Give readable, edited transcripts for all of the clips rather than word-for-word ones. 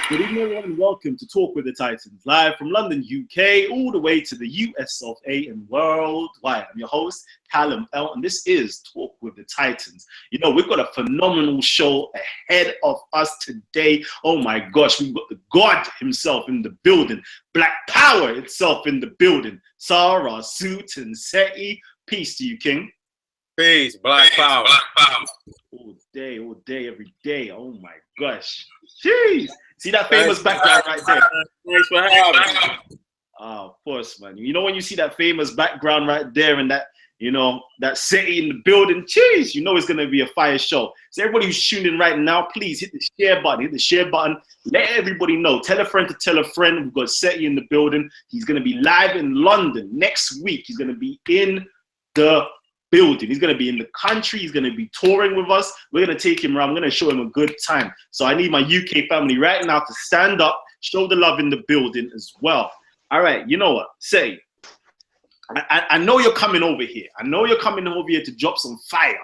Good evening, everyone, and welcome to Talk with the Titans, live from London, UK, all the way to the US of A and worldwide. I'm your host, Kalam, and this is Talk with the Titans. You know, we've got a phenomenal show ahead of us today. Oh my gosh, we've got the God himself in the building, Black Power itself in the building. Sarah, Suit, and SETI. Peace to you, King. Peace, Black Power. All day, every day. Oh my gosh. Jeez. See that famous background right there? Thanks for having me. Of course, man. You know when you see that famous background right there and that, you know, that SETI in the building, jeez, you know it's going to be a fire show. So everybody who's tuned in right now, please hit the share button. Hit the share button. Let everybody know. Tell a friend to tell a friend. We've got SETI in the building. He's going to be live in London next week. He's going to be in the building. He's going to be in the country. He's going to be touring with us. We're going to take him around. We're going to show him a good time. So I need my UK family right now to stand up, show the love in the building as well. All right, you know what? Say, I know you're coming over here. I know you're coming over here to drop some fire.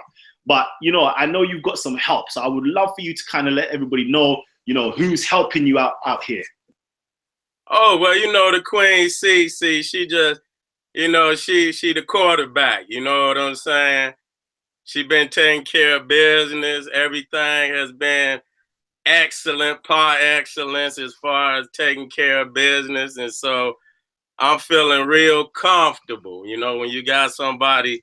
But, you know, I know you've got some help. So I would love for you to kind of let everybody know, you know, who's helping you out here. Oh, well, you know, the Queen CC, she just, you know, she the quarterback, you know what I'm saying? She been taking care of business. Everything has been excellent, par excellence as far as taking care of business. And so I'm feeling real comfortable. You know, when you got somebody,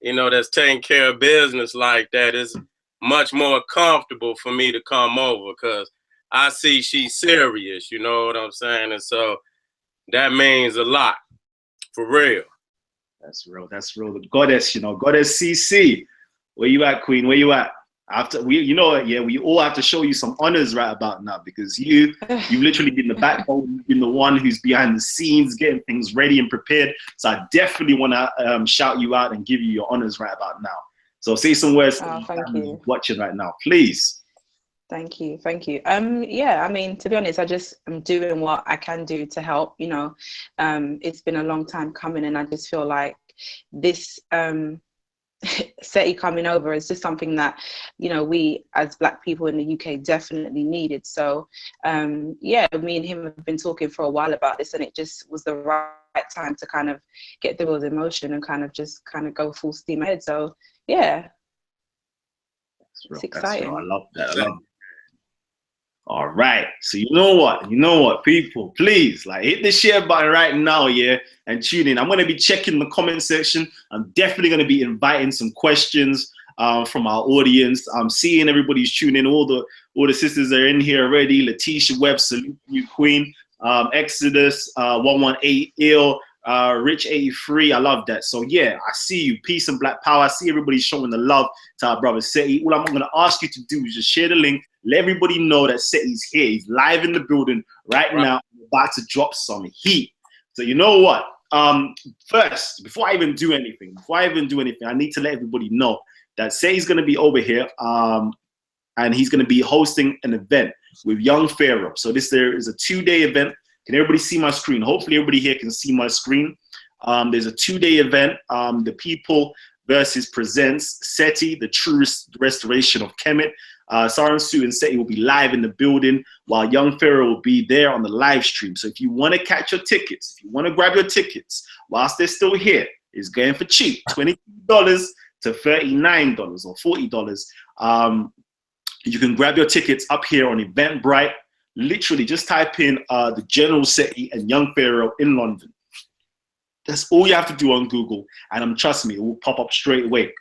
you know, that's taking care of business like that, it's much more comfortable for me to come over because I see she's serious, you know what I'm saying? And so that means a lot. For real. That's real. That's real. The goddess, you know, goddess CC. Where you at, Queen? Where you at? After we, you know, yeah, we all have to show you some honors right about now because you've literally been the backbone. You've been the one who's behind the scenes, getting things ready and prepared. So I definitely want to shout you out and give you your honors right about now. So say some words to you watching right now, please. Thank you. Yeah, I mean, to be honest, I'm doing what I can do to help. You know, it's been a long time coming, and I just feel like this SETI coming over is just something that, you know, we as Black people in the UK definitely needed. So, yeah, me and him have been talking for a while about this, and it just was the right time to kind of get the wheels in motion and kind of go full steam ahead. So, yeah, it's exciting. I love that. I love it. All right, so you know what, people, please hit the share button right now, yeah, and tune in. I'm gonna be checking the comment section. I'm definitely gonna be inviting some questions from our audience. I'm seeing everybody's tuning in. All the sisters are in here already. Letitia Webb, salute you, Queen. Exodus 118 ill. Rich 83, I love that. So yeah, I see you. Peace and Black Power. I see everybody showing the love to our brother SETI. All I'm gonna ask you to do is just share the link. Let everybody know that SETI's here. He's live in the building right now. I'm about to drop some heat. So you know what? First, before I even do anything, I need to let everybody know that SETI's gonna be over here, and he's gonna be hosting an event with young Pharaoh. So there is a 2-day event. Can everybody see my screen? Hopefully everybody here can see my screen. There's a 2-day event. The People versus presents SETI, the true restoration of Kemet. Sarah Sue and SETI will be live in the building while young Pharaoh will be there on the live stream. So if you want to catch your tickets, if you want to grab your tickets whilst they're still here, it's going for cheap, $22 to $39 or $40. You can grab your tickets up here on Eventbrite. Literally just type in the General SETI and young Pharaoh in London. That's all you have to do on Google, and trust me, it will pop up straight away.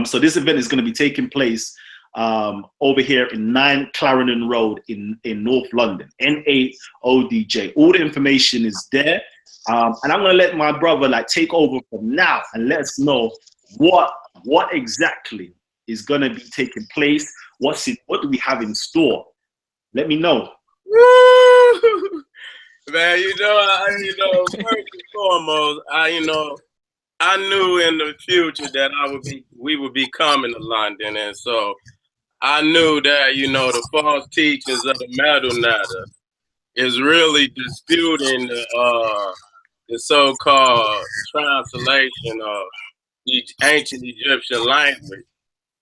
So this event is going to be taking place over here in 9 Clarendon Road in North London, N8ODJ. All the information is there, and I'm going to let my brother take over from now and let us know what exactly is going to be taking place. What do we have in store? Let me know. Woo! Man, first and foremost, I knew in the future that we would be coming to London, and so I knew that the false teachings of the Medu is really disputing the so-called translation of the ancient Egyptian language,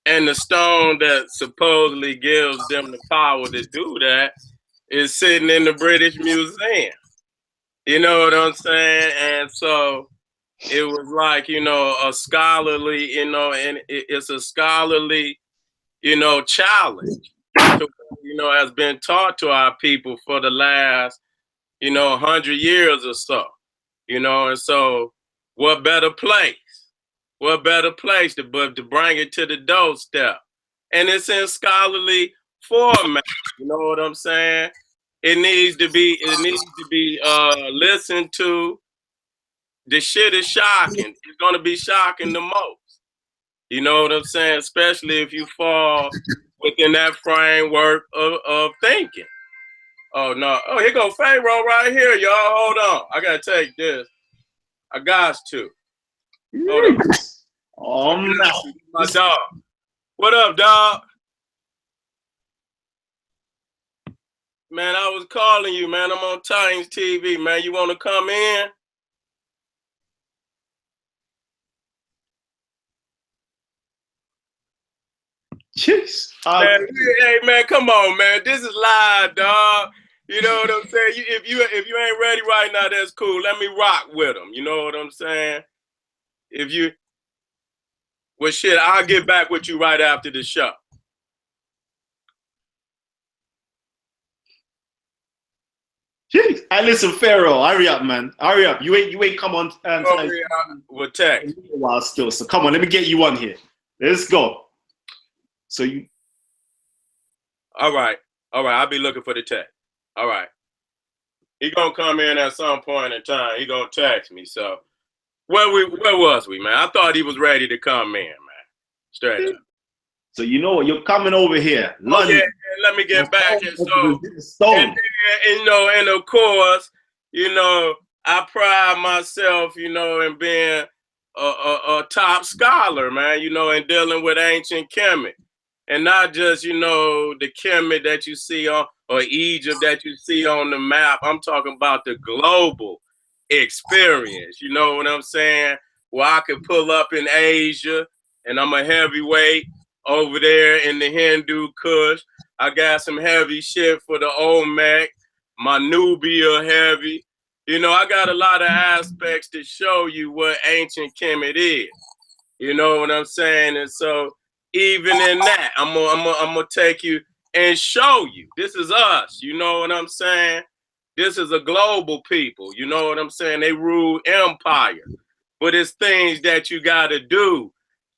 and the stone that supposedly gives them the power to do that is sitting in the British Museum. You know what I'm saying? And so it was like, you know, a scholarly, you know, and it's a scholarly, you know, challenge to, you know, has been taught to our people for the last, you know, 100 years or so, you know, and so what better place? What better place to bring it to the doorstep? And it's in scholarly format, you know what I'm saying? It needs to be listened to. The shit is shocking. It's gonna be shocking the most. You know what I'm saying? Especially if you fall within that framework of thinking. Oh no. Oh, here go Pharaoh right here, y'all. Hold on. I gotta take this. I got to. Hold on. Oh no. My dog. What up, dog? Man, I was calling you, man. I'm on Titans TV, man. You wanna come in? Jeez. Man, hey man, come on, man. This is live, dog. You know what I'm saying? If you ain't ready right now, that's cool. Let me rock with them. You know what I'm saying? If you, well, shit, I'll get back with you right after the show. Jeez. Hey, listen, Pharaoh, hurry up, man. Hurry up. You ain't come on. With text. A while still. So come on, let me get you on here. Let's go. So you. All right. I'll be looking for the text. All right. He gonna come in at some point in time. He gonna text me. So where was we, man? I thought he was ready to come in, man. Straight up. So you know what? You're coming over here, London. Oh, yeah, let me get back. And so, and you know, and of course, you know, I pride myself, you know, in being a top scholar, man. You know, in dealing with ancient Kemet. And not just, you know, the Kemet that you see on, or Egypt that you see on the map. I'm talking about the global experience. You know what I'm saying? Where I could pull up in Asia and I'm a heavyweight over there in the Hindu Kush. I got some heavy shit for the Olmec, my Nubia heavy. You know, I got a lot of aspects to show you what ancient Kemet is. You know what I'm saying? And so, even in that, I'm gonna take you and show you. This is us. You know what I'm saying? This is a global people. You know what I'm saying? They rule empire, but it's things that you got to do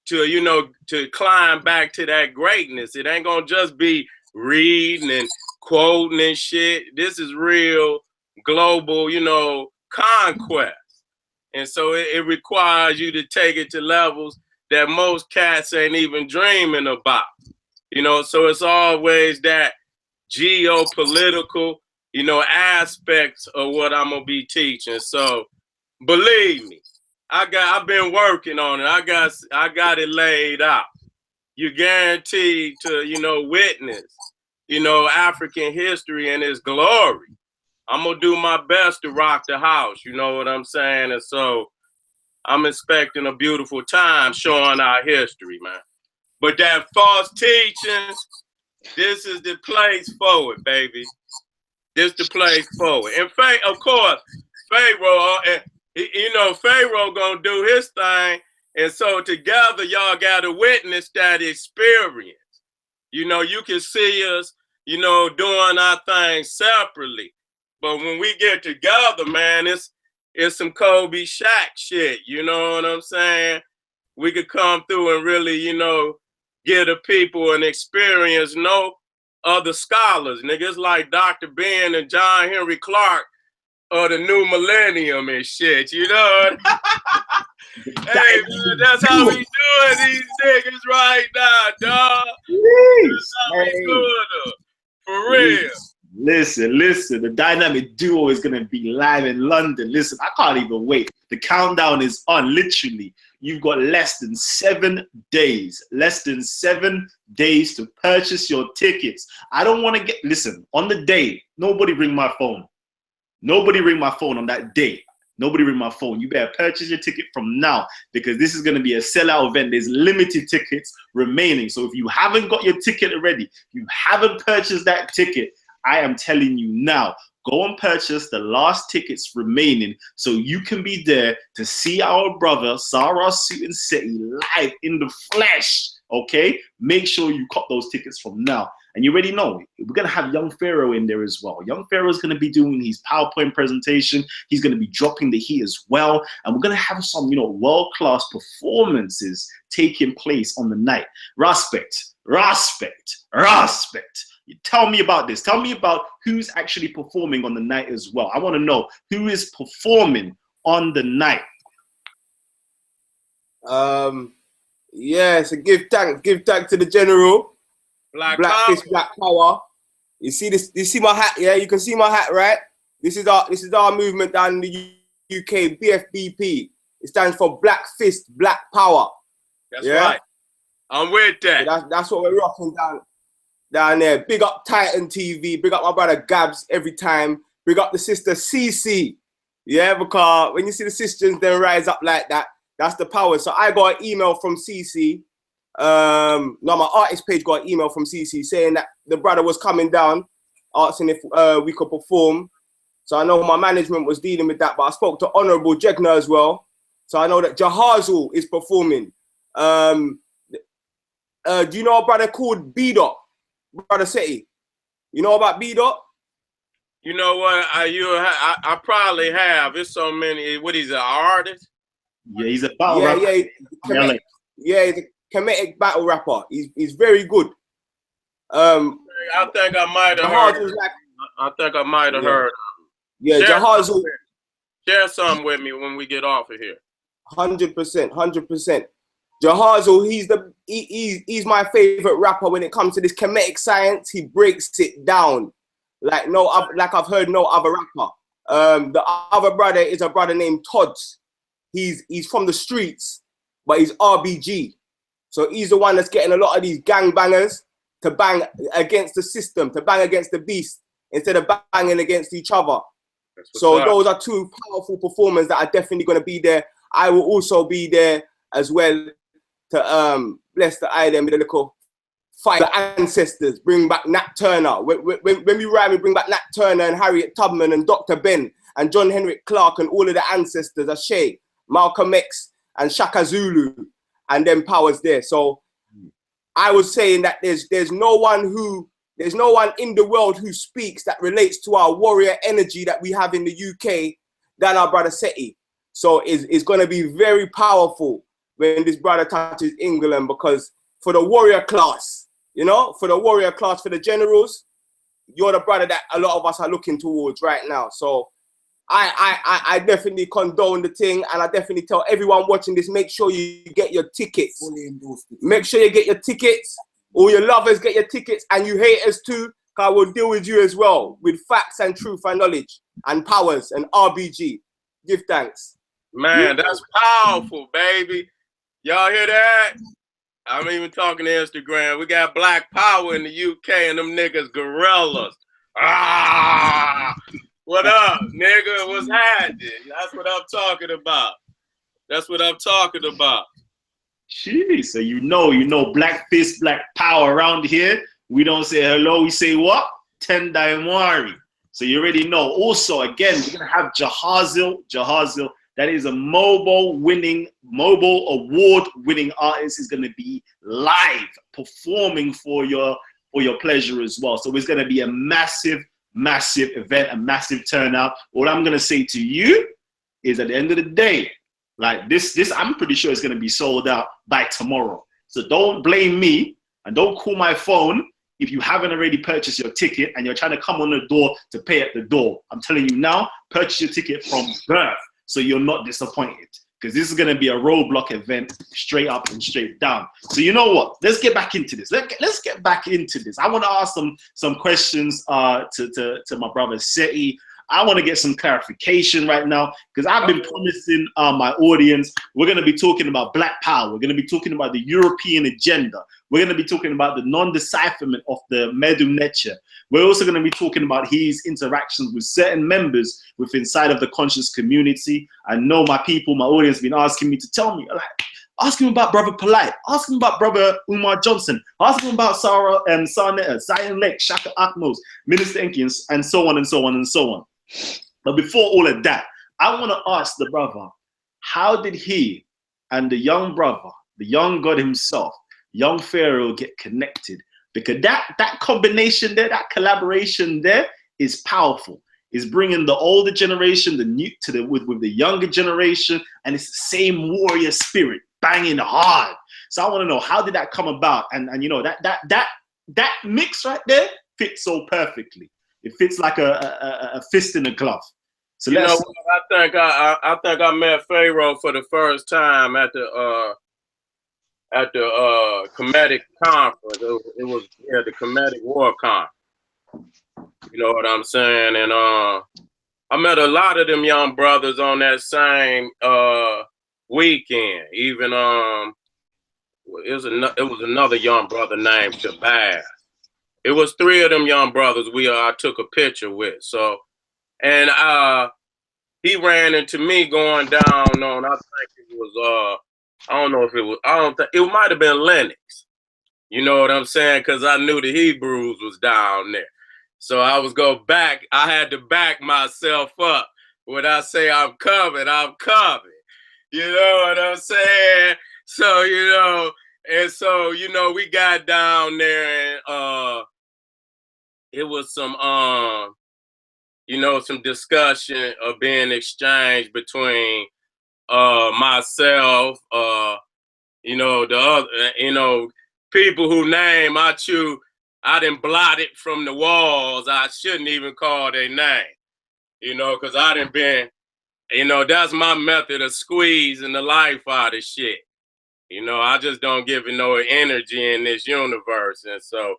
to, you know, to climb back to that greatness. It ain't gonna just be reading and quoting and shit. This is real global, you know, conquest, and so it requires you to take it to levels that most cats ain't even dreaming about, you know. So it's always that geopolitical, you know, aspects of what I'm gonna be teaching. So believe me, I've been working on it. I got it laid out. You're guaranteed to, you know, witness, you know, African history and its glory. I'm gonna do my best to rock the house. You know what I'm saying? And so I'm expecting a beautiful time showing our history, man. But that false teaching, this is the place forward, baby. This the place forward. And of course, Pharaoh, you know, Pharaoh gonna do his thing. And so together, y'all gotta witness that experience. You know, you can see us, you know, doing our thing separately. But when we get together, man, it's some Kobe Shaq shit, you know what I'm saying? We could come through and really, you know, give the people an experience, no other scholars. Niggas like Dr. Ben and John Henry Clark of the new millennium and shit, you know? Hey, man, that's how we doing these niggas right now, dog. That's how we doing them. For real. Listen, the dynamic duo is going to be live in London. Listen, I can't even wait. The countdown is on, literally. You've got less than 7 days. Less than 7 days to purchase your tickets. I don't want to listen, on the day, nobody ring my phone. Nobody ring my phone on that day. Nobody ring my phone. You better purchase your ticket from now because this is going to be a sellout event. There's limited tickets remaining. So if you haven't got your ticket already, you haven't purchased that ticket, I am telling you now, go and purchase the last tickets remaining so you can be there to see our brother Sarah Suit and SETI live in the flesh. Okay, make sure you cop those tickets from now. And you already know we're gonna have young Pharaoh in there as well. Young Pharaoh is gonna be doing his PowerPoint presentation. He's gonna be dropping the heat as well, and we're gonna have some, you know, world-class performances taking place on the night. Respect. Tell me about this. Tell me about who's actually performing on the night as well. I want to know who is performing on the night. Yeah, so give thanks to the general. Black Fist, Black Power. You see this? You see my hat? Yeah, you can see my hat, right? This is our movement down in the UK, BFBP. It stands for Black Fist, Black Power. That's right. I'm with that. So that's what we're rocking down there. Big up Titan TV. Big up my brother Gabs every time. Big up the sister CC. Yeah, because when you see the sisters then rise up like that, that's the power. So I got an email from CC. No, my artist page got an email from CC saying that the brother was coming down, asking if we could perform. So I know my management was dealing with that, but I spoke to Honorable Jegna as well. So I know that Jahazul is performing. Do you know a brother called B-Dot? Brother SETI. You know about B-Dot? You know what? I probably have. It's so many. What, he's an artist? Yeah, he's a battle rapper. Yeah, he's a comedic battle rapper. He's very good. I think I might have heard. I think I might have heard. Yeah, Jahazul. Share some with me when we get off of here. 100%. Jahazul, he's my favorite rapper when it comes to this comedic science. He breaks it down like I've heard no other rapper. The other brother is a brother named Tods. He's from the streets, but he's RBG. So he's the one that's getting a lot of these gangbangers to bang against the system, to bang against the beast instead of banging against each other. So those are two powerful performers that are definitely going to be there. I will also be there as well to bless the eye them with a little fight. The ancestors, bring back Nat Turner. When we rhyme, we bring back Nat Turner and Harriet Tubman and Dr. Ben and John Henrik Clark and all of the ancestors, Ashe, Malcolm X and Shaka Zulu and them powers there. So I was saying that there's no one in the world who speaks that relates to our warrior energy that we have in the UK than our brother SETI. So it's going to be very powerful when this brother touches England, because for the warrior class, you know, for the generals, you're the brother that a lot of us are looking towards right now. So I definitely condone the thing, and I definitely tell everyone watching this, make sure you get your tickets. Make sure you get your tickets. All your lovers get your tickets, and you haters too, because I will deal with you as well with facts and truth and knowledge and powers and RBG. Give thanks. Man, that's powerful, baby. Y'all hear that? I'm even talking to Instagram. We got Black Power in the UK and them niggas gorillas. Ah! What up, nigga? What's happening? That's what I'm talking about. That's what I'm talking about. Jeez, so you know, Black Fist, Black Power around here. We don't say hello, we say what? Tendai Mwari. So you already know. Also, again, we're gonna have Jahazil. That is a mobile award-winning artist. Is gonna be live performing for your pleasure as well. So it's gonna be a massive event, a massive turnout. All I'm gonna say to you is, at the end of the day, like this I'm pretty sure it's gonna be sold out by tomorrow. So don't blame me and don't call my phone if you haven't already purchased your ticket and you're trying to come on the door to pay at the door. I'm telling you now, purchase your ticket from birth so you're not disappointed, because this is gonna be a roadblock event, straight up and straight down. So you know what? Let's get back into this. Let's get back into this. I want to ask some questions to my brother SETI. I want to get some clarification right now, because I've been promising my audience we're going to be talking about Black Power. We're going to be talking about the European agenda. We're going to be talking about the non-decipherment of the Medu nature. We're also going to be talking about his interactions with certain members within inside of the conscious community. I know my people, my audience, have been asking me to tell me, like, Ask him about brother Polight. Ask him about brother Umar Johnson. Ask him about Sarah and Zion Lexx, Shakka Ahmose, Minister Enqi, and so on and so on and so on. But before all of that, I want to ask the brother, how did he and the young brother, the young God himself, young Pharaoh, get connected? Because that combination there, that collaboration there is powerful. It's bringing the older generation, the new to the with the younger generation, and it's the same warrior spirit, banging hard. So I want to know, how did that come about? And you know, that mix right there fits so perfectly. It fits like a fist in a glove. So you know, I think I met Pharaoh for the first time at the Comedic conference. It was the Comedic War Conference. You know what I'm saying? And I met a lot of them young brothers on that same weekend. Even it was another young brother named Shabazz. It was 3 of them young brothers I took a picture with. So, and he ran into me going down on, I think it was I don't know if it was, it might have been Lennox. You know what I'm saying? Because I knew the Hebrews was down there. So I had to back myself up. When I say I'm coming, I'm coming. You know what I'm saying? So, you know, and so, you know, we got down there and it was some, you know, some discussion of being exchanged between myself, you know, the other, you know, people who name I didn't blot it from the walls. I shouldn't even call their name, you know, because I done been, you know, that's my method of squeezing the life out of shit. You know, I just don't give it no energy in this universe. And so,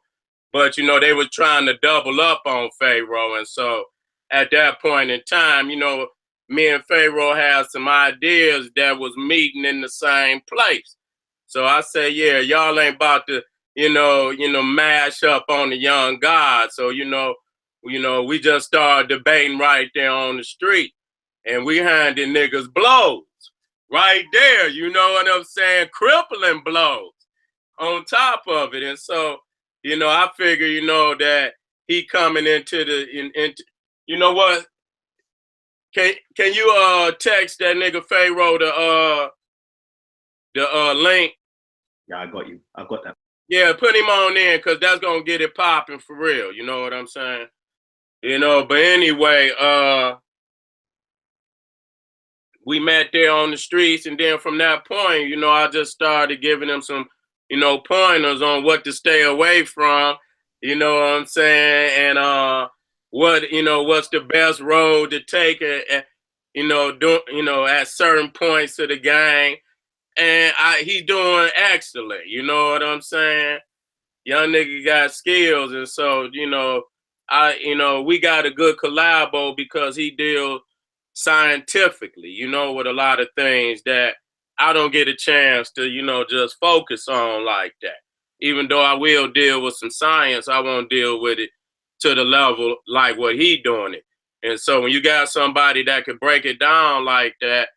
but, you know, they were trying to double up on Pharaoh. And so at that point in time, you know, me and Pharaoh had some ideas that was meeting in the same place. So I say, yeah, y'all ain't about to, you know, mash up on the young God. So, you know, we just started debating right there on the street, and we handed niggas blows right there. You know what I'm saying? Crippling blows on top of it. And so, you know, I figure, you know, that he coming into into, you know what? Can you text that nigga Pharaoh the link? Yeah, I got you. I got that. Yeah, put him on in, because that's gonna get it popping for real. You know what I'm saying? You know, but anyway, we met there on the streets, and then from that point, you know, I just started giving them some, you know, pointers on what to stay away from. You know what I'm saying? And what, you know, what's the best road to take at you know, at certain points of the game. And he doing excellent. You know what I'm saying? Young nigga got skills, and so, you know, we got a good collabo because he deals scientifically, you know, with a lot of things that I don't get a chance to, you know, just focus on like that. Even though I will deal with some science, I won't deal with it to the level like what he doing it. And so when you got somebody that can break it down like that,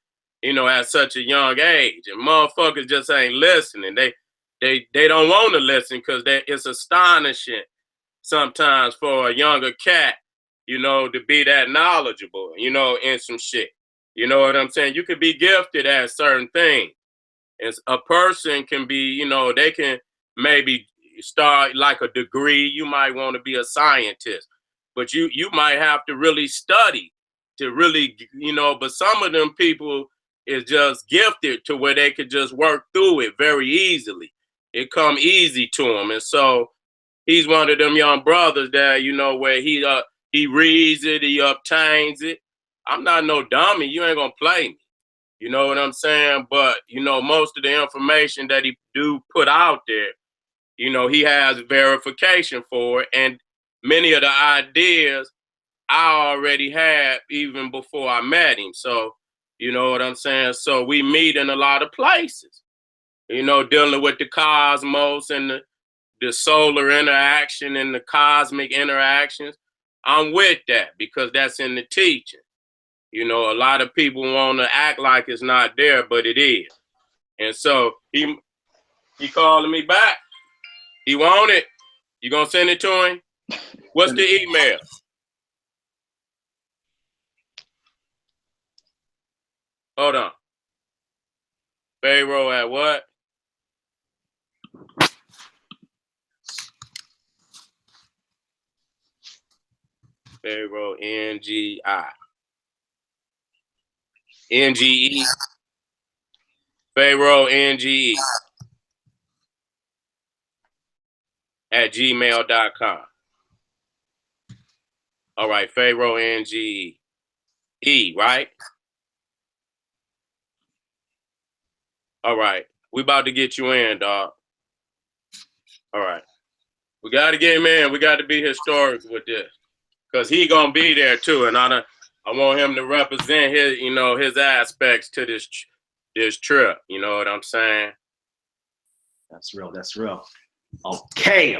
you know, at such a young age, and motherfuckers just ain't listening. They don't want to listen because it's astonishing sometimes for a younger cat, you know, to be that knowledgeable, you know, in some shit. You know what I'm saying? You could be gifted at certain things. And a person can be, you know, they can maybe start like a degree. You might want to be a scientist, but you might have to really study to really, you know, but some of them people is just gifted to where they could just work through it very easily. It come easy to them. And so he's one of them young brothers that, you know, where he reads it, he obtains it. I'm not no dummy. You ain't gonna play me. You know what I'm saying? But, you know, most of the information that he do put out there, you know, he has verification for it. And many of the ideas I already had even before I met him. So, you know what I'm saying? So we meet in a lot of places, you know, dealing with the cosmos and the solar interaction and the cosmic interactions. I'm with that because that's in the teaching. You know, a lot of people want to act like it's not there, but it is. And so he calling me back. He want it. You gonna send it to him? What's the email? Hold on. Pharaoh at what? Pharaoh Enqi. Nge. Pharaoh Nge at gmail.com. All right, Pharaoh Nge, right? All right, we about to get you in, dog. All right, we got to get him in. We got to be historic with this, cause he gonna be there too, and I want him to represent his, his aspects to this trip. You know what I'm saying? That's real. That's real. Okay.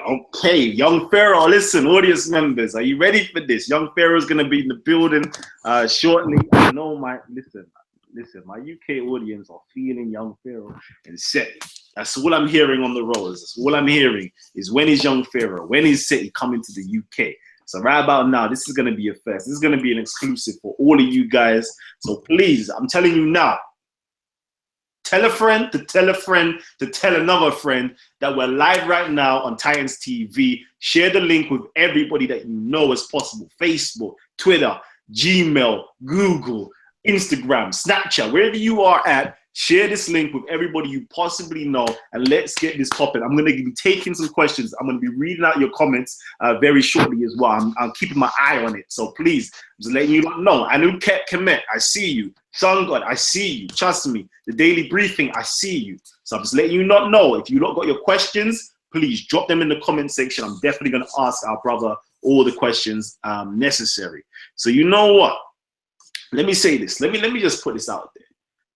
Young Pharaoh, listen, audience members, are you ready for this? Young Pharaoh's gonna be in the building shortly. I know listen, my UK audience are feeling Young Pharaoh and SETI. That's all I'm hearing on the roads. That's all I'm hearing is when is Young Pharaoh, when is SETI coming to the UK? So right about now, this is gonna be a first. This is gonna be an exclusive for all of you guys. So please, I'm telling you now, tell a friend to tell a friend to tell another friend that we're live right now on Titans TV. Share the link with everybody that you know as possible. Facebook, Twitter, Gmail, Google, Instagram, Snapchat, wherever you are at, share this link with everybody you possibly know, and let's get this popping. I'm going to be taking some questions. I'm going to be reading out your comments very shortly as well. I'm keeping my eye on it. So please, just letting you know. Anu Kemet, I see you. Sun God, I see you. Trust me. The Daily Briefing, I see you. So I'm just letting you know. If you not got your questions, please drop them in the comment section. I'm definitely going to ask our brother all the questions necessary. So you know what? Let me say this. Let me just put this out there,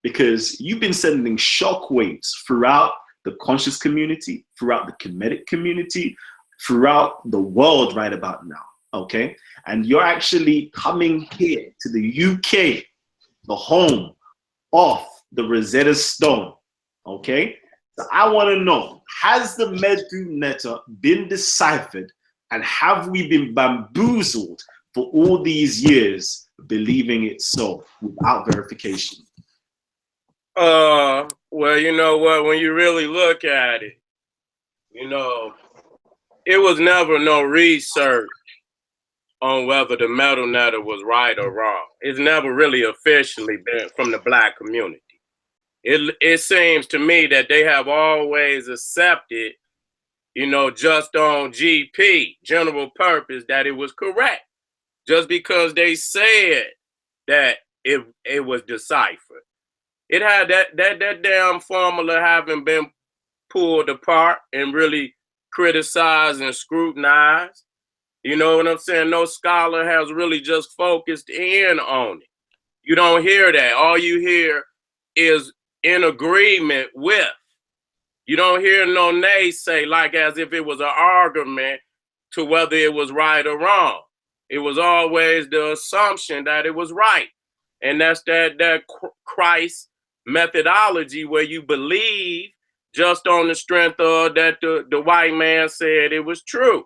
because you've been sending shockwaves throughout the conscious community, throughout the Kemetic community, throughout the world right about now. Okay, and you're actually coming here to the UK, the home of the Rosetta Stone. Okay, so I want to know: has the Medu letter been deciphered, and have we been bamboozled for all these years, believing it so without verification? Well, you know what? When you really look at it, it was never no research on whether the metal letter was right or wrong. It's never really officially been from the Black community. It seems to me that they have always accepted, just on GP, general purpose, that it was correct, just because they said that it was deciphered. It had that damn formula having been pulled apart and really criticized and scrutinized. You know what I'm saying? No scholar has really just focused in on it. You don't hear that. All you hear is in agreement with. You don't hear no naysay, like as if it was an argument to whether it was right or wrong. It was always the assumption that it was right. And that's that Christ methodology where you believe just on the strength of that the white man said it was true.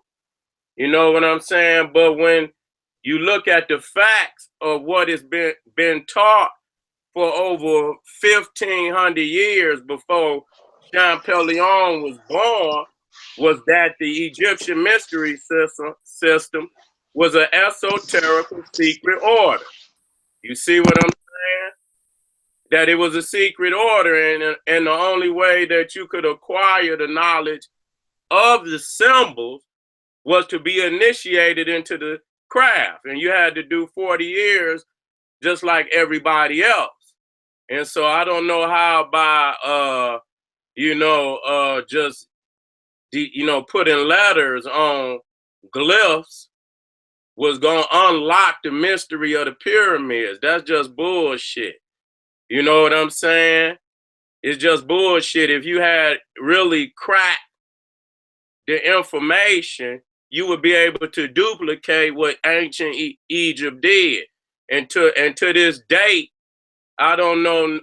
You know what I'm saying? But when you look at the facts of what has been taught for over 1,500 years before Champollion was born, was that the Egyptian mystery system was an esoterical secret order. You see what I'm saying? That it was a secret order, and the only way that you could acquire the knowledge of the symbols was to be initiated into the craft, and you had to do 40 years just like everybody else. And so I don't know how by putting letters on glyphs was gonna unlock the mystery of the pyramids. That's just bullshit. You know what I'm saying? It's just bullshit. If you had really cracked the information, you would be able to duplicate what ancient Egypt did. And to this date, I don't know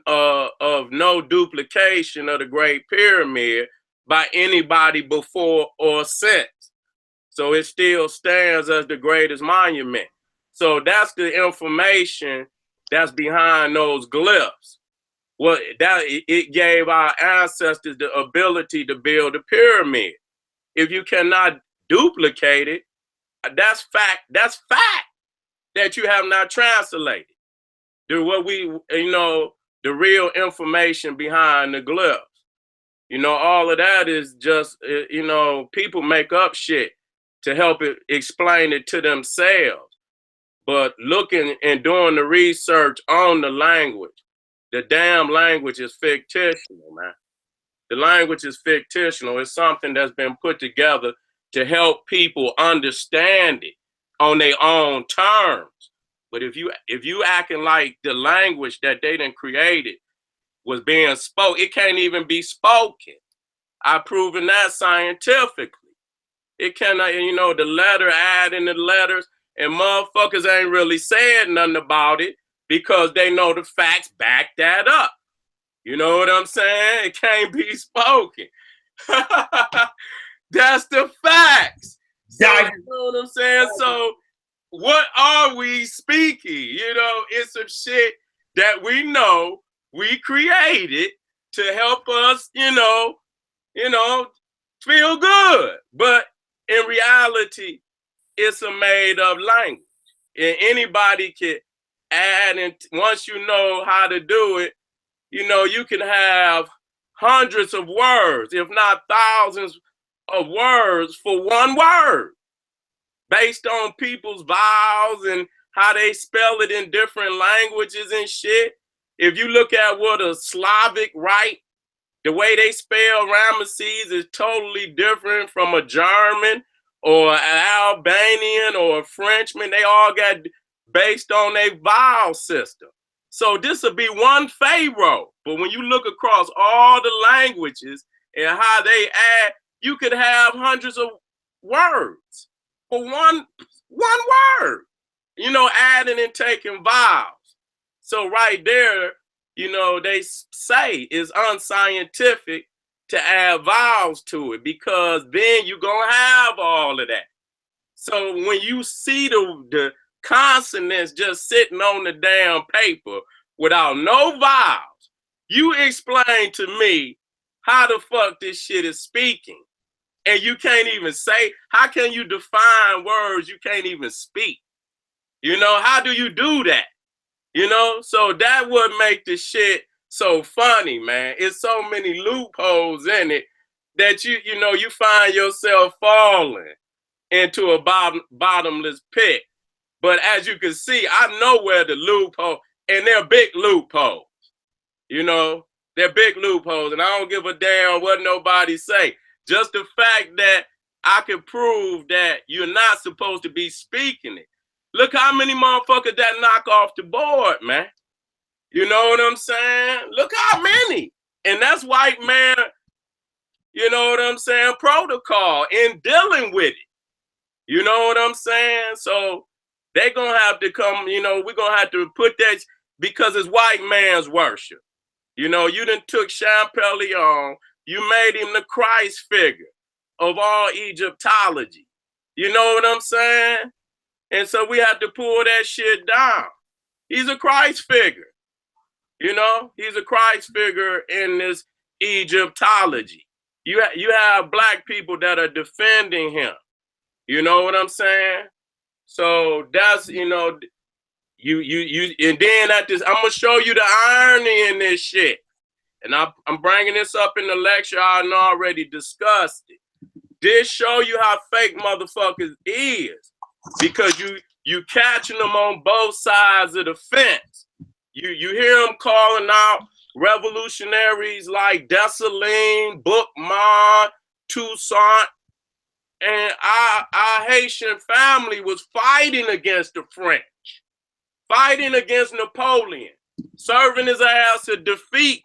of no duplication of the Great Pyramid by anybody before or since. So it still stands as the greatest monument. So that's the information that's behind those glyphs. Well, it gave our ancestors the ability to build a pyramid. If you cannot duplicate it, that's fact. That's fact that you have not translated. The real information behind the glyphs. All of that is just, people make up shit to help it explain it to themselves. But looking and doing the research on the language, the damn language is fictional, man. The language is fictional. It's something that's been put together to help people understand it on their own terms. But if you acting like the language that they done created was being spoken, it can't even be spoken. I've proven that scientifically. It cannot, the letter adding the letters, and motherfuckers ain't really said nothing about it because they know the facts back that up. You know what I'm saying? It can't be spoken. That's the facts. So, you know what I'm saying? So what are we speaking? It's some shit that we know we created to help us, feel good. But in reality, it's a made-up language. And anybody can add, and once you know how to do it, you can have hundreds of words, if not thousands of words for one word, based on people's vowels and how they spell it in different languages and shit. If you look at what a Slavic write, the way they spell Ramesses is totally different from a German or an Albanian or a Frenchman. They all got based on their vowel system. So this will be one Pharaoh. But when you look across all the languages and how they add, you could have hundreds of words for one word, adding and taking vowels. So right there, they say it's unscientific to add vowels to it because then you're going to have all of that. So when you see the consonants just sitting on the damn paper without no vowels, you explain to me how the fuck this shit is speaking. And you can't even say, how can you define words you can't even speak? How do you do that? So that would make the shit so funny, man. It's so many loopholes in it that you find yourself falling into a bottomless pit. But as you can see, I know where the loophole, and they're big loopholes. They're big loopholes, and I don't give a damn what nobody say. Just the fact that I can prove that you're not supposed to be speaking it. Look how many motherfuckers that knock off the board, man. You know what I'm saying? Look how many. And that's white man, protocol in dealing with it. You know what I'm saying? So they're going to have to come, we're going to have to put that, because it's white man's worship. You done took Champollion, you made him the Christ figure of all Egyptology. You know what I'm saying? And so we have to pull that shit down. He's a Christ figure. He's a Christ figure in this Egyptology. You have black people that are defending him. You know what I'm saying? So that's, you and then at this, I'm going to show you the irony in this shit. And I'm bringing this up in the lecture. I already discussed it. This show you how fake motherfuckers is. Because you catching them on both sides of the fence. You hear them calling out revolutionaries like Dessalines, Bookman, Toussaint, and our Haitian family was fighting against the French, fighting against Napoleon, serving his ass to defeat,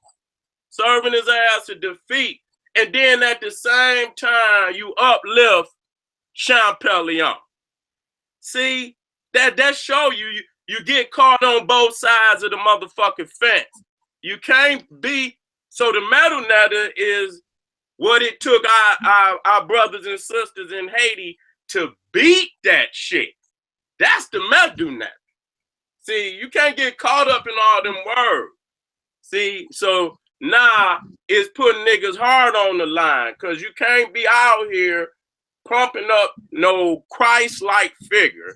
and then at the same time you uplift Champollion. See, that show you You get caught on both sides of the motherfucking fence. You can't be. So the metal netter is what it took our brothers and sisters in Haiti to beat that shit. That's the metal netter. See, you can't get caught up in all them words. See, so now it's putting niggas hard on the line because you can't be out here pumping up no Christ-like figure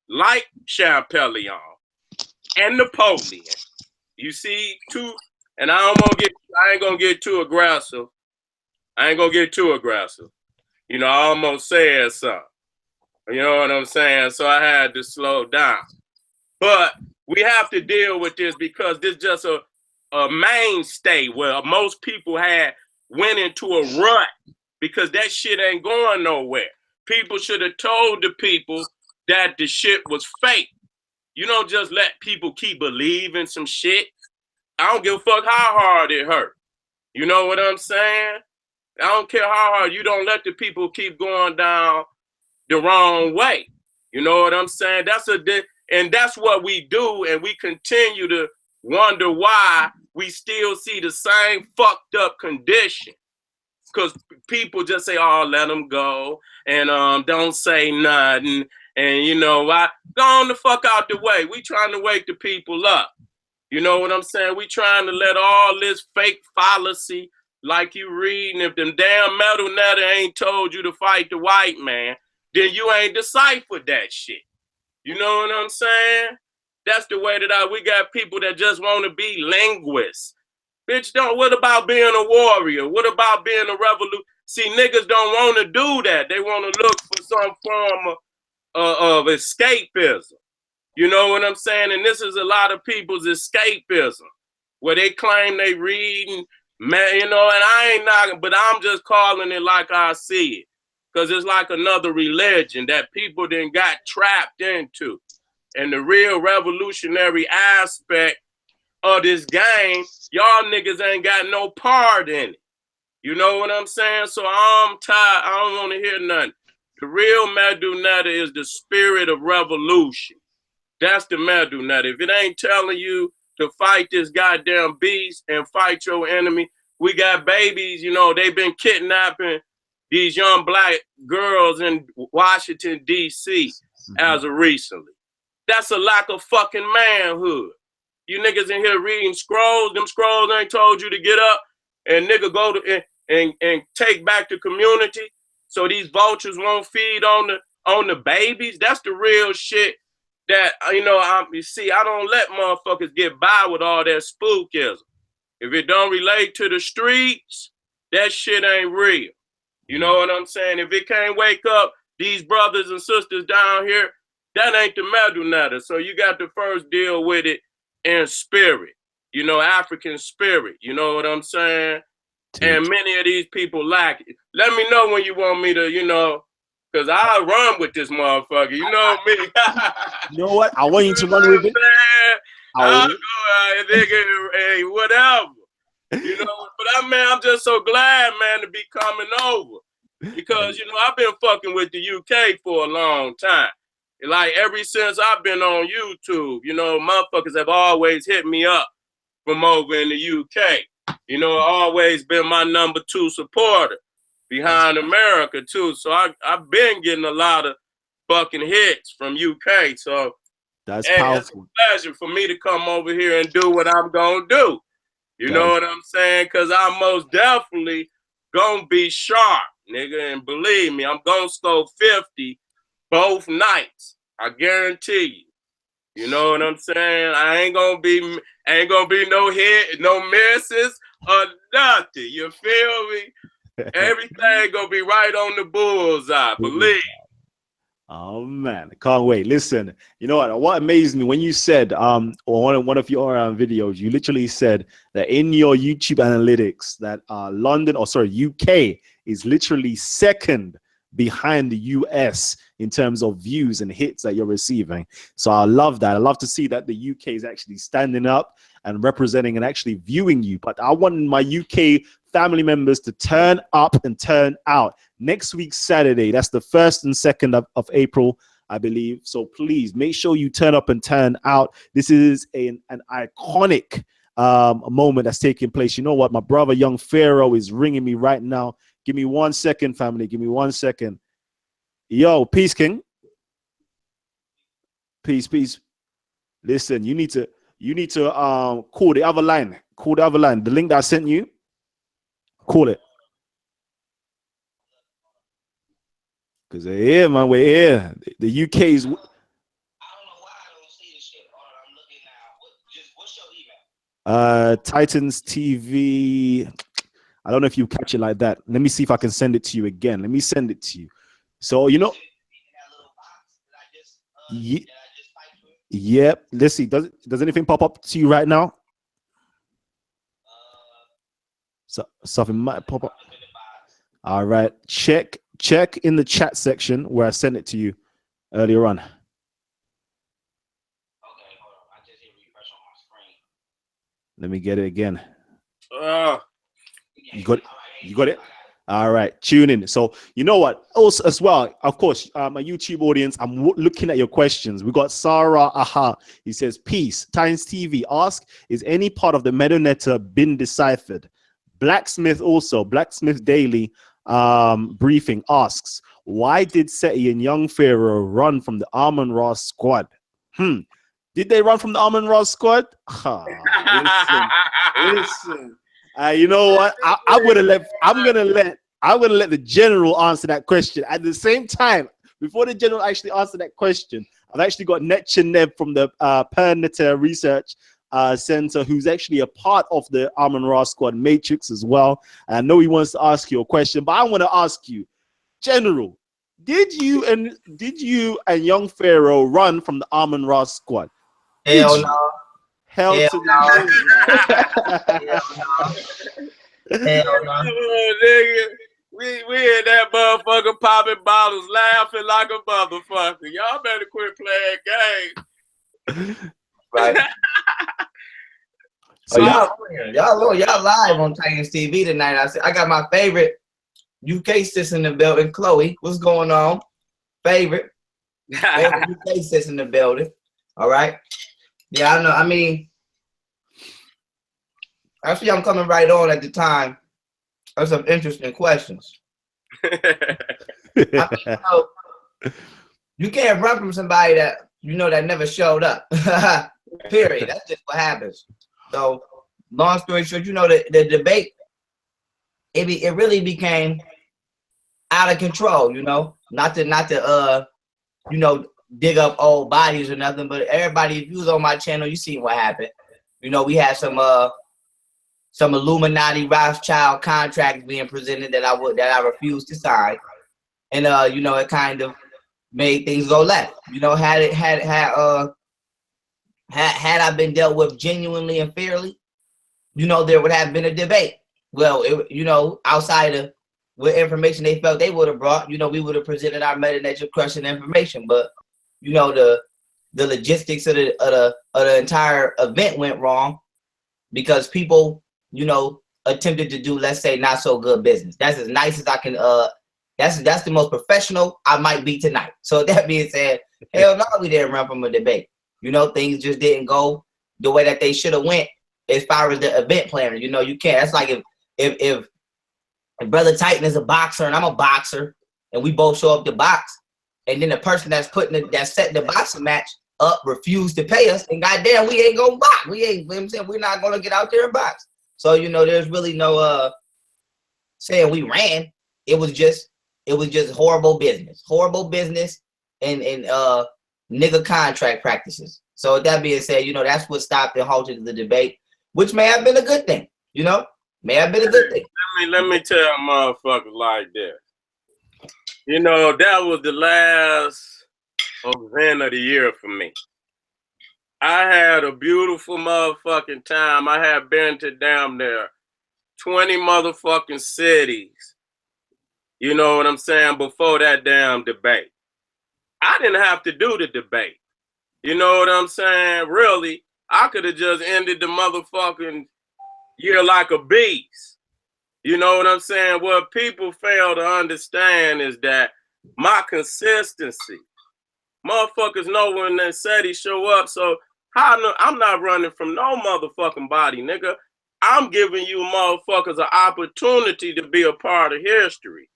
like Champollion and Napoleon. You see, and I ain't gonna get too aggressive. You know, I almost said something. You know what I'm saying? So I had to slow down. But we have to deal with this because this is just a mainstay where most people went into a rut because that shit ain't going nowhere. People should have told the people that the shit was fake. You don't just let people keep believing some shit. I don't give a fuck how hard it hurt. You know what I'm saying? I don't care how hard. You don't let the people keep going down the wrong way. You know what I'm saying? And that's what we do, and we continue to wonder why we still see the same fucked up condition. Because people just say, oh, let them go, and don't say nothing, and you know, go on the fuck out the way. We trying to wake the people up. You know what I'm saying? We trying to let all this fake fallacy, like you reading, if them damn metal netter ain't told you to fight the white man, then you ain't deciphered that shit. You know what I'm saying? That's the way that we got people that just want to be linguists. Bitch, what about being a warrior? What about being a revolution? See, niggas don't want to do that. They want to look for some form of escapism. You know what I'm saying? And this is a lot of people's escapism, where they claim they reading, man, you know, and I ain't knocking, but I'm just calling it like I see it. Because it's like another religion that people then got trapped into. And the real revolutionary aspect of this game, y'all niggas ain't got no part in it. You know what I'm saying? So I'm tired. I don't want to hear nothing. The real Medu Netter is the spirit of revolution. That's the Medu Netter. If it ain't telling you to fight this goddamn beast and fight your enemy, we got babies, you know, they've been kidnapping these young black girls in Washington, D.C. as of recently. That's a lack of fucking manhood. You niggas in here reading scrolls. Them scrolls ain't told you to get up and nigga go to and take back the community so these vultures won't feed on the babies. That's the real shit that, you know, you see, I don't let motherfuckers get by with all that spookism. If it don't relate to the streets, that shit ain't real. You know what I'm saying? If it can't wake up these brothers and sisters down here, that ain't the Medu Netter. So you got to first deal with it in spirit, you know, African spirit. You know what I'm saying? And many of these people lack it. Let me know when you want me to, you know, because I'll run with this motherfucker. You know me. You know what? I want you to run with it. I'll go out, nigga, hey, whatever. You know, but I'm just so glad, man, to be coming over. Because, you know, I've been fucking with the UK for a long time. Like, ever since I've been on YouTube, you know, motherfuckers have always hit me up from over in the UK. You know, always been my #2 supporter behind America, too. So I've been getting a lot of fucking hits from UK. So that's powerful. It's a pleasure for me to come over here and do what I'm going to do. You know what I'm saying? Because I'm most definitely going to be sharp, nigga. And believe me, I'm going to score 50 both nights. I guarantee you. You know what I'm saying? I ain't gonna be no hit, no misses, or nothing. You feel me? Everything gonna be right on the bullseye. Believe. Oh man, I can't wait. Listen, you know what amazed me when you said or one of your videos, you literally said that in your YouTube analytics that UK is literally second behind the US in terms of views and hits that you're receiving. So I love that. I love to see that the UK is actually standing up and representing and actually viewing you. But I want my UK family members to turn up and turn out. Next week, Saturday, that's the 1st and 2nd of April. I believe. So please make sure you turn up and turn out. This is an iconic moment that's taking place. You know what? My brother, young Pharaoh, is ringing me right now. Give me 1 second, family. Give me 1 second. Yo, peace, King. Peace, peace. Listen, you need to call the other line. Call the other line. The link that I sent you. Call it. Because they're here, man. We're here. The UK is. I don't know why I don't see this shit. I'm looking now. What's your email? Titans TV. I don't know if you catch it like that. Let me see if I can send it to you again. Let me send it to you. So, you know. Yep. Let's see. Does anything pop up to you right now? So something might pop up. All right. Check in the chat section where I sent it to you earlier on. Okay, hold on. I just hit refresh on my screen. Let me get it again. You got it? You got it? All right, tune in. So you know what? Also, as well, of course, my YouTube audience, I'm looking at your questions. We got Sarah Aha. He says, peace. Times TV ask, is any part of the Medu been deciphered? Blacksmith also, Blacksmith Daily briefing asks, why did SETI and young Pharaoh run from the Amon Ra squad? Did they run from the Amon Ra squad? Listen. You know what? I'm gonna let the general answer that question. At the same time, before the general actually answer that question, I've actually got Neb from the Pernita Research Center, who's actually a part of the Amon Ra squad matrix as well. And I know he wants to ask you a question, but I want to ask you, General, did you and young Pharaoh run from the Amon Ra squad? Hell no. Hell to the Hell no. Nigga, we in that motherfucker popping bottles, laughing like a motherfucker. Y'all better quit playing games. Right. So y'all live on Titans TV tonight. I got my favorite UK sis in the building, Chloe. What's going on? Favorite UK sis in the building. All right. Yeah, I know. I mean, actually, I'm coming right on at the time. There's some interesting questions. I mean, you can't run from somebody that that never showed up. Period. That's just what happens. So, long story short, the debate, it really became out of control. Not to dig up old bodies or nothing, but everybody, if you was on my channel, you see what happened. We had some Illuminati Rothschild contracts being presented that I refused to sign, and it kind of made things go left. Had I been dealt with genuinely and fairly, there would have been a debate. Well, outside of what information they felt they would have brought, we would have presented our meta-nature crushing information, but the logistics of the entire event went wrong because people, attempted to do, let's say, not so good business. That's as nice as I can. That's the most professional I might be tonight. So that being said, hell no, we didn't run from a debate. Things just didn't go the way that they should have went as far as the event planner. You can't. That's like if Brother Titan is a boxer and I'm a boxer and we both show up to box, and then the person that's setting the boxing match up refused to pay us, and goddamn, we ain't gonna box. We're not gonna get out there and box. So there's really no saying we ran. It was just horrible business, and nigga contract practices. So with that being said, that's what stopped and halted the debate, which may have been a good thing. May have been a good thing. Let me tell motherfuckers like this. That was the last event of the year for me. I had a beautiful motherfucking time. I had been to damn near 20 motherfucking cities. You know what I'm saying? Before that damn debate. I didn't have to do the debate. You know what I'm saying? Really, I could have just ended the motherfucking year like a beast. You know what I'm saying? What people fail to understand is that my consistency, Motherfuckers know when that SETI show up. So I'm not running from no motherfucking body, nigga. I'm giving you motherfuckers an opportunity to be a part of history.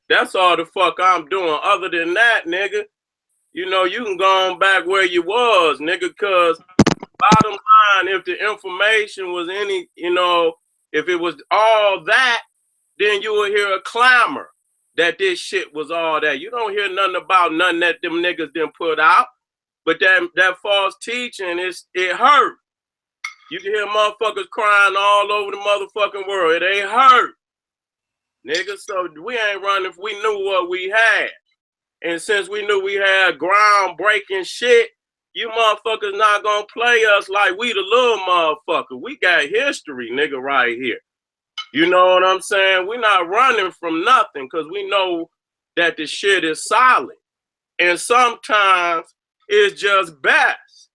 That's all the fuck I'm doing. Other than that, nigga, you know, you can go on back where you was, nigga, cause bottom line, if the information was any, you know, if it was all that, then you will hear a clamor that this shit was all that. You don't hear nothing about nothing that them niggas didn't put out. But that false teaching, it hurt. You can hear motherfuckers crying all over the motherfucking world. It ain't hurt. Nigga, so we ain't running if we knew what we had. And since we knew we had groundbreaking shit, you motherfuckers not gonna play us like we the little motherfucker. We got history, nigga, right here. You know what I'm saying? We're not running from nothing because we know that the shit is solid. And sometimes it's just best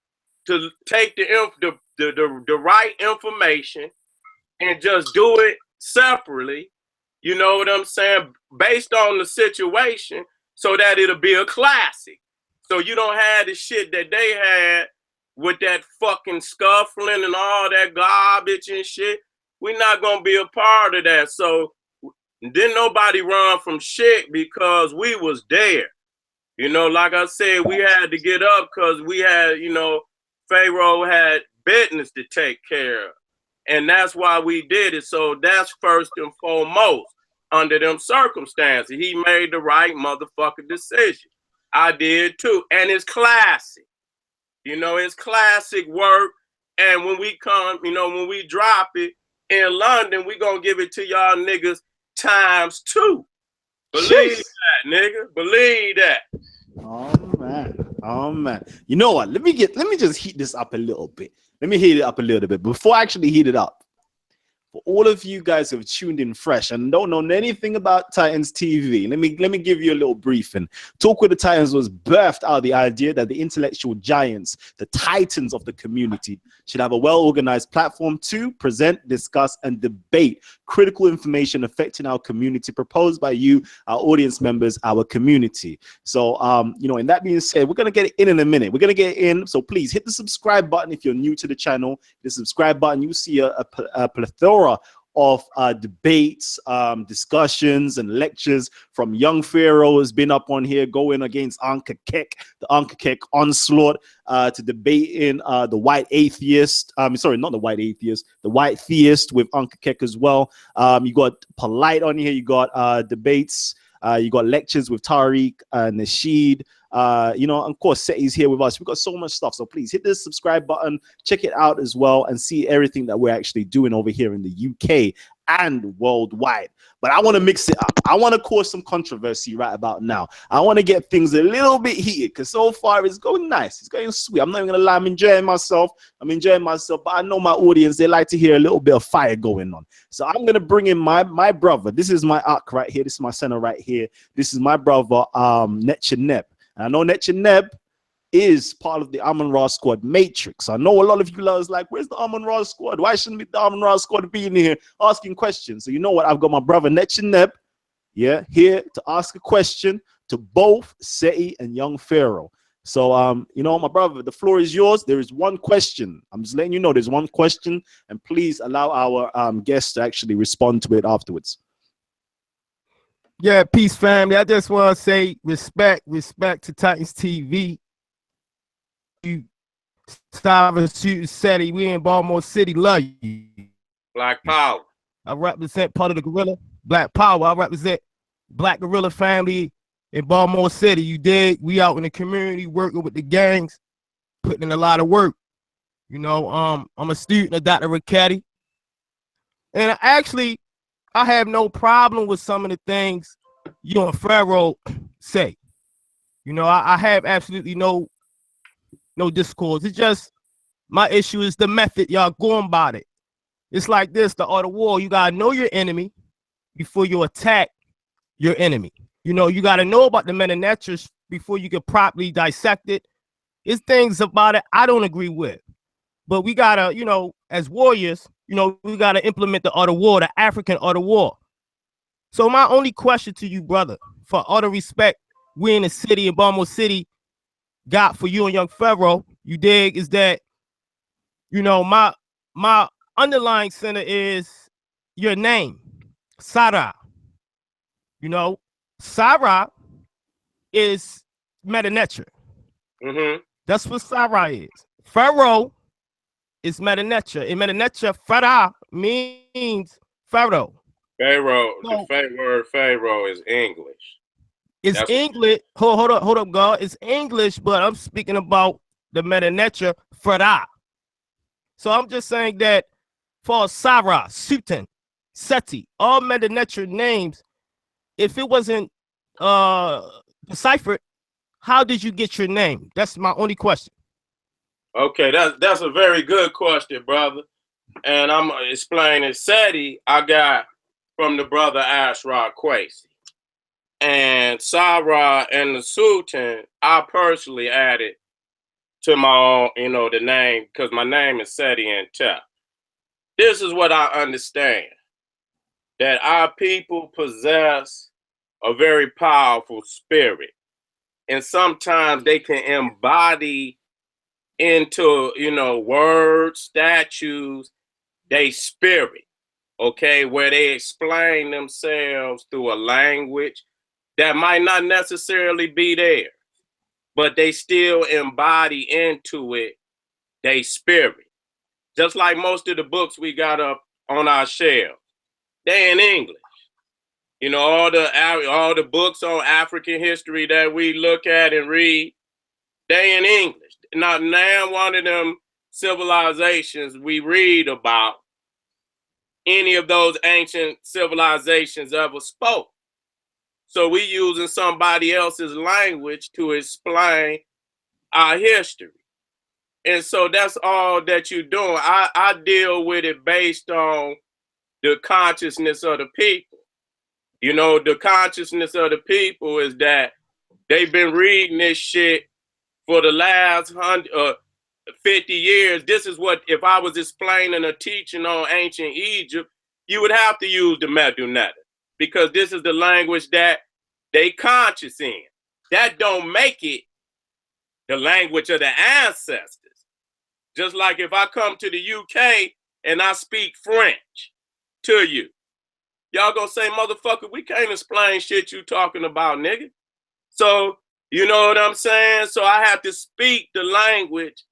to take the right information and just do it separately. You know what I'm saying? Based on the situation so that it'll be a classic. So you don't have the shit that they had with that fucking scuffling and all that garbage and shit. We're not going to be a part of that. So didn't nobody run from shit because we was there. You know, like I said, we had to get up because we had, you know, Pharaoh had business to take care of. And that's why we did it. So that's first and foremost. Under them circumstances, he made the right motherfucking decision. I did too. And it's classic. You know, it's classic work. And when we come, you know, when we drop it in London, we gonna give it to y'all niggas times 2. Believe that, nigga. Believe that. Oh man. Oh man. You know what? Let me just heat this up a little bit. Let me heat it up a little bit before I actually heat it up. For all of you guys who have tuned in fresh and don't know anything about Titans TV, let me give you a little briefing. Talk with the Titans was birthed out of the idea that the intellectual giants, the titans of the community, should have a well-organized platform to present, discuss, and debate critical information affecting our community proposed by you, our audience members, our community. So, you know, and that being said, we're going to get it in a minute. We're going to get it in. So please hit the subscribe button if you're new to the channel. The subscribe button, you see a plethora of debates, discussions, and lectures from young Pharaoh has been up on here going against Enqi, the Enqi onslaught, to debating the white atheist. Sorry, not the white atheist, the white theist with Enqi as well. You got Polight on here. You got debates. You got lectures with Tariq, Nasheed. You know, of course, SETI's here with us. We've got so much stuff. So please hit the subscribe button, check it out as well, and see everything that we're actually doing over here in the UK and worldwide. But I want to mix it up. I want to cause some controversy right about now. I want to get things a little bit heated because so far it's going nice. It's going sweet. I'm not even going to lie. I'm enjoying myself. But I know my audience, they like to hear a little bit of fire going on. So I'm going to bring in my brother. This is my arc right here. This is my center right here. This is my brother, Neb. And I know Neb is part of the Amon-Ra squad matrix. I know a lot of you guys like, where's the Amon-Ra squad? Why shouldn't the Amon-Ra squad be in here asking questions? So you know what? I've got my brother Neb, yeah, here to ask a question to both SETI and young Pharaoh. So, you know, my brother, the floor is yours. There is one question. I'm just letting you know there's one question, and please allow our guests to actually respond to it afterwards. Yeah, peace, family. I just want to say respect to Titans TV. You, SETI, we in Baltimore City, love you. Black Power. I represent part of the Gorilla, Black Power. I represent Black Gorilla family in Baltimore City. You dig? We out in the community working with the gangs, putting in a lot of work. You know, I'm a student of Dr. Ricchetti. And I have no problem with some of the things you and Pharaoh say. You know, I have absolutely no discourse. It's just my issue is the method y'all going about it. It's like this, the art of war. You gotta know your enemy before you attack your enemy. You know, you gotta know about the meta natures before you can properly dissect it. It's things about it I don't agree with. But we gotta, you know, as warriors, you know, we got to implement the art of war, the African art of war. So my only question to you, brother, for all the respect, we in the city, in Baltimore City, got for you and young Pharaoh, you dig, is that, you know, my underlying center is your name, Sarah. You know, Sarah is Metanetra. That's what Sarah is. Pharaoh is Metanetra. In Metanetra, Pharaoh means Pharaoh. Pharaoh, So, the word Pharaoh is English. It's That's English. Hold up, God. It's English, but I'm speaking about the Metanetra Pharaoh. So I'm just saying that for Sarah, Sutan, Seti, all Metanetra names, if it wasn't deciphered, how did you get your name? That's my only question. Okay, that's a very good question, brother. And I'm explaining SETI I got from the brother Ashraf Quasi. And Sarah and the Sultan, I personally added to my own, you know, the name, because my name is SETI and Tep. This is what I understand, that our people possess a very powerful spirit. And sometimes they can embody into, you know, words, statues, they spirit, okay, where they explain themselves through a language that might not necessarily be there, but they still embody into it they spirit. Just like most of the books we got up on our shelf, they in English. You know, all the books on African history that we look at and read, they in English. Now one of them civilizations we read about, any of those ancient civilizations ever spoke. So we using somebody else's language to explain our history. And so that's all that you're doing. I deal with it based on the consciousness of the people. You know, the consciousness of the people is that they've been reading this shit for the last 50 years. This is what, if I was explaining or teaching on ancient Egypt, you would have to use the Medu, because this is the language that they conscious in. That don't make it the language of the ancestors. Just like if I come to the UK and I speak French to you, y'all gonna say, motherfucker, we can't explain shit you talking about, nigga. So, you know what I'm saying? So I have to speak the language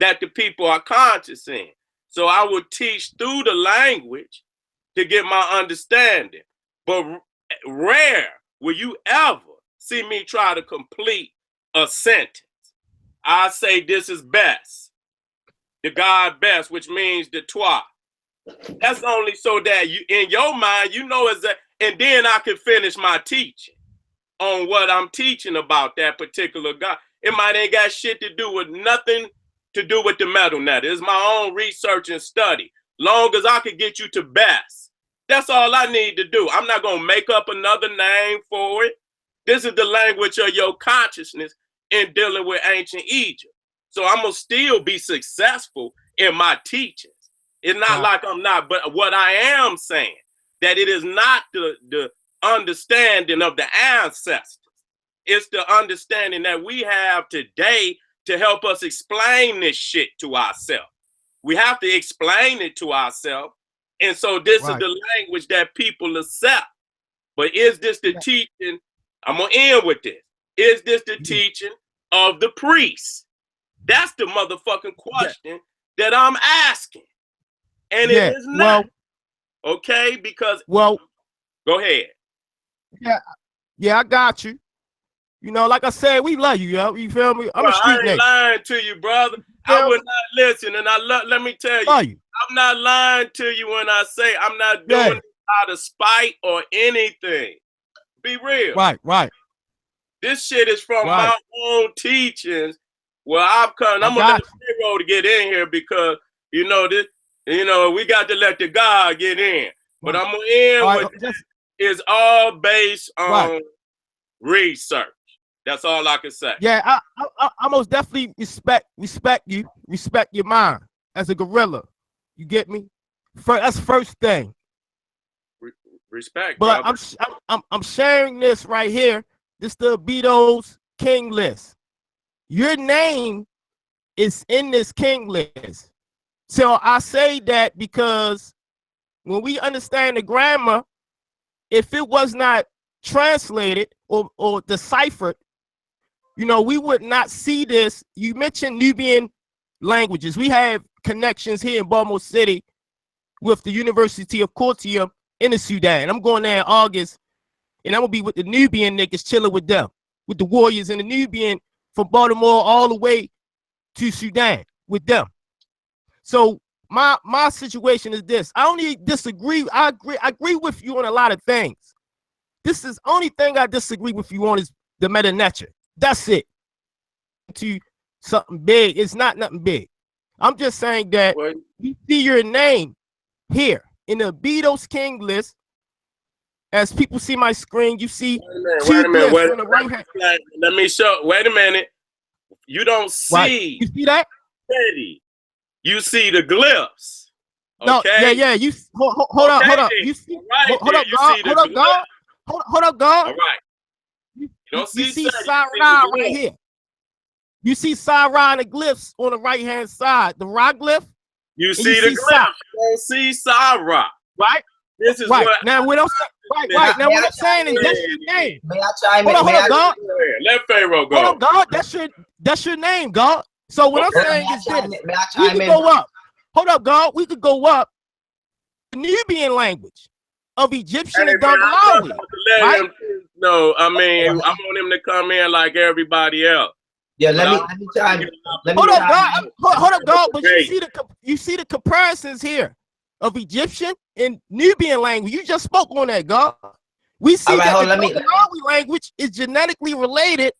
that the people are conscious in. So I would teach through the language to get my understanding. But rare will you ever see me try to complete a sentence. I say this is best, the God best, which means the toi. That's only so that you, in your mind, you know is that, and then I can finish my teaching on what I'm teaching about that particular God. It might ain't got shit to do with nothing to do with the metal net. It's my own research and study. Long as I can get you to best. That's all I need to do. I'm not gonna make up another name for it. This is the language of your consciousness in dealing with ancient Egypt. So I'm gonna still be successful in my teachings. It's not like I'm not, but what I am saying, that it is not the understanding of the ancestors. It's the understanding that we have today to help us explain this shit to ourselves. We have to explain it to ourselves. And so this is the language that people accept. But is this the teaching? I'm going to end with this. Is this the teaching of the priests? That's the motherfucking question that I'm asking. And it is not. Okay? Because, go ahead. Yeah, I got you. You know, like I said, we love you, yo. You feel me? I'm a street nigga. I ain't lying to you, brother. I would not listen. And let me tell you, I'm not lying to you when I say I'm not doing it out of spite or anything. Be real. Right. This shit is from my own teachings where I've come. I'm gonna let Pharaoh to get in here because you know this. You know we got to let the God get in. But I'm gonna end with this. It's all based on research. That's all I can say. Yeah, I most definitely respect you, respect your mind as a gorilla. You get me? That's first thing. Respect, but brother. I'm sharing this right here. This the Beto's King list. your name is in this king list. So I say that because when we understand the grammar, if it was not translated or deciphered, we would not see this. You mentioned Nubian languages. We have connections here in Baltimore City with the University of Khartoum in the Sudan. I'm going there in August, and I'm gonna be with the Nubian niggas, chilling with them, with the warriors and the Nubian from Baltimore all the way to Sudan with them. So my situation is this. I only disagree. I agree with you on a lot of things. This is only thing I disagree with you on is the meta nature. That's it. To something big. It's not nothing big. I'm just saying that you see your name here in the Beatles King list. As people see my screen, you see wait a minute. On the right hand. Let me show. Wait a minute. You don't see. Right. You see that? SETI. You see the glyphs. No, okay? yeah. You hold up. You see, right hold up, God. Hold up, God. All right. You don't see Sarah right here. You see Sarah and the glyphs on the right hand side. The rock glyph. You see the glyphs. You don't see Sarah. Right. This is right. what. Now what I'm saying. Right. Now what I'm saying is that's your name. May I chime in? Hold up, God. Let Pharaoh go. Hold up, God. That's your name, God. So what I'm saying is this. We can go up. Hold up, God. We could go up. The Nubian language of Egyptian and Dongolawi. Right? No, I mean, I want him to come in like everybody else. Yeah, let me chime in. Hold up, God. Hold up, God. But you see the comparisons here of Egyptian and Nubian language. You just spoke on that, God. We see that the Dongolawi language is genetically related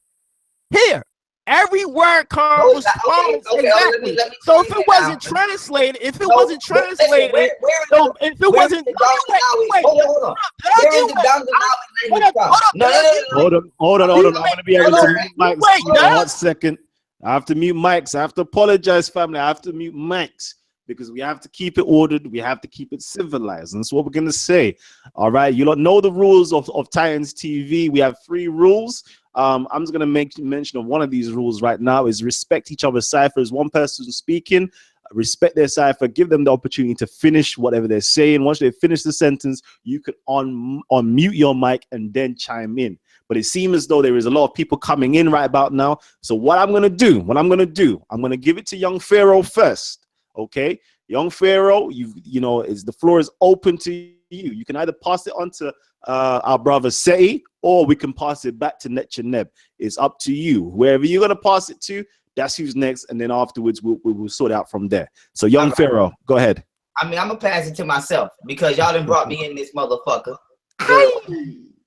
here. Every word corresponds exactly. So if it wasn't translated, wait, hold on. Where is the Hold on. I'm gonna be able to mute mics. One second. I have to mute mics. I have to apologize, family. I have to mute mics because we have to keep it ordered. We have to keep it civilized. And that's what we're gonna say. All right. You don't know the rules of Titans TV. We have 3 rules. I'm just going to make mention of one of these rules right now is respect each other's ciphers. One person speaking, respect their cipher, give them the opportunity to finish whatever they're saying. Once they finish the sentence, you can unmute your mic and then chime in. But it seems as though there is a lot of people coming in right about now. So what I'm going to do, I'm going to give it to young Pharaoh first. Okay. Young Pharaoh, the floor is open to you. You can either pass it on to our brother SETI, or we can pass it back to Neb. It's up to you. Wherever you're going to pass it to, that's who's next. And then afterwards, we'll sort out from there. So young Pharaoh, go ahead. I mean, I'm going to pass it to myself because y'all done brought me in this motherfucker.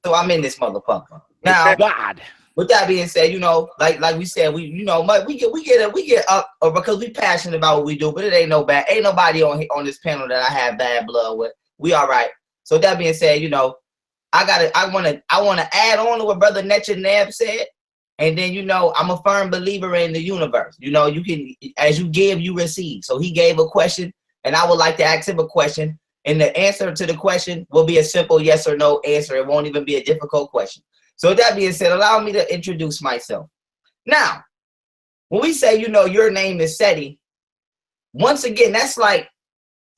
So I'm in this motherfucker. Now, God. With that being said, like we said, we get up because we passionate about what we do, but it ain't nobody on this panel that I have bad blood with. We all right. So that being said, I want to add on to what Brother Neb said, and then I'm a firm believer in the universe. You can, as you give, you receive. So he gave a question, and I would like to ask him a question, and the answer to the question will be a simple yes or no answer. It won't even be a difficult question. So that being said, allow me to introduce myself. Now, when we say your name is SETI, once again, that's like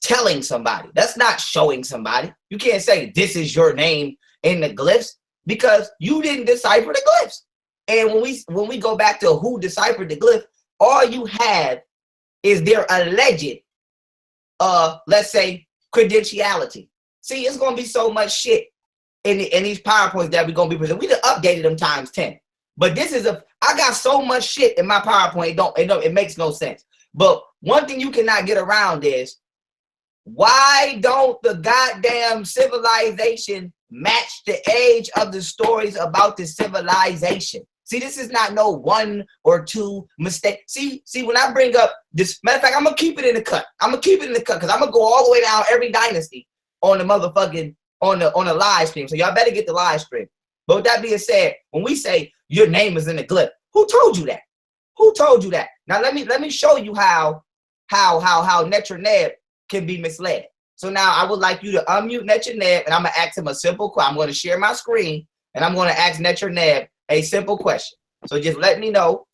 telling somebody. That's not showing somebody. You can't say this is your name in the glyphs because you didn't decipher the glyphs. And when we go back to who deciphered the glyph, all you have is their alleged let's say credentiality. See, it's gonna be so much shit in these PowerPoints that we're gonna be presenting. We done updated them times 10. But I got so much shit in my PowerPoint, it makes no sense. But one thing you cannot get around is, why don't the goddamn civilization match the age of the stories about the civilization? See, this is not no 1 or 2 mistake. See, when I bring up this, matter of fact, I'm gonna keep it in the cut. Because I'm gonna go all the way down every dynasty on the motherfucking on the live stream. So y'all better get the live stream. But with that being said, when we say your name is in the glyph, who told you that? Who told you that? Now let me show you how Neb can be misled. So now I would like you to unmute Neb, and I'm gonna ask him a simple question. I'm gonna share my screen, and I'm gonna ask Neb a simple question. So just let me know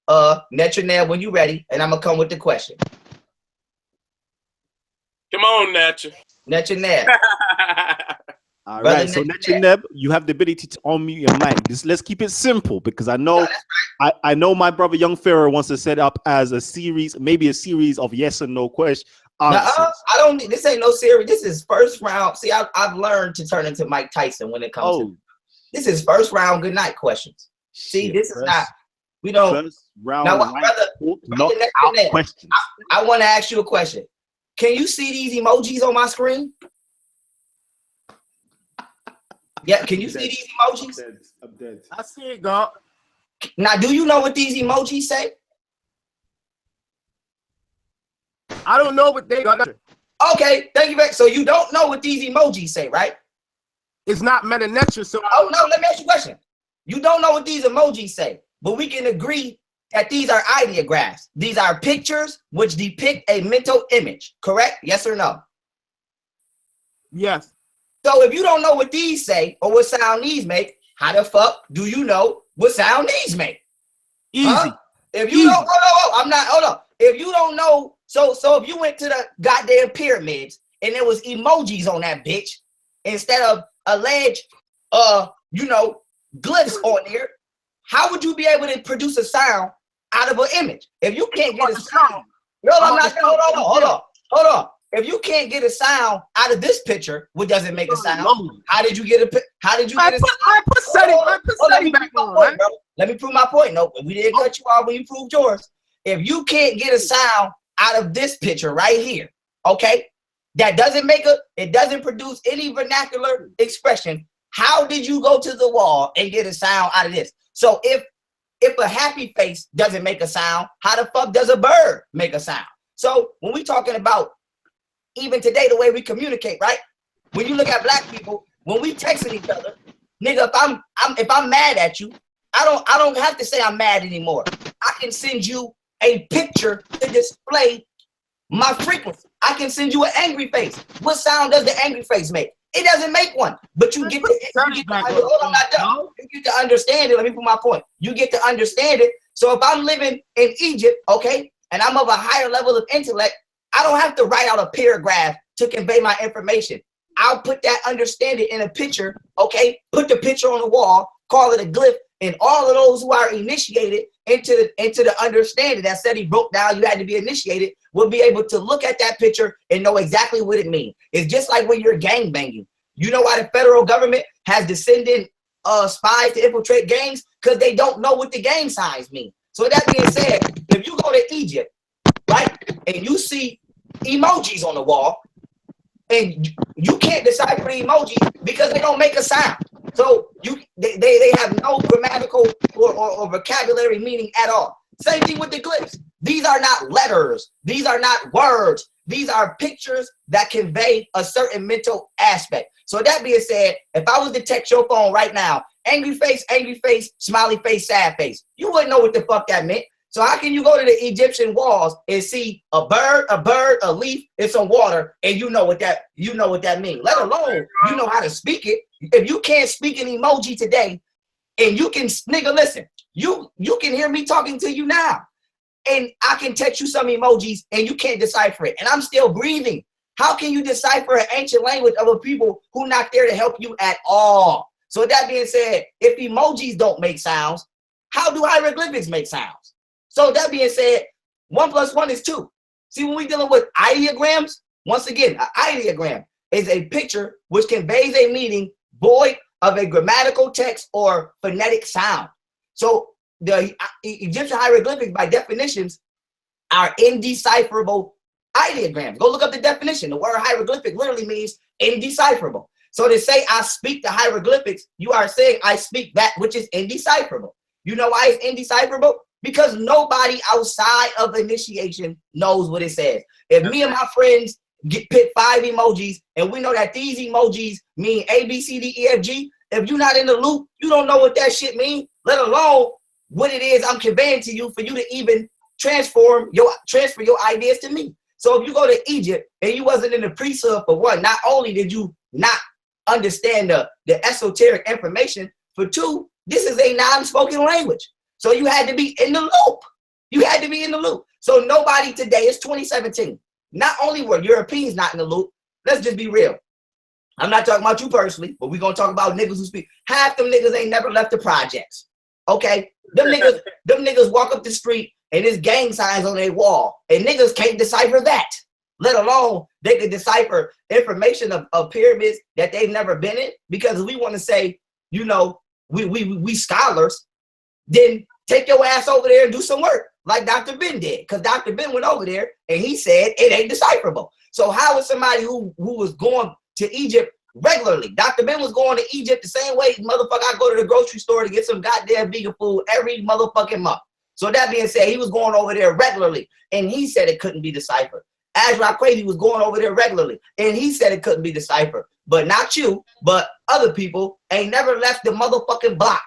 Netronel, when you ready, and I'm gonna come with the question. Come on, Nature. Netronel. All Brother right, so Netronel. Netronel, you have the ability to unmute your mic. Just let's keep it simple because I know, I know my brother Young Pharaoh wants to set up as a series, maybe a series of yes or no question answers. I don't. This ain't no series. This is first round. See, I've learned to turn into Mike Tyson when it comes to. This is first round good night questions. See, this is not. We don't. First round. Now, right, not out questions. I want to ask you a question. Can you see these emojis on my screen? Yeah, can you see these emojis? I'm dead. I see it, God. Now, do you know what these emojis say? I don't know what they got. Okay, thank you. So you don't know what these emojis say, right? It's not Meta Nature, so Oh no, let me ask you a question. You don't know what these emojis say, but we can agree that these are ideographs. These are pictures which depict a mental image, correct? Yes or no? yes. So if you don't know what these say or what sound these make, how the fuck do you know what sound these make? Easy. Huh? If you don't, hold on. If you don't know, so if you went to the goddamn pyramids and there was emojis on that bitch instead of alleged, glyphs on there, how would you be able to produce a sound out of an image? If you can't get a sound, hold on. If you can't get a sound out of this picture, what doesn't make a sound? How did you get a? How did you get a sound? Let me prove my point. No, we didn't cut you off when you proved yours. If you can't get a sound out of this picture right here, okay, that doesn't make it doesn't produce any vernacular expression. How did you go to the wall and get a sound out of this? So if a happy face doesn't make a sound, how the fuck does a bird make a sound? So when we talking about even today, the way we communicate, right? When you look at black people, when we texting each other, nigga, if I'm mad at you, I don't have to say I'm mad anymore. I can send you a picture to display my frequency. I can send you an angry face. What sound does the angry face make? It doesn't make one, but you get to understand it. Let me put my point. You get to understand it. So if I'm living in Egypt, okay, and I'm of a higher level of intellect, I don't have to write out a paragraph to convey my information. I'll put that understanding in a picture, okay? Put the picture on the wall, call it a glyph, and all of those who are initiated into the understanding that SETI broke down, you had to be initiated, will be able to look at that picture and know exactly what it means. It's just like when you're gang banging. You know why the federal government has descended spies to infiltrate gangs? Because they don't know what the gang signs mean. So that being said, if you go to Egypt, right, and you see emojis on the wall, and you can't decipher the emojis because they don't make a sound. So they have no grammatical or vocabulary meaning at all. Same thing with the glyphs. These are not letters. These are not words. These are pictures that convey a certain mental aspect. So that being said, if I was to text your phone right now, angry face, smiley face, sad face, you wouldn't know what the fuck that meant. So how can you go to the Egyptian walls and see a bird, a leaf, and some water, and you know what that means? Let alone you know how to speak it. If you can't speak an emoji today, and you can, nigga, listen, you can hear me talking to you now, and I can text you some emojis, and you can't decipher it, and I'm still breathing. How can you decipher an ancient language of a people who not there to help you at all? So with that being said, if emojis don't make sounds, how do hieroglyphics make sounds? So that being said, 1 + 1 is 2. See, when we're dealing with ideograms, once again, an ideogram is a picture which conveys a meaning void of a grammatical text or phonetic sound. So the Egyptian hieroglyphics, by definitions, are indecipherable ideograms. Go look up the definition. The word hieroglyphic literally means indecipherable. So to say I speak the hieroglyphics, you are saying I speak that which is indecipherable. You know why it's indecipherable? Because nobody outside of initiation knows what it says. If me and my friends pick 5 emojis and we know that these emojis mean A, B, C, D, E, F, G, if you're not in the loop, you don't know what that shit means, let alone what it is I'm conveying to you for you to even transfer your ideas to me. So if you go to Egypt and you wasn't in the priesthood, for one, not only did you not understand the esoteric information, for two, this is a non-spoken language. So you had to be in the loop. You had to be in the loop. So nobody today, it's 2017. Not only were Europeans not in the loop, let's just be real. I'm not talking about you personally, but we're going to talk about niggas who speak. Half them niggas ain't never left the projects. Okay? Them niggas walk up the street and there's gang signs on their wall. And niggas can't decipher that. Let alone they could decipher information of pyramids that they've never been in. Because we want to say, you know, we scholars, then take your ass over there and do some work like Dr. Ben did. Because Dr. Ben went over there and he said it ain't decipherable. So how is somebody who was going to Egypt regularly? Dr. Ben was going to Egypt the same way, motherfucker, I go to the grocery store to get some goddamn vegan food every motherfucking month. So that being said, he was going over there regularly and he said it couldn't be deciphered. Azra Crazy was going over there regularly and he said it couldn't be deciphered. But not you, but other people ain't never left the motherfucking block.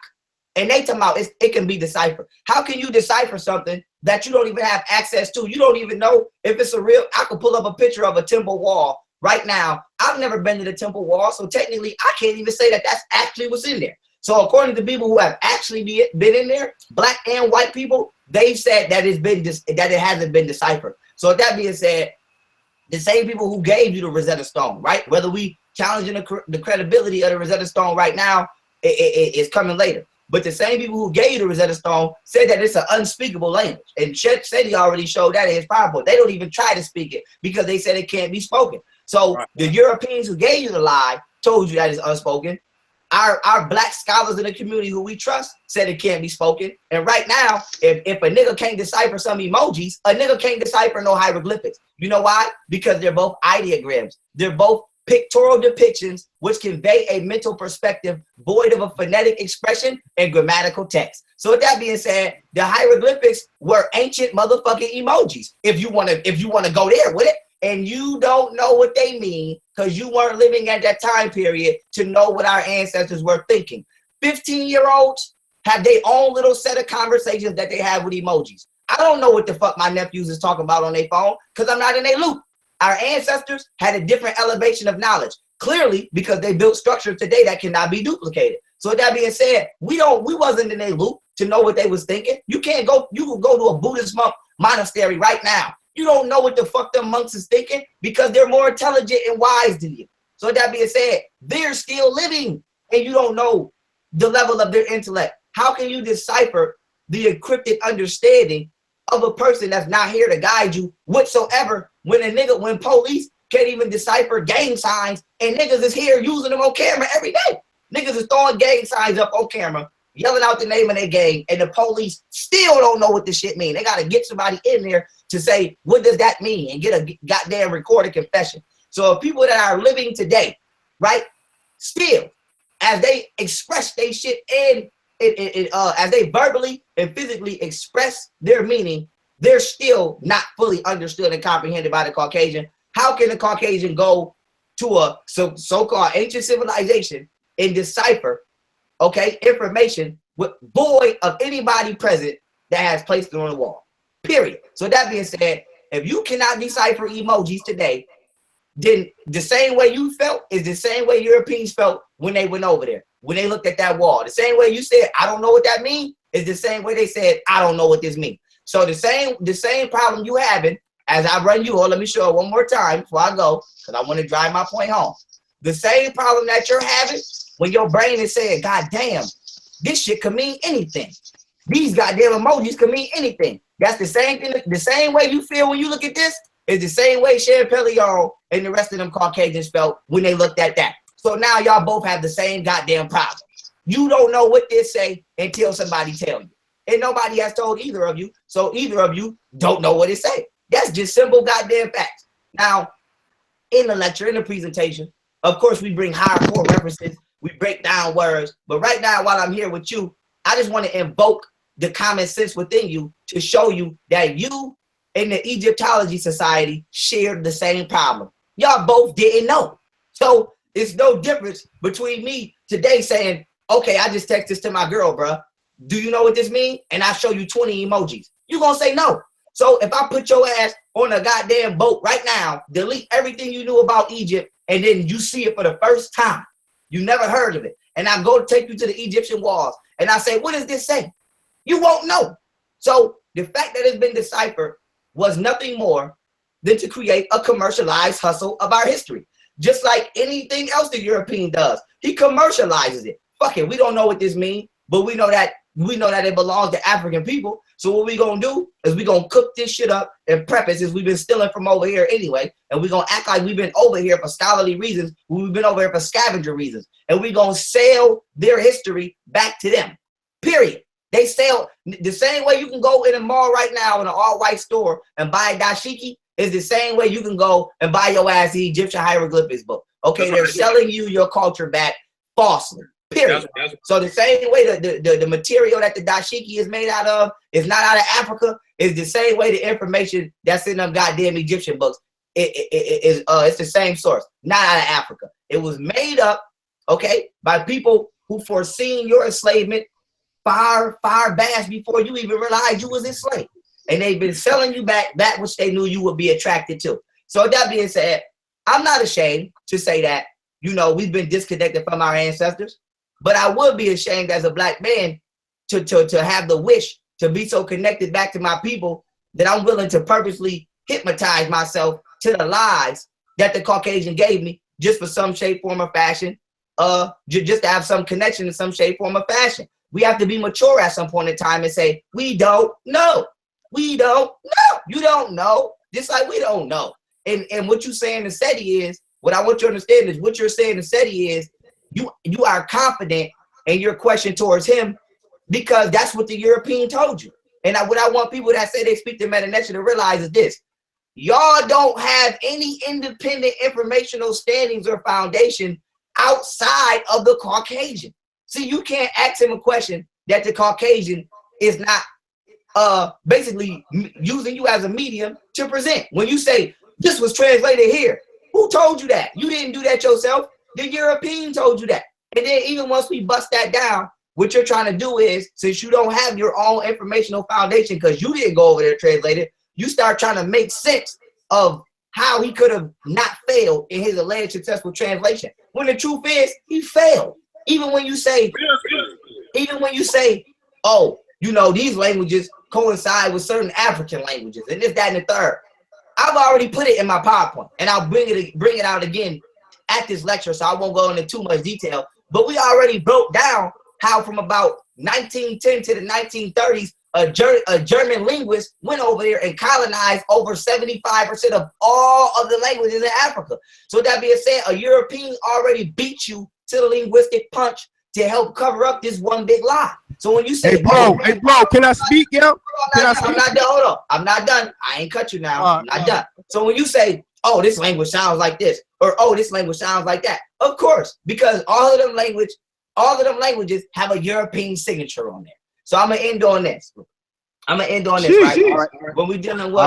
And they talking about it can be deciphered. How can you decipher something that you don't even have access to? You don't even know if it's a real. I could pull up a picture of a temple wall right now. I've never been to the temple wall, so technically I can't even say that that's actually what's in there. So according to people who have actually been in there, black and white people, they've said that it hasn't been deciphered. So with that being said, the same people who gave you the Rosetta Stone, right? Whether we challenging the credibility of the Rosetta Stone right now, it's coming later. But the same people who gave you the Rosetta Stone said that it's an unspeakable language. And Chet said he already showed that in his PowerPoint. They don't even try to speak it because they said it can't be spoken. So the Europeans who gave you the lie told you that it's unspoken. Our black scholars in the community who we trust said it can't be spoken. And right now, if a nigga can't decipher some emojis, a nigga can't decipher no hieroglyphics. You know why? Because they're both ideograms. They're both pictorial depictions which convey a mental perspective void of a phonetic expression and grammatical text. So with that being said, the hieroglyphics were ancient motherfucking emojis. If you wanna go there with it, and you don't know what they mean because you weren't living at that time period to know what our ancestors were thinking. 15-year-olds have their own little set of conversations that they have with emojis. I don't know what the fuck my nephews is talking about on their phone because I'm not in their loop. Our ancestors had a different elevation of knowledge, clearly because they built structures today that cannot be duplicated. So with that being said, we wasn't in a loop to know what they was thinking. You can go to a Buddhist monk monastery right now. You don't know what the fuck them monks is thinking because they're more intelligent and wise than you. So with that being said, they're still living and you don't know the level of their intellect. How can you decipher the encrypted understanding of a person that's not here to guide you whatsoever when police can't even decipher gang signs and niggas is here using them on camera every day. Niggas is throwing gang signs up on camera, yelling out the name of their gang, and the police still don't know what this shit mean. They got to get somebody in there to say, what does that mean? And get a goddamn recorded confession. So people that are living today, right, still, as they express their shit and as they verbally and physically express their meaning, they're still not fully understood and comprehended by the Caucasian. How can the Caucasian go to a so-called ancient civilization and decipher, okay, information with void of anybody present that has placed it on the wall? Period. So that being said, if you cannot decipher emojis today, then the same way you felt is the same way Europeans felt when they went over there, when they looked at that wall. The same way you said, I don't know what that means, is the same way they said, I don't know what this means. So the same problem you having, as I run you on, let me show it one more time before I go, because I want to drive my point home. The same problem that you're having when your brain is saying, God damn, this shit could mean anything. These goddamn emojis could mean anything. That's the same thing. The same way you feel when you look at this is the same way Champellion and the rest of them Caucasians felt when they looked at that. So now y'all both have the same goddamn problem. You don't know what this say until somebody tell you. And nobody has told either of you. So either of you don't know what it say. That's just simple goddamn facts. Now, in the lecture, in the presentation, of course, we bring hardcore references. We break down words. But right now, while I'm here with you, I just want to invoke the common sense within you to show you that you and the Egyptology Society shared the same problem. Y'all both didn't know. So it's no difference between me today saying, okay, I just text this to my girl, bruh. Do you know what this means? And I show you 20 emojis. You're going to say no. So if I put your ass on a goddamn boat right now, delete everything you knew about Egypt, and then you see it for the first time, you never heard of it, and I go to take you to the Egyptian walls, and I say, what does this say? You won't know. So The fact that it's been deciphered was nothing more than to create a commercialized hustle of our history. Just like anything else the European does. He commercializes it. Fuck it, we don't know what this means, but we know that it belongs to African people. So what we gonna do is we gonna cook this shit up and prep it, since we've been stealing from over here anyway, and we gonna act like we've been over here for scholarly reasons, we've been over here for scavenger reasons, and we gonna sell their history back to them. Period. They sell the same way you can go in a mall right now in an all-white store and buy a dashiki is the same way you can go and buy your ass the Egyptian hieroglyphics book. Okay, they're selling you your culture back falsely. Period. So the same way that the material that the dashiki is made out of is not out of Africa, is the same way the information that's in them goddamn Egyptian books it's the same source, not out of Africa. It was made up, okay, by people who foreseen your enslavement far back before you even realized you was enslaved. And they've been selling you back that which they knew you would be attracted to. So with that being said, I'm not ashamed to say that, you know, we've been disconnected from our ancestors, but I would be ashamed as a black man to have the wish to be so connected back to my people that I'm willing to purposely hypnotize myself to the lies that the Caucasian gave me just for some shape, form, or fashion, just to have some connection in some shape, form, or fashion. We have to be mature at some point in time and say, we don't know. We don't know. You don't know. Just like we don't know. And what you're saying to SETI is, what I want you to understand is what you're saying to SETI is, you are confident in your question towards him because that's what the European told you. And what I want people that say they speak to Metanetia to realize is this. Y'all don't have any independent informational standings or foundation outside of the Caucasian. See, you can't ask him a question that the Caucasian is not basically using you as a medium to present. When you say this was translated here, who told you that? You didn't do that yourself. The European told you that. And then even once we bust that down, what you're trying to do is, since you don't have your own informational foundation because you didn't go over there to translate it, you start trying to make sense of how he could have not failed in his alleged successful translation. When the truth is, he failed. Even when you say, oh, you know, these languages coincide with certain African languages and this, that, and the third. I've already put it in my PowerPoint, and I'll bring it out again at this lecture, so I won't go into too much detail. But we already broke down how from about 1910 to the 1930s, a German linguist went over there and colonized over 75% of all of the languages in Africa. So that being said, a European already beat you to the linguistic punch to help cover up this one big lie. So when you say, hey bro, can I speak, yo? I'm not done. Hold on. I'm not done. I ain't cut you now. I'm not done. So when you say, oh, this language sounds like this, or oh, this language sounds like that, of course, because all of them languages have a European signature on there. So I'm gonna end on this. Right? When we dealing with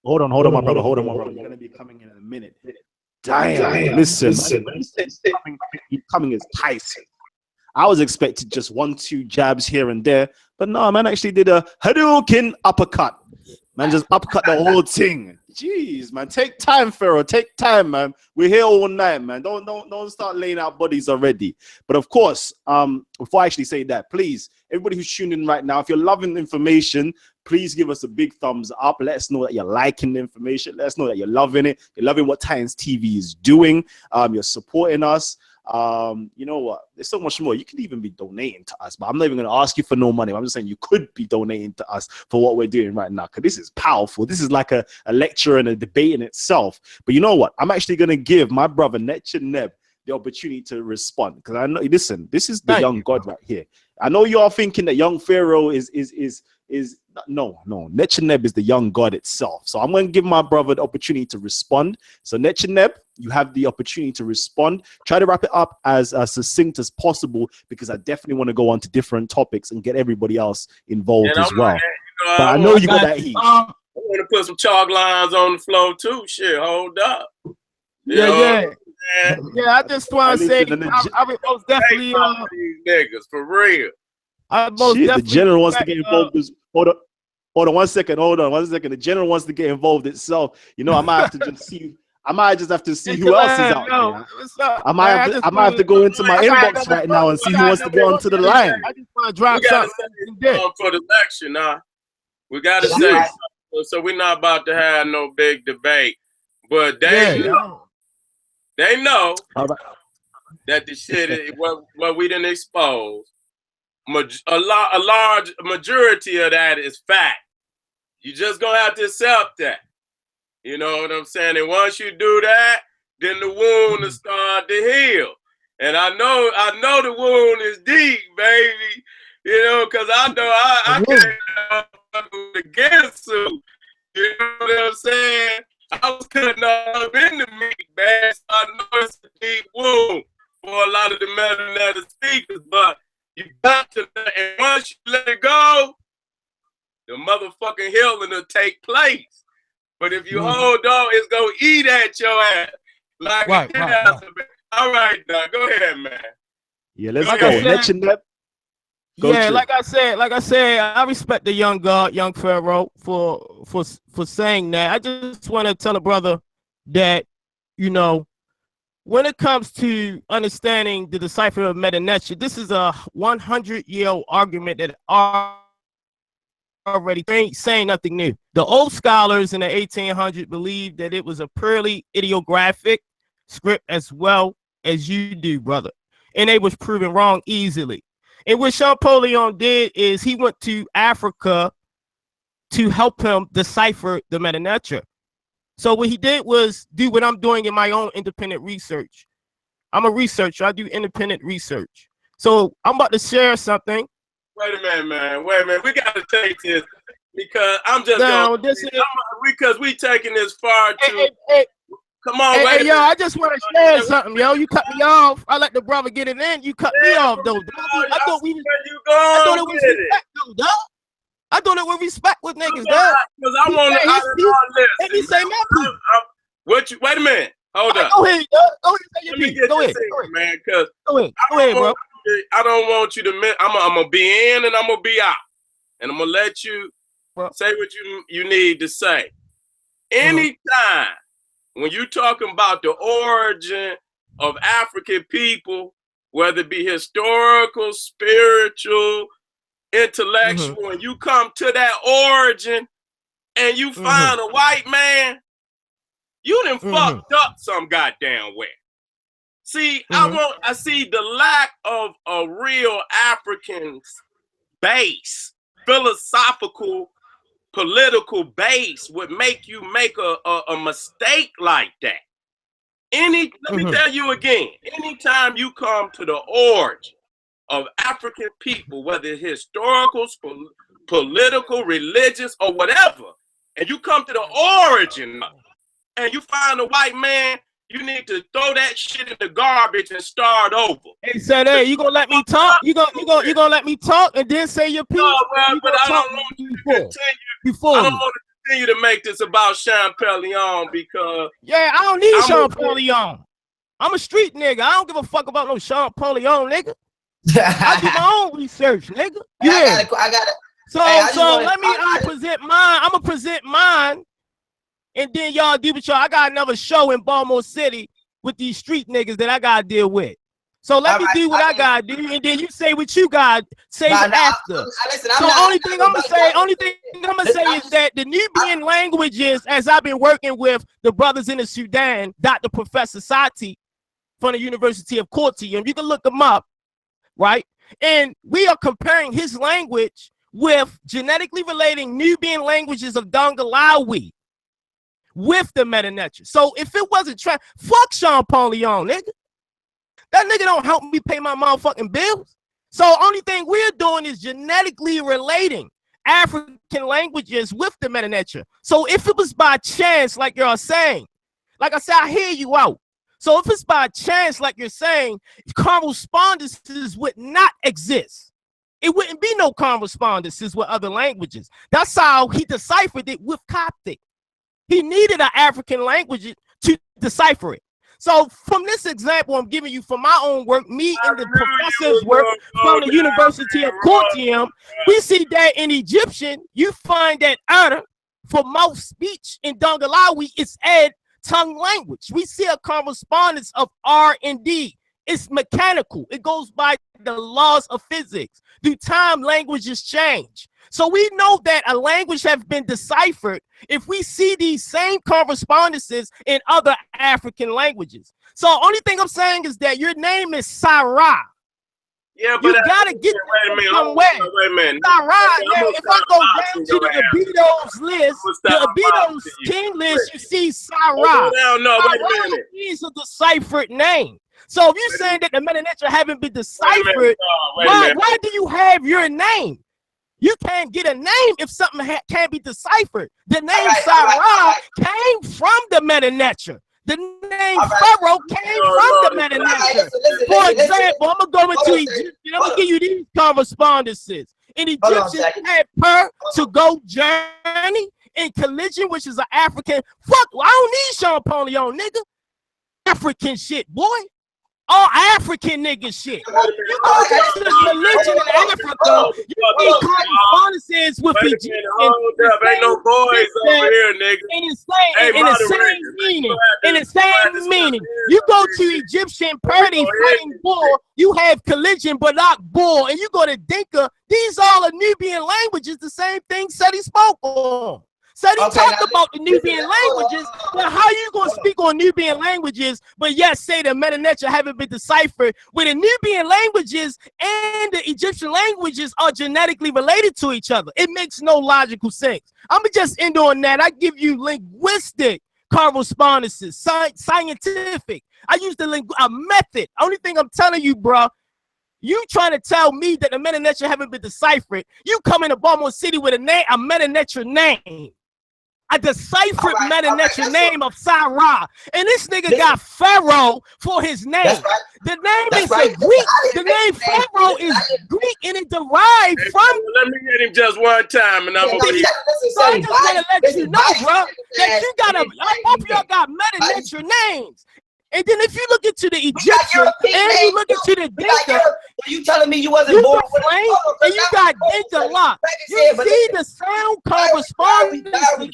hold on, my brother. Hold on, my brother. You're gonna be coming in a minute. Damn. Listen. Coming as Tyson. I was expecting just 1-2 jabs here and there, but no, man actually did a Hadouken uppercut. Man just uppercut the whole thing. Jeez, man, take time, Pharaoh. Take time, man. We're here all night, man. Don't start laying out bodies already. But of course, before I actually say that, please, everybody who's tuning in right now, if you're loving the information, please give us a big thumbs up. Let us know that you're liking the information. Let us know that you're loving it. You're loving what Titans TV is doing. You're supporting us. You know what? There's so much more. You could even be donating to us, but I'm not even going to ask you for no money. I'm just saying you could be donating to us for what we're doing right now, because this is powerful. This is like a lecture and a debate in itself. But you know what? I'm actually going to give my brother Netcha Neb the opportunity to respond, because I know, listen, this is the young God right here. I know you are thinking that young Pharaoh is no. Netcha Neb is the young God itself. So I'm going to give my brother the opportunity to respond. So Netcha Neb, you have the opportunity to respond. Try to wrap it up as succinct as possible, because I definitely want to go on to different topics and get everybody else involved as well. But I know you got that heat. I want to put some chalk lines on the floor too. Shit, hold up. Yeah. I just want to say, I would most definitely these niggas for real. The general wants to get involved. Hold on 1 second. Hold on 1 second. The general wants to get involved itself. You know, I might have to just see. I might just have to see who else is out there. I might have to go into my inbox right now and see who wants to go onto the line. I just want to drop something for the lecture now. We got to say something, so we're not about to have no big debate. But they know that the shit is what we didn't expose. A large majority of that is fact. You just gonna have to accept that. You know what I'm saying? And once you do that, then the wound will start to heal. And I know the wound is deep, baby. You know, because I know I can't against you. You know what I'm saying? I was cutting up in the meat, man. So I know it's a deep wound for a lot of the meta speakers, but you got to, and once you let it go, the motherfucking healing will take place. But if you hold on, it's gonna eat at your ass. Like right. All right, now go ahead, man. Yeah, let's go. Mention that. Yeah, like I said, I respect the young God, young Pharaoh, for saying that. I just want to tell a brother that, you know, when it comes to understanding the Decipherment of Meta, this is a 100-year-old argument that already ain't saying nothing new. The old scholars in the 1800s believed that it was a purely ideographic script as well as you do, brother. And they was proven wrong easily. And what Champollion did is he went to Africa to help him decipher the Meta. So what he did was do what I'm doing in my own independent research. I'm a researcher. I do independent research. So I'm about to share something. Wait a minute, man. Wait a minute. We got to take this because I'm just because we taking this far too. Come on, wait. Yo, I just want to share something, yo. You cut me off. I let the brother get it in. You cut me off, though. I thought it was respect, though, dog. I thought it was respect with niggas, dog. Because I want to. Let me say my piece. Wait a minute. Hold up. Go ahead, dog. Go ahead, say your piece. Go ahead, man. Because go ahead, bro. I don't want you to. I'm gonna be in and I'm gonna be out, and I'm gonna let you say what you need to say. Anytime. When you're talking about the origin of African people, whether it be historical, spiritual, intellectual, and you come to that origin and you find a white man, you done fucked up some goddamn way. See, I see the lack of a real African base, philosophical, political base would make you make a mistake like that. Let me tell you again, anytime you come to the origin of African people, whether it's historical, political, religious, or whatever, and you come to the origin and you find a white man, you need to throw that shit in the garbage and start over. Hey, said, hey, you gonna let me talk? You gonna let me talk and then say your piece? No, well, but I don't want you to continue. I don't want to continue to make this about Champollion because I don't need Champollion. I'm a street nigga. I don't give a fuck about no Champollion, nigga. I do my own research, nigga. Yeah. I got it. So let me present mine. I'm gonna present mine. And then y'all do what y'all. I got another show in Baltimore City with these street niggas that I gotta deal with. So let me do what I gotta do, and then you say what you gotta say after. Only thing I'm gonna say is that the Nubian languages, as I've been working with the brothers in the Sudan, Dr. Professor Sati from the University of Khartoum, you can look them up, right? And we are comparing his language with genetically relating Nubian languages of Dongolawi with the Meta. So if it wasn't fuck Champollion, nigga. That nigga don't help me pay my motherfucking bills. So only thing we're doing is genetically relating African languages with the Meta. So if it was by chance, like you're saying, like I said, I hear you out. So if it's by chance, like you're saying, correspondences would not exist. It wouldn't be no correspondences with other languages. That's how he deciphered it with Coptic. He needed an African language to decipher it. So from this example I'm giving you from my own work, me and the professor's work from the University of Khartoum, we see that in Egyptian, you find that for mouth speech in Dongolawi, it's Ed tongue language. We see a correspondence of R and D. It's mechanical. It goes by the laws of physics. Through time, languages change. So we know that a language has been deciphered if we see these same correspondences in other African languages. So only thing I'm saying is that your name is Sarah. Yeah, but you gotta get wait a minute. somewhere. Wait a minute. Sarah. Now, if I go down to the Abido's list, the Abido's king list, you see Sarah. No, wait a minute. Is a deciphered name. So if you're saying that the Meta haven't been deciphered, why do you have your name? You can't get a name if something can't be deciphered. The name Sarah came from the Meta. The name Pharaoh came from the Meta. For example, I'm gonna go into Egypt and I'm gonna give you these correspondences. In Egyptian, had per to go journey. In collision, which is an African. Fuck, I don't need Sean Polion, nigga. African shit, boy. All African nigga shit. You go to the religion in Africa, you need correspondences with Egypt. Ain't no boys over here, nigga. In the same meaning. You go to Egyptian party fighting bull, you have collision but not bull, and you go to Dinka, these all are Nubian languages, the same thing SETI spoke on. So he talked about the Nubian languages, but how you gonna speak on Nubian languages, but yet say the Meta haven't been deciphered when the Nubian languages and the Egyptian languages are genetically related to each other? It makes no logical sense. I'm gonna just end on that. I give you linguistic correspondences, scientific. I use a method. Only thing I'm telling you, bro, you trying to tell me that the Meta haven't been deciphered. You come into Baltimore City with a Meta name. A deciphered Meta name of Sarah. And this nigga got Pharaoh for his name. The name is Greek. The name Pharaoh is Greek and it derived from. Let me get him just one time and I'm gonna be. So I just want to let you know, bro, that you got both of y'all got Meta names. And then if you look into the Egyptian and you look into the Dinka, you telling me you wasn't born with and you got Dinka locked. You see the sound correspondence with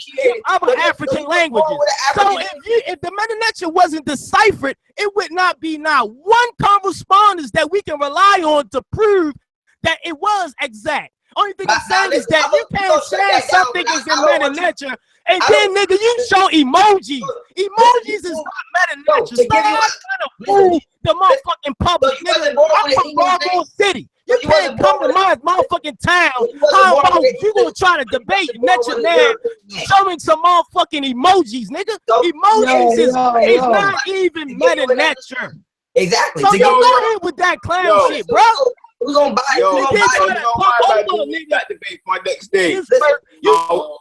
other African languages. So if the Meta wasn't deciphered, it would not be now one correspondence that we can rely on to prove that it was exact. Only thing I'm saying is that you can't say something is in Meta and then, nigga, you show emojis. Emojis is not Meta. Stop trying to fool the motherfucking public, nigga. I'm from Baltimore City. You can't come to my motherfucking town. How about you gonna try to debate Meta man showing some motherfucking emojis, nigga? Emojis is not even Meta. Exactly. So you go ahead with that clown shit, bro. We're gonna buy that debate for next day. Yo,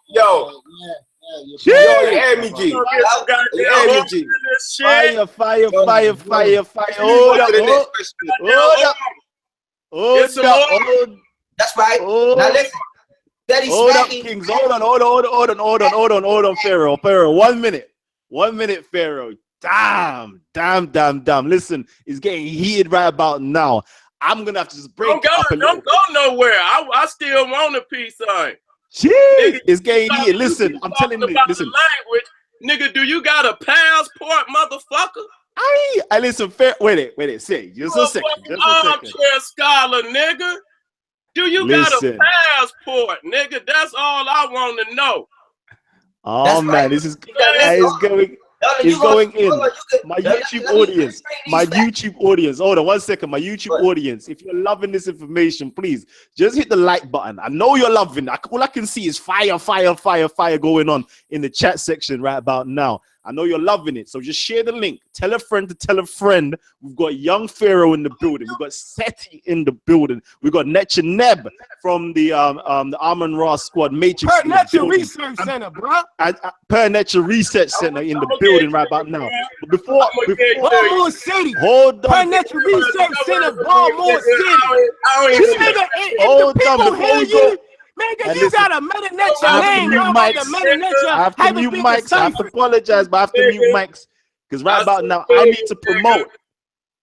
hear me, G. Fire. That's right. Now listen. Hold up, Kings. Hold on, Pharaoh. 1 minute. 1 minute, Pharaoh. Damn. Listen, it's getting heated right about now. I'm gonna have to just break up a little. Don't go nowhere. I still want a piece on it. Jeez, it's getting heated. Listen, I'm telling you. Listen, language, nigga. Do you got a passport, motherfucker? I listen. Fair. Wait. Say just a second. Armchair scholar, nigga. Do you got a passport, nigga? That's all I want to know. Oh man, this is going. It's going in. My YouTube audience. Hold on 1 second. My YouTube audience. If you're loving this information, please just hit the like button. I know you're loving it. All I can see is fire going on in the chat section right about now. I know you're loving it. So just share the link. Tell a friend to tell a friend. We've got young Pharaoh in the building. We've got SETI in the building. We've got Netcha Neb from the Armand Ross squad. Matrix. Per Netcha Research Center, bro. Per Netcha Research Center in the building right about now. But before Baltimore City. Hold on. Per Netcha Research Center, Baltimore City. Hold on. Nigga, you got a Meta name. I have to mute mics. I have to apologize, but I have to mute mics because right about now I need to promote.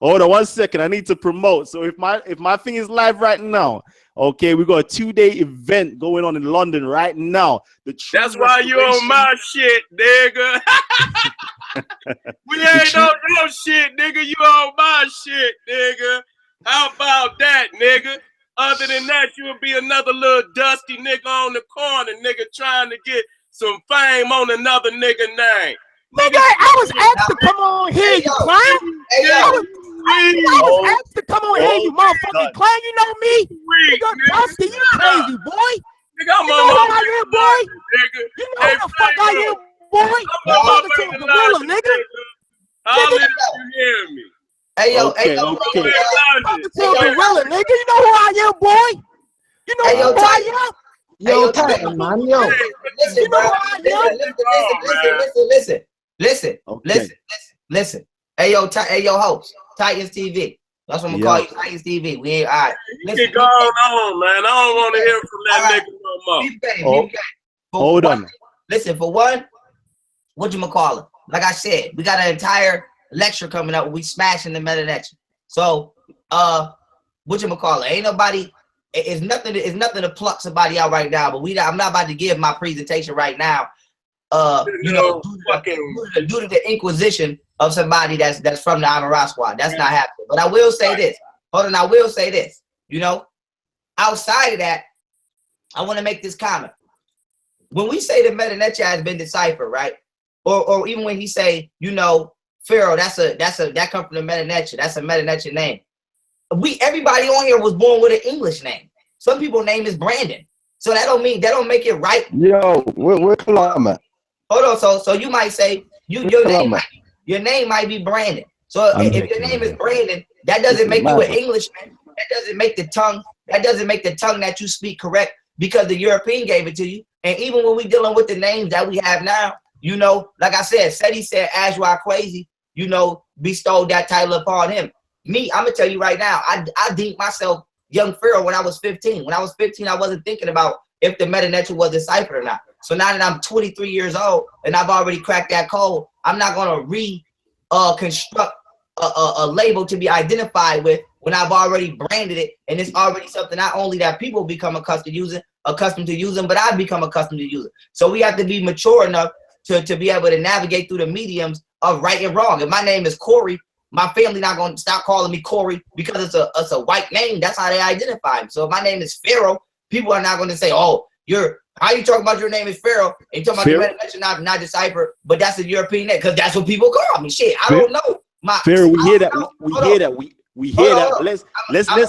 Hold on 1 second. I need to promote. So if my thing is live right now, okay, we got a 2-day event going on in London right now. That's why you on my shit, nigga. We ain't on your shit, nigga. You on my shit, nigga. How about that, nigga? Other than that, you would be another little dusty nigga on the corner, nigga trying to get some fame on another nigga name. Nigga, I was asked to come on here, you clown. Hey, yo. I was asked to come on here, you motherfucking clown. You know me? Nigga, Dusty, you crazy, boy. Nigga, I'm you know on who I am, boy? Nigga. You know who the fuck I am, boy? I'm talking to a gorilla, nigga. How did you hear me? Hey, yo, Okay, hey, yo, okay. I'm talking to a gorilla, nigga. You know who I am, boy? You know Hey, yo, who I am? Yo, Titan, man, yo. Listen, bro. Listen. Hey, yo, host, Titans TV. That's what I'm gonna call you, Titans TV. We ain't all right. Listen, get going on, man. I don't want to hear from that nigga no more. Hold on. Listen, for one, whatchamacallit? Like I said, we got an entire lecture coming up. We smashing the meta lecture. So, whatchamacallit? Ain't nobody. It's nothing to pluck somebody out right now. But I'm not about to give my presentation right now. You know, due to the inquisition of somebody that's from the Amara squad. That's not happening. But I will say this. Hold on, I will say this. You know, outside of that, I want to make this comment. When we say the meta lecture has been deciphered, right? Or even when he say, you know, Pharaoh, that come from the meta lecture. That's a meta lecture name. Everybody on here was born with an English name. Some people's name is Brandon. So that don't make it right. Yo, where Kalam at? Hold on, so you might say your name might be Brandon. So if your name is Brandon, that doesn't make you an Englishman. That doesn't make the tongue that you speak correct because the European gave it to you. And even when we dealing with the names that we have now, you know, like I said, SETI said Ashwa Crazy, you know, bestowed that title upon him. Me, I'm gonna tell you right now, I deemed myself young Pharaoh when I was 15. When I was 15, I wasn't thinking about if the meta lecture was deciphered or not. So now that I'm 23 years old and I've already cracked that code, I'm not gonna construct a label to be identified with when I've already branded it, and it's already something not only that people become accustomed to using, but I've become accustomed to using. So we have to be mature enough to be able to navigate through the mediums of right and wrong. If my name is Corey, my family not gonna stop calling me Corey because it's a white name. That's how they identify me. So if my name is Pharaoh, people are not gonna say, "Oh, how you talking about your name is Pharaoh?" And you talking about your medication not deciphered, but that's a European name because that's what people call me. Shit, I don't know. Pharaoh, we hear that. We hear that. We hear that. Let's. I'm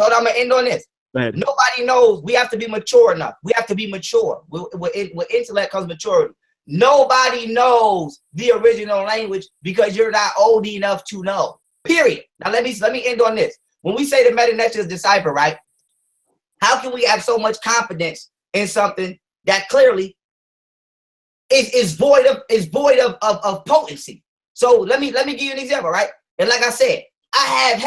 gonna end on this. Nobody knows. We have to be mature enough. We have to be mature. With intellect comes maturity. Nobody knows the original language because you're not old enough to know. Period. Now let me end on this. When we say the meta lecture is deciphered, right? How can we have so much confidence in something that clearly is void of potency? So let me give you an example, right? And like I said, I have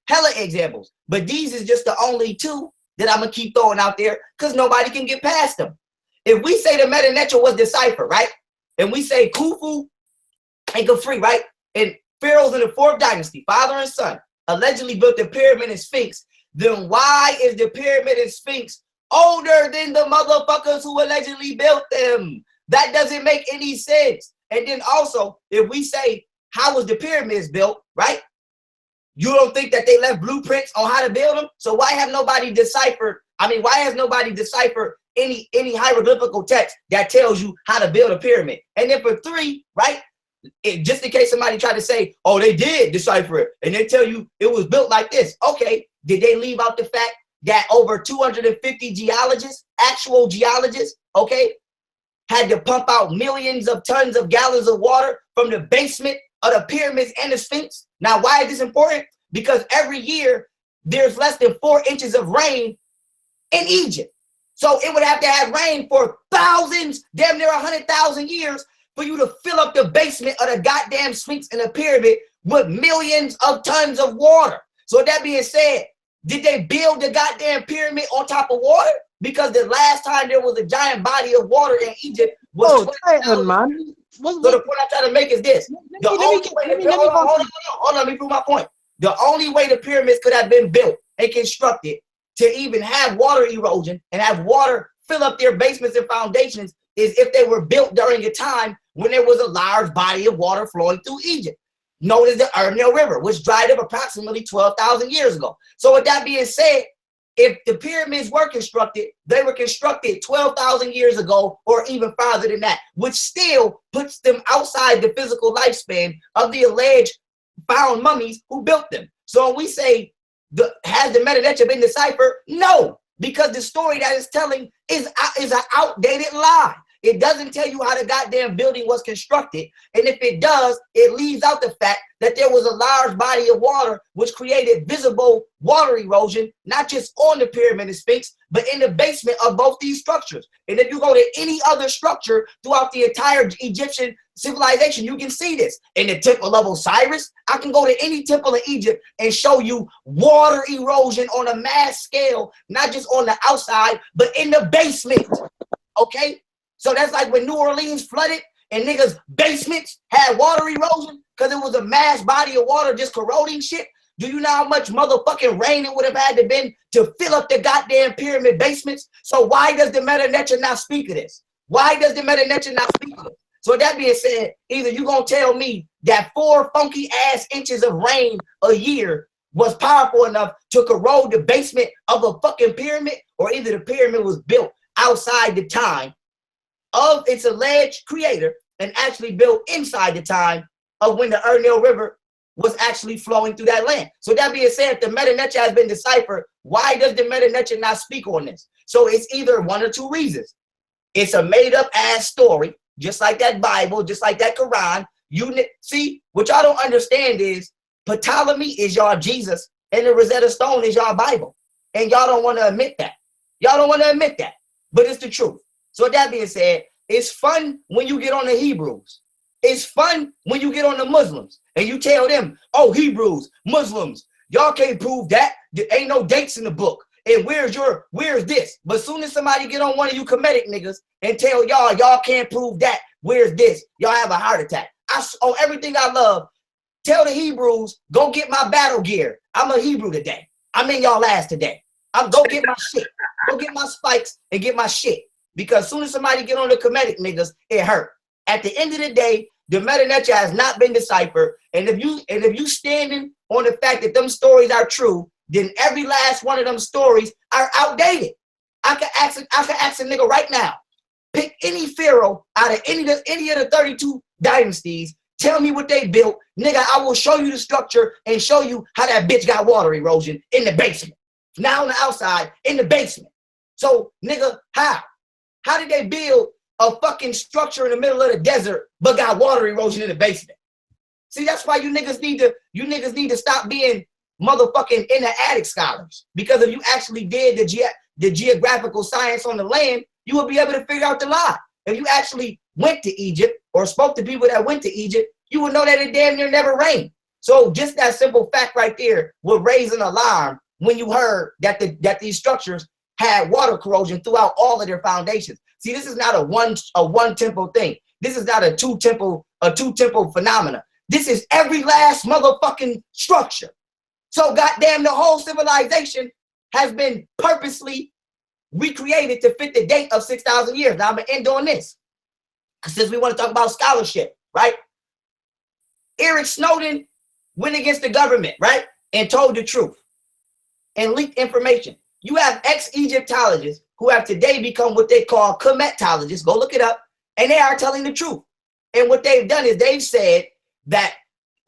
hella examples, but these is just the only two that I'm gonna keep throwing out there because nobody can get past them. If we say the meta lecture was deciphered, right? And we say Khufu and Khafre, right? And pharaohs in the 4th dynasty, father and son, allegedly built the pyramid and Sphinx, then why is the pyramid and Sphinx older than the motherfuckers who allegedly built them? That doesn't make any sense. And then also, if we say, how was the pyramids built, right? You don't think that they left blueprints on how to build them? So why has nobody deciphered any hieroglyphical text that tells you how to build a pyramid? And then for 3, right? Just in case somebody tried to say, oh, they did decipher it, and they tell you it was built like this. Okay, did they leave out the fact that over 250 geologists, actual geologists, okay, had to pump out millions of tons of gallons of water from the basement of the pyramids and the Sphinx? Now, why is this important? Because every year there's less than 4 inches of rain in Egypt. So it would have to have rain for thousands, damn near 100,000 years for you to fill up the basement of the goddamn Sphinx and the pyramid with millions of tons of water. So with that being said, did they build the goddamn pyramid on top of water? Because the last time there was a giant body of water in Egypt was man. So the point I'm trying to make is this. Hold on, let me prove my point. The only way the pyramids could have been built and constructed to even have water erosion and have water fill up their basements and foundations is if they were built during a time when there was a large body of water flowing through Egypt, known as the Nile River, which dried up approximately 12,000 years ago. So with that being said, if the pyramids were constructed, they were constructed 12,000 years ago or even farther than that, which still puts them outside the physical lifespan of the alleged found mummies who built them. So when we say, has the Medu Neter been deciphered? No, because the story that it's telling is an outdated lie. It doesn't tell you how the goddamn building was constructed. And if it does, it leaves out the fact that there was a large body of water which created visible water erosion, not just on the pyramid and Sphinx, but in the basement of both these structures. And if you go to any other structure throughout the entire Egyptian civilization, you can see this. In the temple of Osiris, I can go to any temple in Egypt and show you water erosion on a mass scale, not just on the outside, but in the basement, okay? So that's like when New Orleans flooded and niggas' basements had water erosion because it was a mass body of water just corroding shit. Do you know how much motherfucking rain it would have had to been to fill up the goddamn pyramid basements? So why does the Medu Neter not speak of this? Why does the Medu Neter not speak of this? So that being said, either you gonna tell me that 4 funky ass inches of rain a year was powerful enough to corrode the basement of a fucking pyramid, or either the pyramid was built outside the time of its alleged creator and actually built inside the time of when the Nile River was actually flowing through that land. So that being said, if the Medu Neter has been deciphered, why does the Medu Neter not speak on this? So it's either one or two reasons. It's a made up ass story, just like that Bible, just like that Quran. See, what y'all don't understand is Ptolemy is y'all Jesus and the Rosetta Stone is y'all Bible. And y'all don't want to admit that. Y'all don't want to admit that, but it's the truth. So that being said, it's fun when you get on the Hebrews. It's fun when you get on the Muslims and you tell them, oh, Hebrews, Muslims, y'all can't prove that. There ain't no dates in the book. And where's this? But as soon as somebody get on one of you Kemetic niggas and tell y'all can't prove that, where's this? Y'all have a heart attack. On everything I love, tell the Hebrews, go get my battle gear. I'm a Hebrew today. I'm in y'all ass today. Go get my shit. Go get my spikes and get my shit. Because as soon as somebody get on the Kemetic niggas, it hurt. At the end of the day, the Medu Neter has not been deciphered. And if you standing on the fact that them stories are true, then every last one of them stories are outdated. I can ask a nigga right now, pick any pharaoh out of any of the 32 dynasties, tell me what they built, nigga, I will show you the structure and show you how that bitch got water erosion in the basement. Now on the outside, in the basement. So, nigga, how? How did they build a fucking structure in the middle of the desert but got water erosion in the basement? See, that's why you niggas need to stop being motherfucking in the attic scholars. Because if you actually did the geographical science on the land, you would be able to figure out the lie. If you actually went to Egypt or spoke to people that went to Egypt, you would know that it damn near never rained. So just that simple fact right there would raise an alarm when you heard that these structures had water corrosion throughout all of their foundations. See, this is not a one temple thing. This is not a two temple phenomena. This is every last motherfucking structure. So goddamn, the whole civilization has been purposely recreated to fit the date of 6,000 years. Now I'm gonna end on this, since we want to talk about scholarship, right? Eric Snowden went against the government, right? And told the truth and leaked information. You have ex-Egyptologists who have today become what they call Kemetologists. Go look it up. And they are telling the truth. And what they've done is they've said that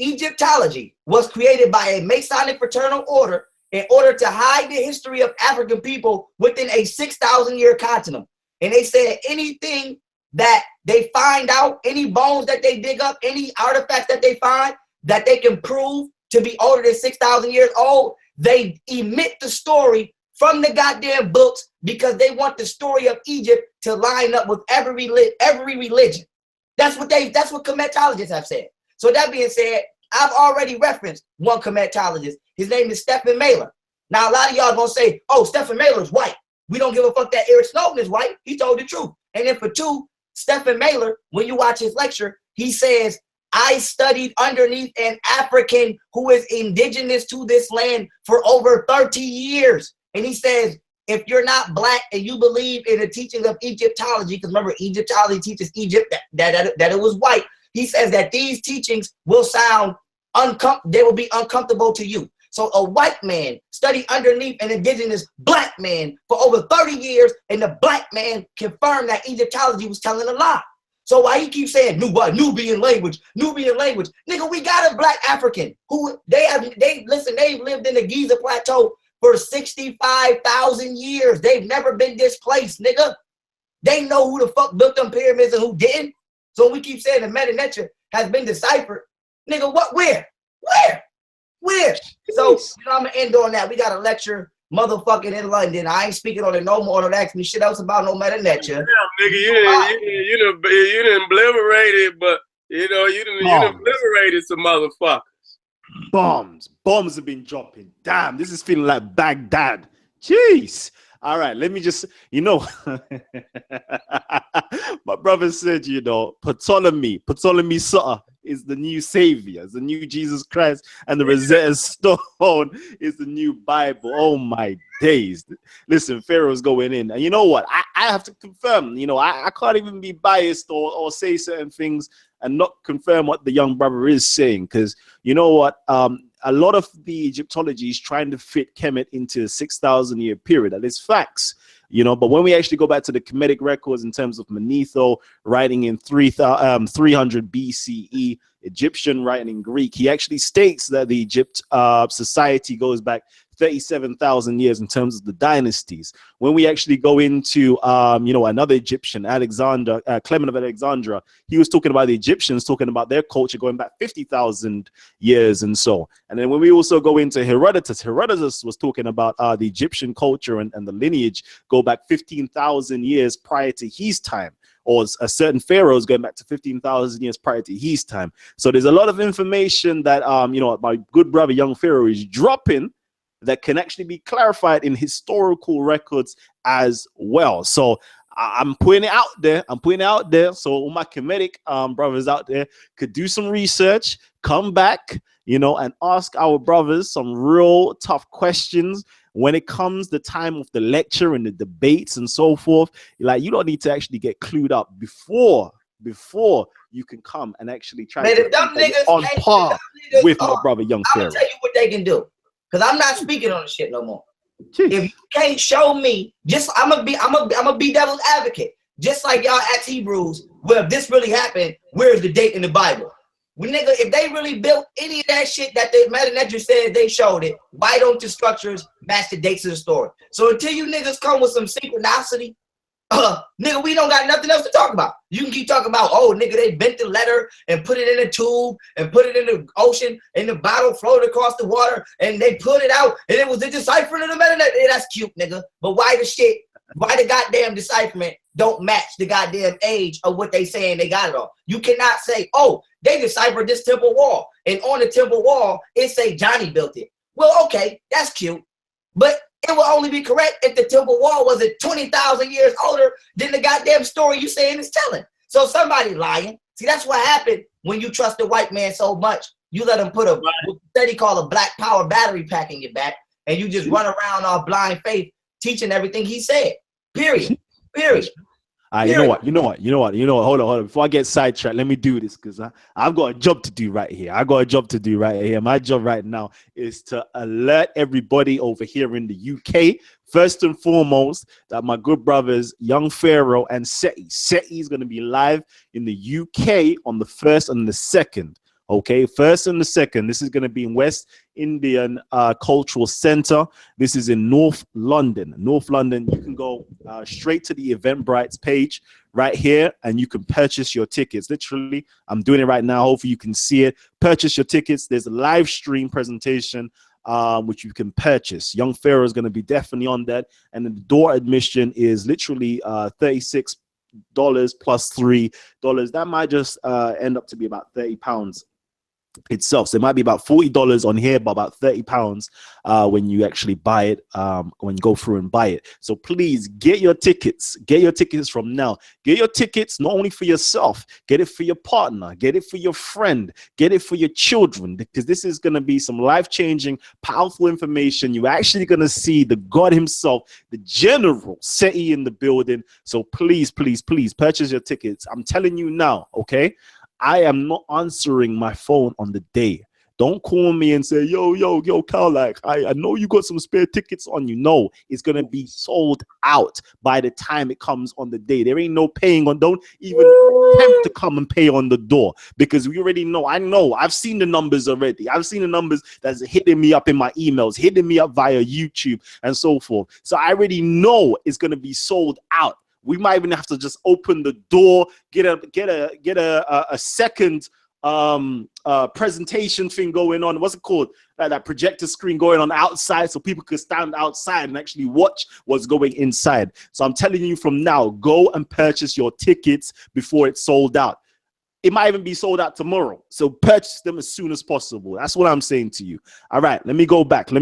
Egyptology was created by a Masonic fraternal order in order to hide the history of African people within a 6,000 year continuum. And they said anything that they find out, any bones that they dig up, any artifacts that they find that they can prove to be older than 6,000 years old, they emit the story from the goddamn books because they want the story of Egypt to line up with every religion. That's what Kemetologists have said. So that being said, I've already referenced one Kemetologist. His name is Stephen Mailer. Now, a lot of y'all gonna say, oh, Stephen Mailer is white. We don't give a fuck that Eric Snowden is white. He told the truth. And then for two, Stephen Mailer, when you watch his lecture, he says, I studied underneath an African who is indigenous to this land for over 30 years. And he says, if you're not black and you believe in the teachings of Egyptology, because remember, Egyptology teaches Egypt that it was white. He says that these teachings will sound they will be uncomfortable to you. So a white man studied underneath an indigenous black man for over 30 years, and the black man confirmed that Egyptology was telling a lie. So why he keeps saying Nubian language, nigga, we got a black African who they've lived in the Giza Plateau for 65,000 years. They've never been displaced, nigga. They know who the fuck built them pyramids and who didn't. So we keep saying the Medu Neter has been deciphered. Nigga, what, where? So, I'm gonna end on that. We got a lecture motherfucking in London. I ain't speaking on it no more. Don't ask me shit else about no Medu Neter. Damn, nigga, you didn't obliterate it, but you didn't obliterated some motherfuckers. Bombs have been dropping. Damn, this is feeling like Baghdad. Jeez. All right, let me just, my brother said, Ptolemy Sutter is the new savior, is the new Jesus Christ, and the Rosetta Stone is the new Bible. Oh my days. Listen, Pharaoh's going in. And you know what? I have to confirm, I can't even be biased or say certain things and not confirm what the young brother is saying, because you know what? A lot of the Egyptology is trying to fit Kemet into a 6,000 year period. That is facts, but when we actually go back to the Kemetic records in terms of Manetho writing in 300 BCE, Egyptian writing in Greek, he actually states that the Egypt society goes back 37,000 years in terms of the dynasties. When we actually go into, another Egyptian, Alexander, Clement of Alexandria, he was talking about the Egyptians, talking about their culture going back 50,000 years and so. And then when we also go into Herodotus was talking about the Egyptian culture and the lineage go back 15,000 years prior to his time, or a certain pharaohs going back to 15,000 years prior to his time. So there's a lot of information that, my good brother, young Pharaoh, is dropping that can actually be clarified in historical records as well. So I'm putting it out there. So all my Kemetic brothers out there could do some research, come back, and ask our brothers some real tough questions when it comes the time of the lecture and the debates and so forth. Like, you don't need to actually get clued up before you can come and actually try to be on par with my brother, young Pharaoh. I'm gonna tell you what they can do. Because I'm not speaking on the shit no more. Jeez. If you can't show me, I'm gonna be devil's advocate. Just like y'all ask Hebrews, well, if this really happened, where's the date in the Bible? If they really built any of that shit that the Medu Neter said they showed it, why don't the structures match the dates of the story? So until you niggas come with some synchronicity, nigga, we don't got nothing else to talk about. You can keep talking about, nigga, they bent the letter and put it in a tube and put it in the ocean and the bottle floated across the water and they put it out and it was the decipherment of the Medu Neter. Yeah, that's cute, nigga. But why the goddamn decipherment don't match the goddamn age of what they saying they got it on? You cannot say, they deciphered this temple wall, and on the temple wall, it say Johnny built it. Well, okay, that's cute. But it will only be correct if the temple wall was 20,000 years older than the goddamn story you saying is telling. So somebody lying. See, that's what happened when you trust the white man so much. You let him put what they call a black power battery pack in your back, and you just run around all blind faith teaching everything he said. Period. You know what? Hold on. Before I get sidetracked, let me do this because I've got a job to do right here. My job right now is to alert everybody over here in the UK, first and foremost, that my good brothers, young Pharaoh and SETI. SETI is going to be live in the UK on the 1st and the 2nd. Okay, 1st and the 2nd. This is going to be in West Indian Cultural Center. This is in North London. You can go straight to the Eventbrite's page right here, and you can purchase your tickets. Literally, I'm doing it right now. Hopefully, you can see it. Purchase your tickets. There's a live stream presentation which you can purchase. Young Pharaoh is going to be definitely on that, and the door admission is literally $36 plus $3. That might just end up to be about £30 itself. So it might be about $40 on here, but about £30 when you actually buy it, when you go through and buy it. So please get your tickets from now. Get your tickets not only for yourself, get it for your partner, get it for your friend, get it for your children, because this is going to be some life-changing, powerful information. You're actually going to see the God himself, the General SETI in the building. So please purchase your tickets. I'm telling you now, okay? I am not answering my phone on the day. Don't call me and say, yo, Cal, like, I know you got some spare tickets on you. No, it's going to be sold out by the time it comes on the day. There ain't no paying on. Don't even attempt to come and pay on the door, because we already know. I've seen the numbers already. I've seen the numbers that's hitting me up in my emails, hitting me up via YouTube and so forth. So I already know it's going to be sold out. We might even have to just open the door, get a second presentation thing going on. What's it called? That projector screen going on outside, so people could stand outside and actually watch what's going inside. So I'm telling you from now, go and purchase your tickets before it's sold out. It might even be sold out tomorrow. So purchase them as soon as possible. That's what I'm saying to you. All right, let me go back.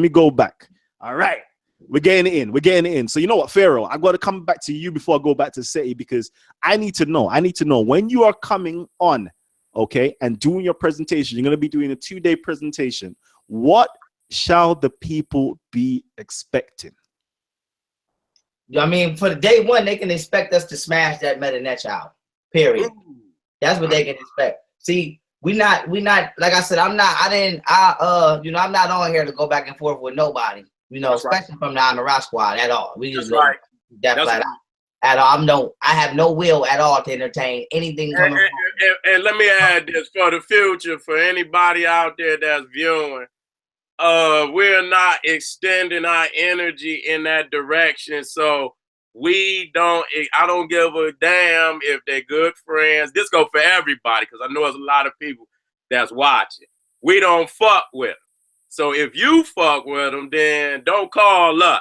All right. We're getting it in. So you know what, Pharaoh, I got to come back to you before I go back to SETI, because I need to know when you are coming on, okay, and doing your presentation. You're going to be doing a 2-day presentation. What shall the people be expecting? I mean, for the day one, they can expect us to smash that Meta Net Child. Period. That's what they can expect. See, we not like I said, I'm not on here to go back and forth with nobody. Especially from the On the Rock Squad at all. We just right. That flat out. At all. I have no will at all to entertain anything coming. And let me add this for the future, for anybody out there that's viewing, we're not extending our energy in that direction. So I don't give a damn if they're good friends. This go for everybody, because I know there's a lot of people that's watching. We don't fuck with them. So if you fuck with them, then don't call us,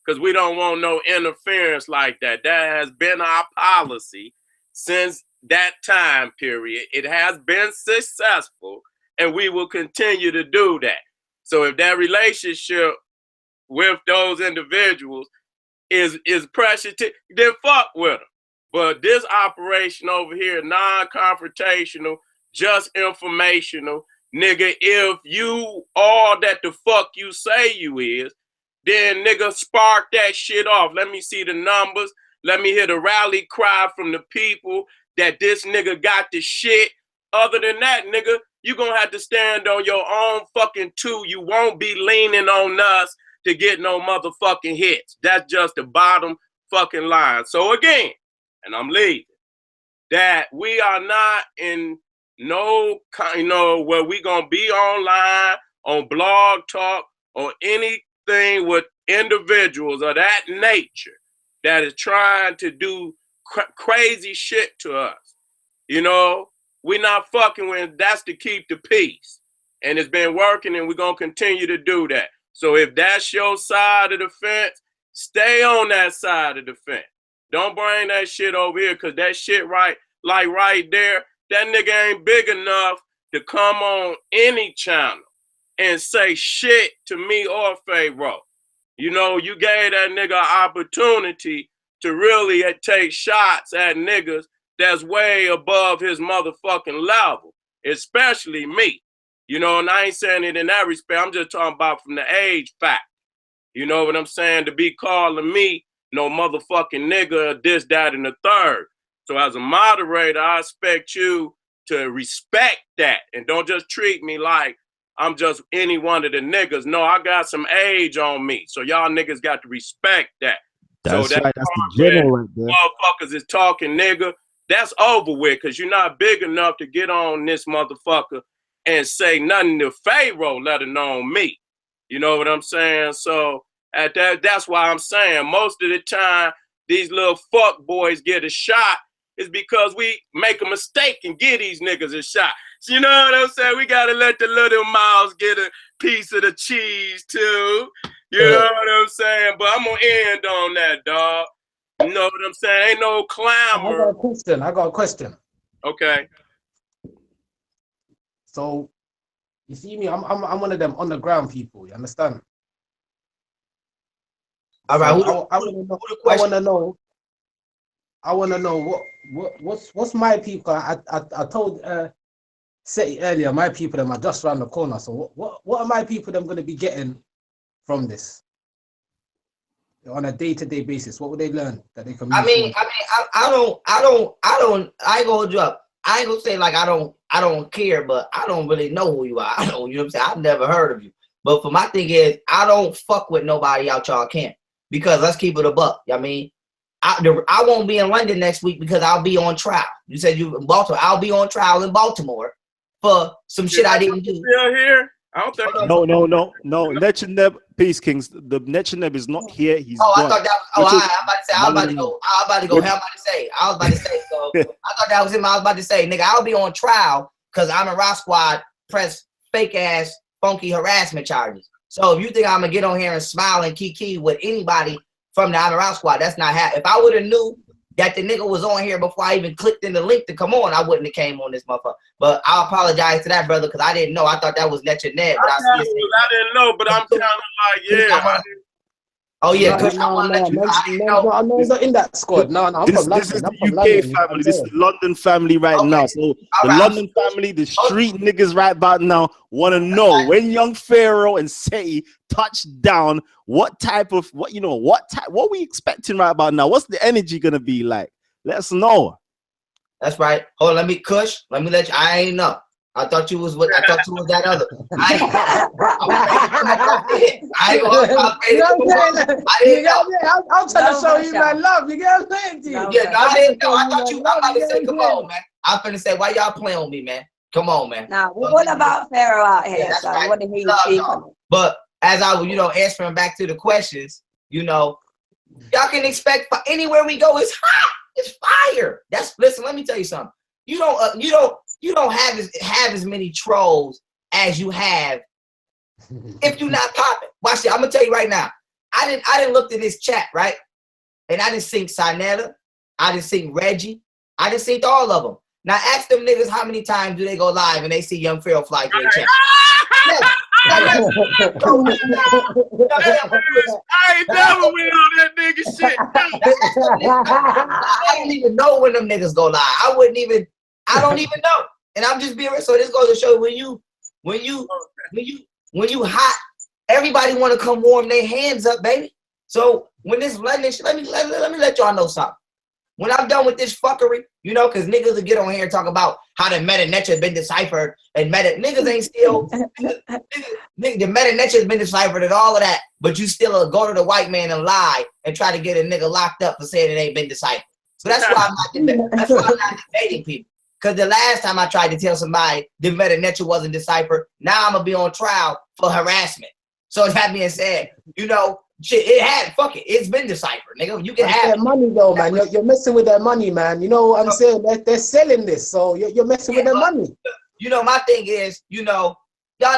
because we don't want no interference like that. That has been our policy since that time period. It has been successful, and we will continue to do that. So if that relationship with those individuals is precious, then fuck with them. But this operation over here, non-confrontational, just informational, nigga, if you all that the fuck you say you is, then nigga, spark that shit off. Let me see the numbers. Let me hear the rally cry from the people that this nigga got the shit. Other than that, nigga, you gonna have to stand on your own fucking two. You won't be leaning on us to get no motherfucking hits. That's just the bottom fucking line. So again, and I'm leaving, that we are not in no, where we gonna be online, on Blog Talk, or anything with individuals of that nature that is trying to do crazy shit to us. We're not fucking with. That's to keep the peace, and it's been working, and we're gonna continue to do that. So if that's your side of the fence, stay on that side of the fence. Don't bring that shit over here, because that shit right there, that nigga ain't big enough to come on any channel and say shit to me or Pharaoh. You gave that nigga an opportunity to really take shots at niggas that's way above his motherfucking level, especially me. And I ain't saying it in that respect. I'm just talking about from the age fact. You know what I'm saying? To be calling me no motherfucking nigga, this, that, and the third. So as a moderator, I expect you to respect that and don't just treat me like I'm just any one of the niggas. No, I got some age on me. So y'all niggas got to respect that. That's so right. That's the general right there. Motherfuckers is talking nigga. That's over with, because you're not big enough to get on this motherfucker and say nothing to Pharaoh, let alone me. You know what I'm saying? So that's why I'm saying most of the time these little fuck boys get a shot is because we make a mistake and give these niggas a shot. So you know what I'm saying? We gotta let the little mouse get a piece of the cheese too. You know what I'm saying? But I'm gonna end on that, dog. You know what I'm saying? Ain't no clamor. I got a question. Okay. So you see me, I'm one of them on the ground people, you understand? All right, so I wanna know what's my people. I told SETI earlier, my people them are just around the corner. So what are my people them gonna be getting from this on a day-to-day basis? What would they learn that they can move forward? I ain't gonna hold you up. I ain't gonna say like I I don't care, but I don't really know who you are. I don't, you know what I'm saying? I've never heard of you. But for my thing is, I don't fuck with nobody out y'all camp because let's keep it a buck. I mean, I won't be in London next week because I'll be on trial. You said you in Baltimore. I'll be on trial in Baltimore for some shit I didn't do. Still here? I don't think. No. Necheneb, Peace Kings. The Necheneb is not here. He's gone. I thought that was. Oh, I'm about to say. I was about to say. So I thought that was him. I was about to say, nigga, I'll be on trial because I'm in Rock Squad. Press fake ass funky harassment charges. So if you think I'm gonna get on here and smile and kiki with anybody from the I'm Around Squad, that's not happening. If I would have knew that the nigga was on here before I even clicked in the link to come on, I wouldn't have came on this motherfucker. But I apologize to that brother because I didn't know. I thought that was Necheneb. I didn't know, but I'm kind of like, yeah. Oh yeah, no, he's not in that squad. No, I'm from London. This is the UK family. This is the London family right now. So the London family, the street niggas right about now want to know when young Pharaoh and SETI touch down, what we expecting right about now? What's the energy gonna be like? Let us know. That's right. Hold on, let me let you. I ain't know. I thought you was that other. I'm trying to show you my love. You get what I'm saying? I didn't know. I thought you. I'm about to say, come on, man. I'm finna say, why y'all playing on me, man? Come on, man. Now, what about Pharaoh out here? Yeah, so right. I want to hear you speak on it. But as I was, answering back to the questions, y'all can expect anywhere we go, it's hot. It's fire. Listen, let me tell you something. You don't have as many trolls as you have if you're not popping. Watch it. I'm gonna tell you right now. I didn't look at this chat, right? And I didn't think Sinetta. I didn't think Reggie. I didn't think all of them. Now ask them niggas how many times do they go live and they see Young Pharaoh fly through the chat. I ain't never went on that nigga shit. I don't even know when them niggas go live. I don't even know. And I'm just being real. So this goes to show when you hot, everybody want to come warm their hands up, baby. So when this London shit, let me let y'all know something. When I'm done with this fuckery, because niggas will get on here and talk about how the meta netch has been deciphered and niggas ain't still nigga, the meta netch has been deciphered and all of that, but you still go to the white man and lie and try to get a nigga locked up for saying it ain't been deciphered. So that's why I'm not debating people. Because the last time I tried to tell somebody the meta netch wasn't deciphered, now I'm gonna be on trial for harassment. So that being said, shit, it's been deciphered, nigga. You can have that money though, man. You're messing with their money, man. You know what I'm saying? They're selling this, so you're messing with their money. My thing is, y'all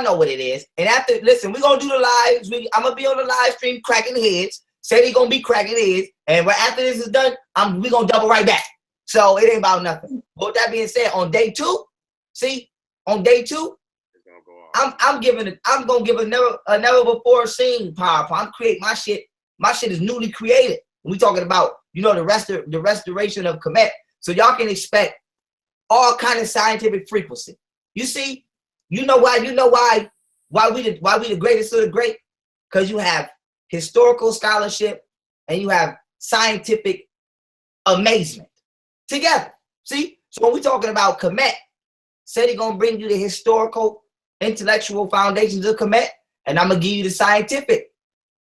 know what it is. And after, listen, we're gonna do the lives. I'm gonna be on the live stream cracking heads. Said he gonna be cracking heads, and after this is done, we gonna double right back. So it ain't about nothing. But with that being said, on day two, I'm gonna give a never before seen power. I'm creating my shit. My shit is newly created. We talking about the restoration of Kemet. So y'all can expect all kind of scientific frequency. You see, why we the greatest of the great? Because you have historical scholarship and you have scientific amazement together. See, so when we talking about Kemet, said he gonna bring you the historical intellectual foundations of Kemet, and I'm gonna give you the scientific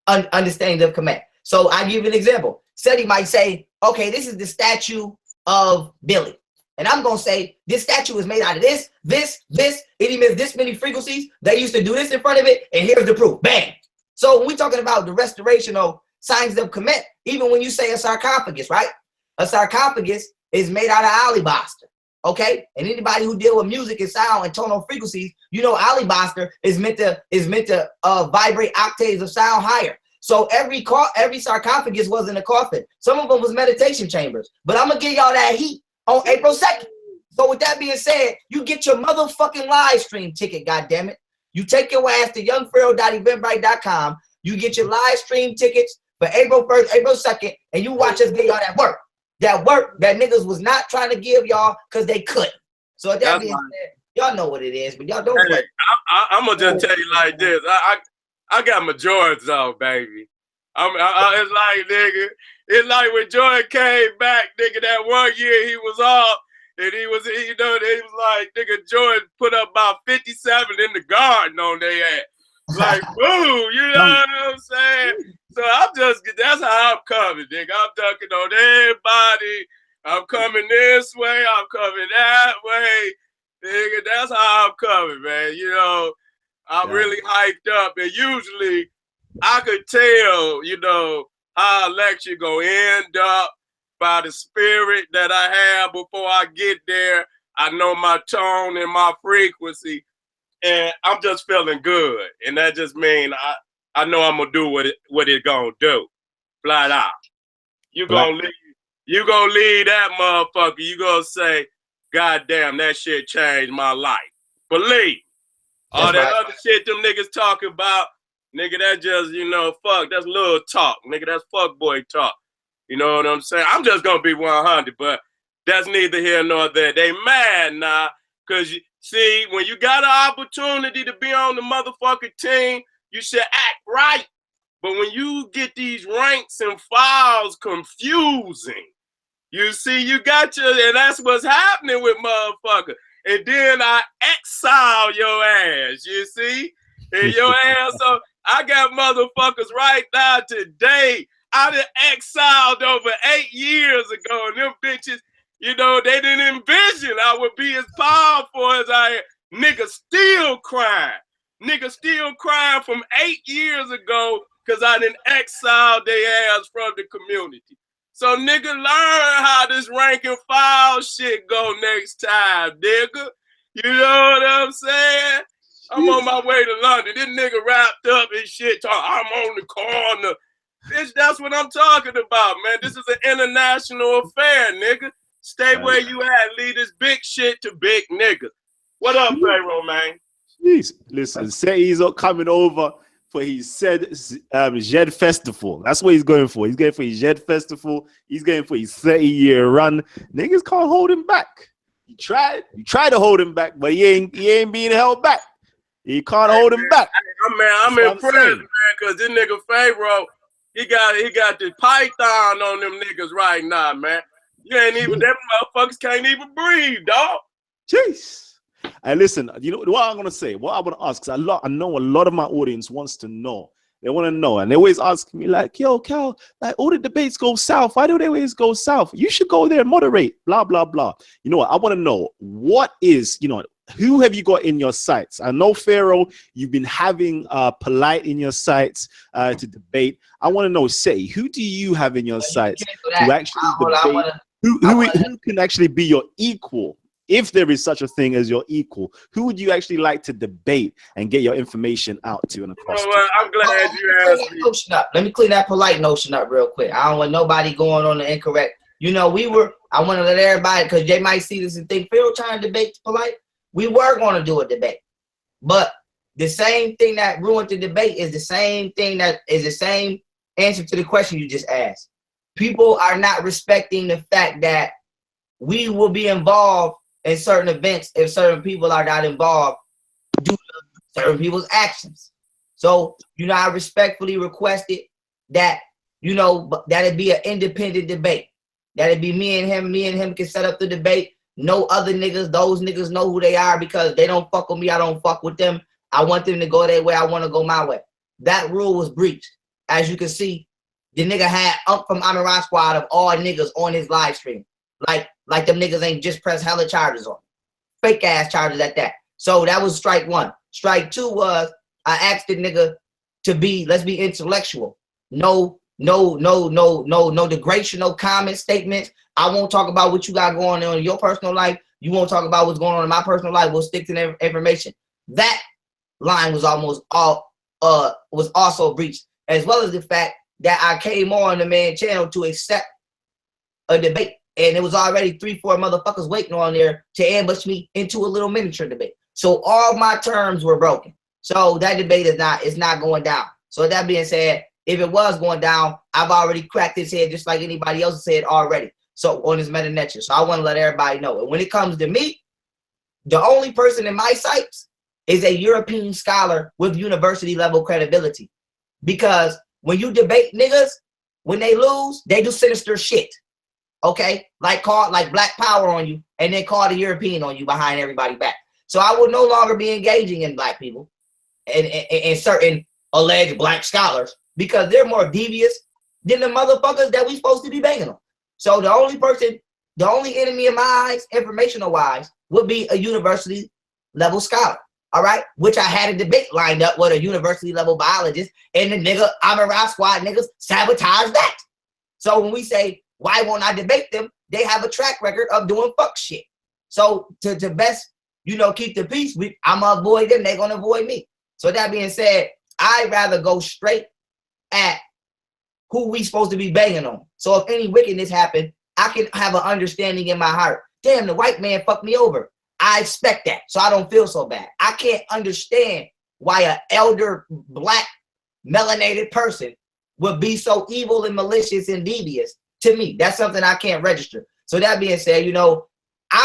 understanding of Kemet. So I give you an example. Said he might say, okay, this is the statue of Billy. And I'm gonna say this statue is made out of this, it emits this many frequencies. They used to do this in front of it, and here's the proof. Bang. So when we're talking about the restoration of signs of Kemet, even when you say a sarcophagus, right? A sarcophagus is made out of alabaster. Okay, and anybody who deal with music and sound and tonal frequencies, alabaster is meant to vibrate octaves of sound higher. So every sarcophagus wasn't a coffin. Some of them was meditation chambers. But I'm gonna give y'all that heat on April 2nd. So with that being said, you get your motherfucking live stream ticket. Goddammit, you take your ass to youngpharaoh.eventbrite.com. You get your live stream tickets for April 1st, April 2nd, and you watch us get y'all that work. That work that niggas was not trying to give y'all because they couldn't. So that being said, y'all know what it is, but y'all don't play. I'm gonna just tell you like this. I got my Jordans off, baby. It's like, nigga, it's like when Jordan came back, nigga, that one year he was off. And he was like, nigga, Jordan put up about 57 in the garden on their ass. Like, boo, you know what I'm saying? So that's how I'm coming, nigga. I'm dunking on everybody. I'm coming this way. I'm coming that way. Nigga, that's how I'm coming, man. You know, I'm really hyped up. And usually I could tell, you know, how a lecture gonna end up by the spirit that I have before I get there. I know my tone and my frequency, and I'm just feeling good. And that just means I know I'm gonna do what it gonna do. Flat out. You gonna leave that motherfucker. You gonna say, God damn, that shit changed my life. Believe. All that other shit them niggas talking about, nigga, that just, you know, fuck, that's little talk. Nigga, that's fuck boy talk. You know what I'm saying? I'm just gonna be 100, but that's neither here nor there. They mad now, cause you see, when you got an opportunity to be on the motherfucking team, you should act right. But when you get these ranks and files confusing, you see, you got and that's what's happening with motherfucker. And then I exile your ass, you see? And your ass, so I got motherfuckers right now today. I done exiled over 8 years ago, and them bitches, you know, they didn't envision I would be as powerful as I am. Nigga still crying. Nigga still crying from 8 years ago because I didn't exile their ass from the community. So nigga, learn how this rank and file shit go next time, nigga. You know what I'm saying? I'm on my way to London. This nigga wrapped up and shit, I'm on the corner. Bitch, that's what I'm talking about, man. This is an international affair, nigga. Stay where you at. Leave this big shit to big niggas. What up, Pharaoh, man? Jeez. Listen, SETI's coming over for his Zed Festival. That's what he's going for. He's going for his Zed Festival. He's going for his 30-year run. Niggas can't hold him back. You tried to hold him back, but he ain't being held back. He can't hold him back. I'm impressed, man, because this nigga Pharaoh, he got the python on them niggas right now, man. You ain't even, them motherfuckers can't even breathe, dog. Jeez. And listen, you know what I'm gonna say, what I want to ask, because I know a lot of my audience wants to know. They want to know, and they always ask me like, "Yo, Cal, like all the debates go south. Why do they always go south? You should go there and moderate." Blah blah blah. You know what? I want to know what is, you know, who have you got in your sights? I know Pharaoh, you've been having Polight in your sights to debate. I want to know, SETI, who do you have in your sights to actually debate? Who can actually be your equal? If there is such a thing as your equal, who would you actually like to debate and get your information out to and across? I'm glad you asked me. Let me clean that Polight notion up real quick. I don't want nobody going on the incorrect. You know, I want to let everybody, because they might see this and think, Pharaoh trying to debate Polight. We were going to do a debate. But the same thing that ruined the debate is the same thing that is the same answer to the question you just asked. People are not respecting the fact that we will be involved in certain events if certain people are not involved due to certain people's actions. So, you know, I respectfully requested that, you know, that it be an independent debate. That it be me and him can set up the debate. No other niggas, those niggas know who they are because they don't fuck with me, I don't fuck with them. I want them to go their way, I want to go my way. That rule was breached. As you can see, the nigga had from Umar Squad of all niggas on his live stream. Like them niggas ain't just pressed hella charges on. Fake ass charges at that. So that was strike one. Strike two was I asked the nigga to let's be intellectual. No degradation, no comment statements. I won't talk about what you got going on in your personal life. You won't talk about what's going on in my personal life. We'll stick to the information. That line was was also breached, as well as the fact that I came on the man channel to accept a debate. And it was already 3-4 motherfuckers waiting on there to ambush me into a little miniature debate. So all my terms were broken. So that debate is not going down. So that being said, if it was going down, I've already cracked his head just like anybody else said already. So on his meta nature. So I want to let everybody know. And when it comes to me, the only person in my sights is a European scholar with university level credibility. Because when you debate niggas, when they lose, they do sinister shit. okay? Like Black Power on you, and then call the European on you behind everybody back. So I will no longer be engaging in black people and certain alleged black scholars because they're more devious than the motherfuckers that we supposed to be banging on. So the only enemy of my eyes, informational wise, would be a university level scholar. All right, which I had a debate lined up with a university level biologist, and the nigga Amara Squad niggas sabotaged that. So when we say why won't I debate them, they have a track record of doing fuck shit. So to best, keep the peace, I'm gonna avoid them, they're gonna avoid me. So that being said, I'd rather go straight at who we supposed to be banging on. So if any wickedness happened, I can have an understanding in my heart. Damn, the white man fucked me over. I expect that, so I don't feel so bad. I can't understand why an elder black melanated person would be so evil and malicious and devious to me. That's something I can't register. So that being said, I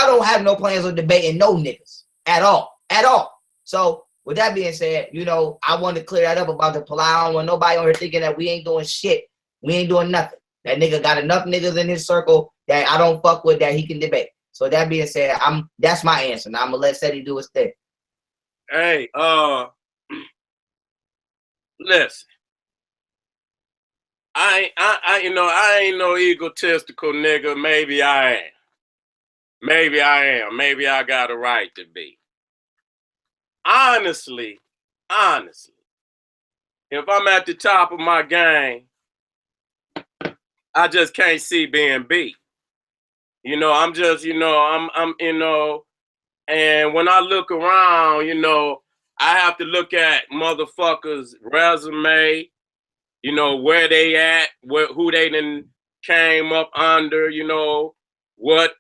don't have no plans on debating no niggas at all. So with that being said, I want to clear that up about the Polight. I don't want nobody on here thinking that we ain't doing shit. We ain't doing nothing. That nigga got enough niggas in his circle that I don't fuck with that he can debate. So that being said, that's my answer. Now I'm gonna let SETI do his thing. Hey, listen. I ain't no egotistical nigga. Maybe I am. Maybe I got a right to be. Honestly, if I'm at the top of my game, I just can't see being beat. I'm just, and when I look around, I have to look at motherfuckers' resume, where they at, who they done came up under, what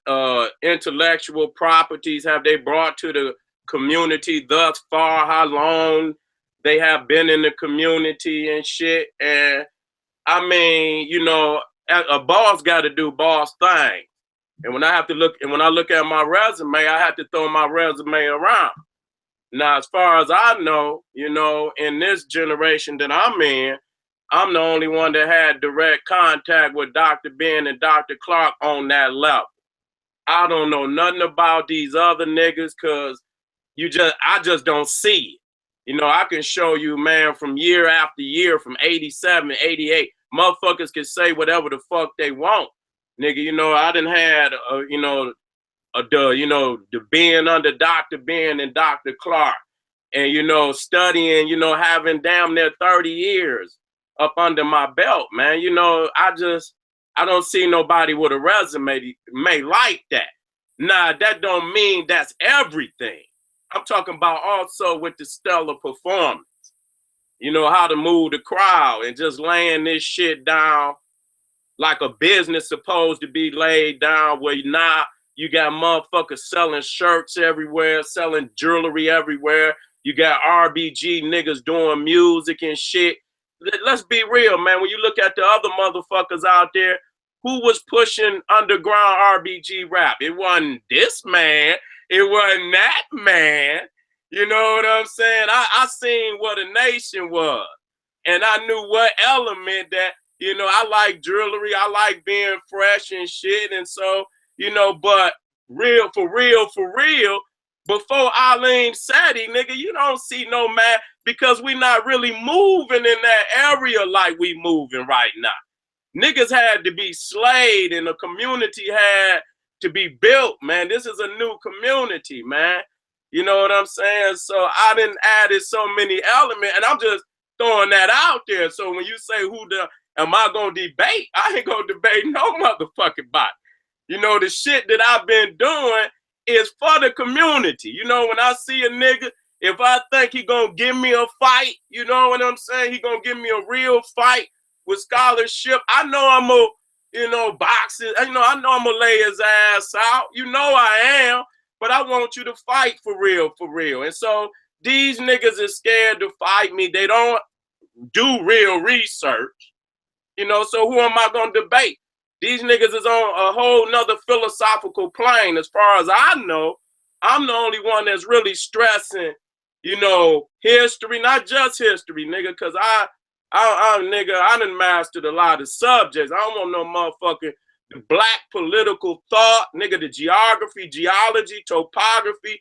intellectual properties have they brought to the community thus far, how long they have been in the community and shit. And I mean, a boss got to do boss things. And when I look at my resume, I have to throw my resume around. Now, as far as I know, in this generation that I'm in, I'm the only one that had direct contact with Dr. Ben and Dr. Clark on that level. I don't know nothing about these other niggas because I just don't see it. I can show you, man, from year after year, from 87, 88, motherfuckers can say whatever the fuck they want. Nigga, I done had, the being under Dr. Ben and Dr. Clark and, studying, having damn near 30 years up under my belt, man. I don't see nobody with a resume like that. Nah, that don't mean that's everything. I'm talking about also with the stellar performance. How to move the crowd and just laying this shit down like a business supposed to be laid down, where now you got motherfuckers selling shirts everywhere, selling jewelry everywhere. You got RBG niggas doing music and shit. Let's be real, man. When you look at the other motherfuckers out there, who was pushing underground RBG rap? It wasn't this man. It wasn't that man. You know what I'm saying? I seen what a nation was. And I knew what element that, I like jewelry. I like being fresh and shit. And so, but for real, before Eileen SETI, nigga, you don't see no man, because we not really moving in that area like we moving right now. Niggas had to be slayed and the community had to be built, man. This is a new community, man. You know what I'm saying? So I done added so many elements, and I'm just throwing that out there. So when you say am I gonna debate? I ain't gonna debate no motherfucking body. The shit that I've been doing is for the community. When I see a nigga, if I think he gonna give me a fight, you know what I'm saying? He gonna give me a real fight with scholarship. I know I'm gonna, boxing. I know I'm gonna lay his ass out. I am, but I want you to fight for real. And so these niggas is scared to fight me. They don't do real research. So who am I gonna debate? These niggas is on a whole nother philosophical plane. As far as I know, I'm the only one that's really stressing, history, not just history, nigga, because I done mastered a lot of subjects. I don't want no motherfucker the black political thought, nigga, the geography, geology, topography,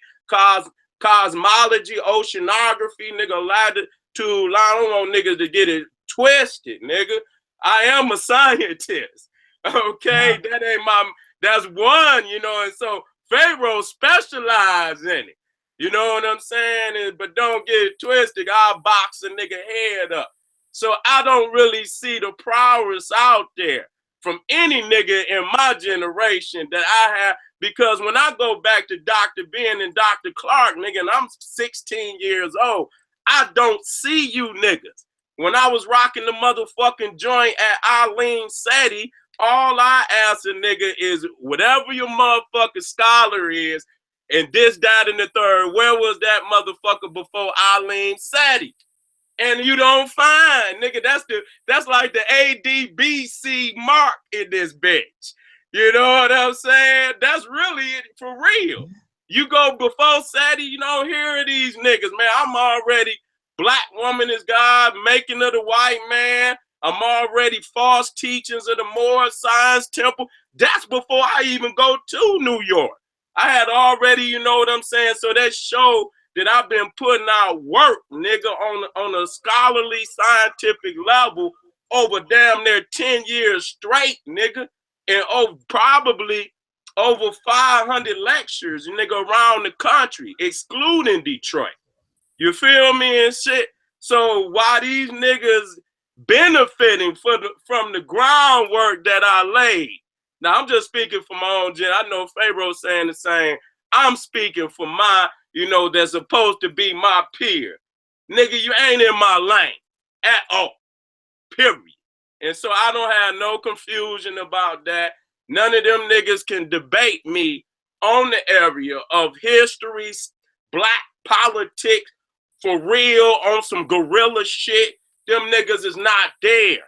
cosmology, oceanography, nigga, latitude. I don't want niggas to get it twisted, nigga. I am a scientist. Okay, that ain't that's one, you know, and so Pharaoh specialized in it. You know what I'm saying? But don't get it twisted. I'll box a nigga head up. So I don't really see the prowess out there from any nigga in my generation that I have, because when I go back to Dr. Ben and Dr. Clark, nigga, and I'm 16 years old, I don't see you niggas. When I was rocking the motherfucking joint at Eileen SETI, all I ask a nigga is whatever your motherfucking scholar is, and this, that, and the third, where was that motherfucker before Eileen SETI? And you don't find, nigga, that's like the ADBC mark in this bitch. You know what I'm saying? That's really it for real. You go before SETI, you don't hear these niggas, man. I'm already black woman is God, making of the white man. I'm already false teachings of the Moor Science Temple. That's before I even go to New York. I had already, you know what I'm saying? So that show that I've been putting out work, nigga, on a scholarly scientific level over damn near 10 years straight, nigga, and probably over 500 lectures, nigga, around the country, excluding Detroit. You feel me and shit? So why these niggas benefiting from the groundwork that I laid? Now, I'm just speaking for my own gen. I know Pharaoh saying the same. I'm speaking for my, you know, that's supposed to be my peer. Nigga, you ain't in my lane at all, period. And so I don't have no confusion about that. None of them niggas can debate me on the area of history, black politics, for real, on some guerrilla shit. Them niggas is not there.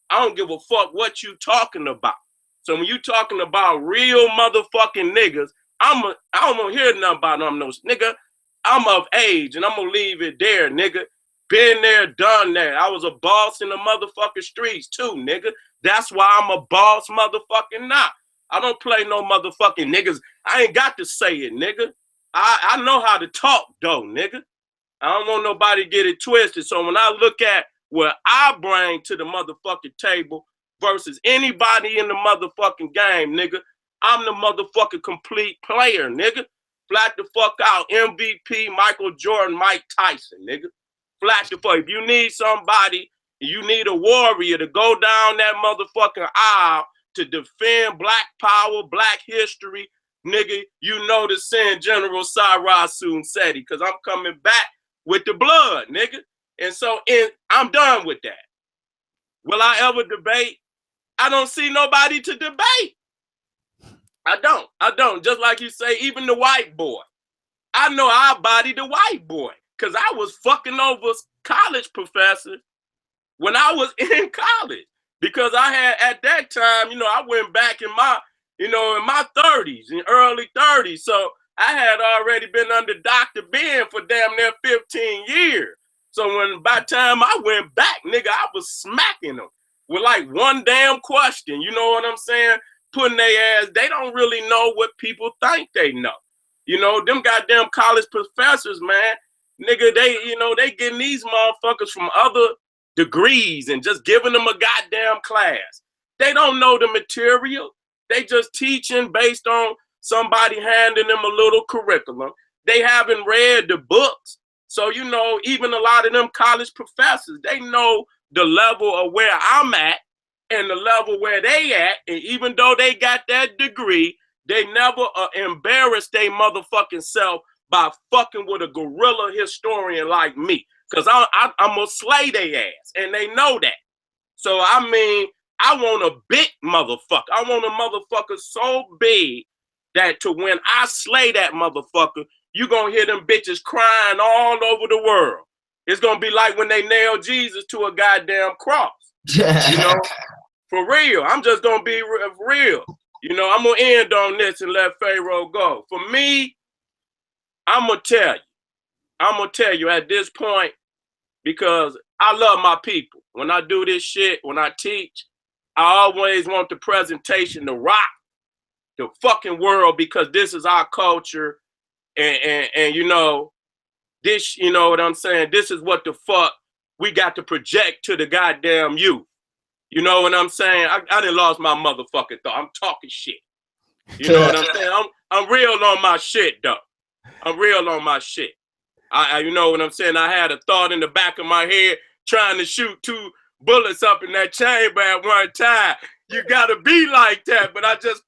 I don't give a fuck what you talking about. So when you talking about real motherfucking niggas, I don't want to hear nothing about them. No, nigga, I'm of age and I'm going to leave it there, nigga. Been there, done that. I was a boss in the motherfucking streets too, nigga. That's why I'm a boss motherfucking now. I don't play no motherfucking niggas. I ain't got to say it, nigga. I know how to talk though, nigga. I don't want nobody to get it twisted. So when I look at what I bring to the motherfucking table versus anybody in the motherfucking game, nigga, I'm the motherfucking complete player, nigga. Flat the fuck out. MVP, Michael Jordan, Mike Tyson, nigga. Flat the fuck. If you need somebody, you need a warrior to go down that motherfucking aisle to defend black power, black history, nigga, you know to send General Cyrus SETI, because I'm coming back with the blood, nigga. And so I'm done with that. Will I ever debate? I don't see nobody to debate. I don't. Just like you say, even the white boy. I know I bodied the white boy because I was fucking over college professors when I was in college. Because I had, at that time, you know, I went back in my, you know, in my 30s, in early 30s. So I had already been under Dr. Ben for damn near 15 years. So by the time I went back, nigga, I was smacking them with like one damn question. You know what I'm saying? Putting their ass, they don't really know what people think they know. You know, them goddamn college professors, man, nigga, they getting these motherfuckers from other degrees and just giving them a goddamn class. They don't know the material. They just teaching based on somebody handing them a little curriculum. They haven't read the books. So, you know, even a lot of them college professors, they know the level of where I'm at and the level where they at. And even though they got that degree, they never embarrass their motherfucking self by fucking with a guerrilla historian like me. Because I'm going to slay their ass, and they know that. So, I mean, I want a big motherfucker. I want a motherfucker so big that to when I slay that motherfucker, you're going to hear them bitches crying all over the world. It's going to be like when they nailed Jesus to a goddamn cross. You know, for real. I'm just going to be real. You know, I'm going to end on this and let Pharaoh go. For me, I'm going to tell you at this point, because I love my people. When I do this shit, when I teach, I always want the presentation to rock the fucking world because this is our culture. And you know, this, you know what I'm saying? This is what the fuck we got to project to the goddamn youth. You know what I'm saying? I done lost my motherfucking thought. I'm talking shit. You know what I'm saying? I'm real on my shit, though. I'm real on my shit. I you know what I'm saying? I had a thought in the back of my head trying to shoot 2 bullets up in that chamber at one time. You gotta be like that, but I just,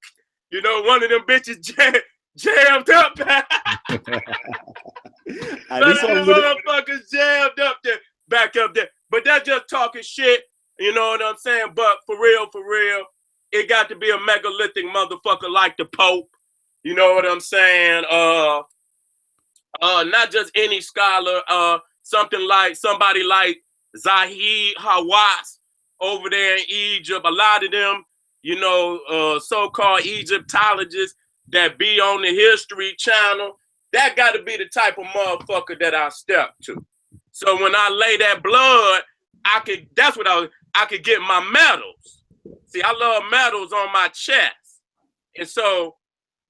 you know, one of them bitches jammed up. One of them motherfuckers jammed up there, back up there. But that's just talking shit, you know what I'm saying? But for real, it got to be a megalithic motherfucker like the Pope. You know what I'm saying? Not just any scholar, somebody like Zahid Hawass over there in Egypt. A lot of them, you know, so-called Egyptologists that be on the History Channel. That got to be the type of motherfucker that I step to. So when I lay that blood, I could get my medals. See, I love medals on my chest. And so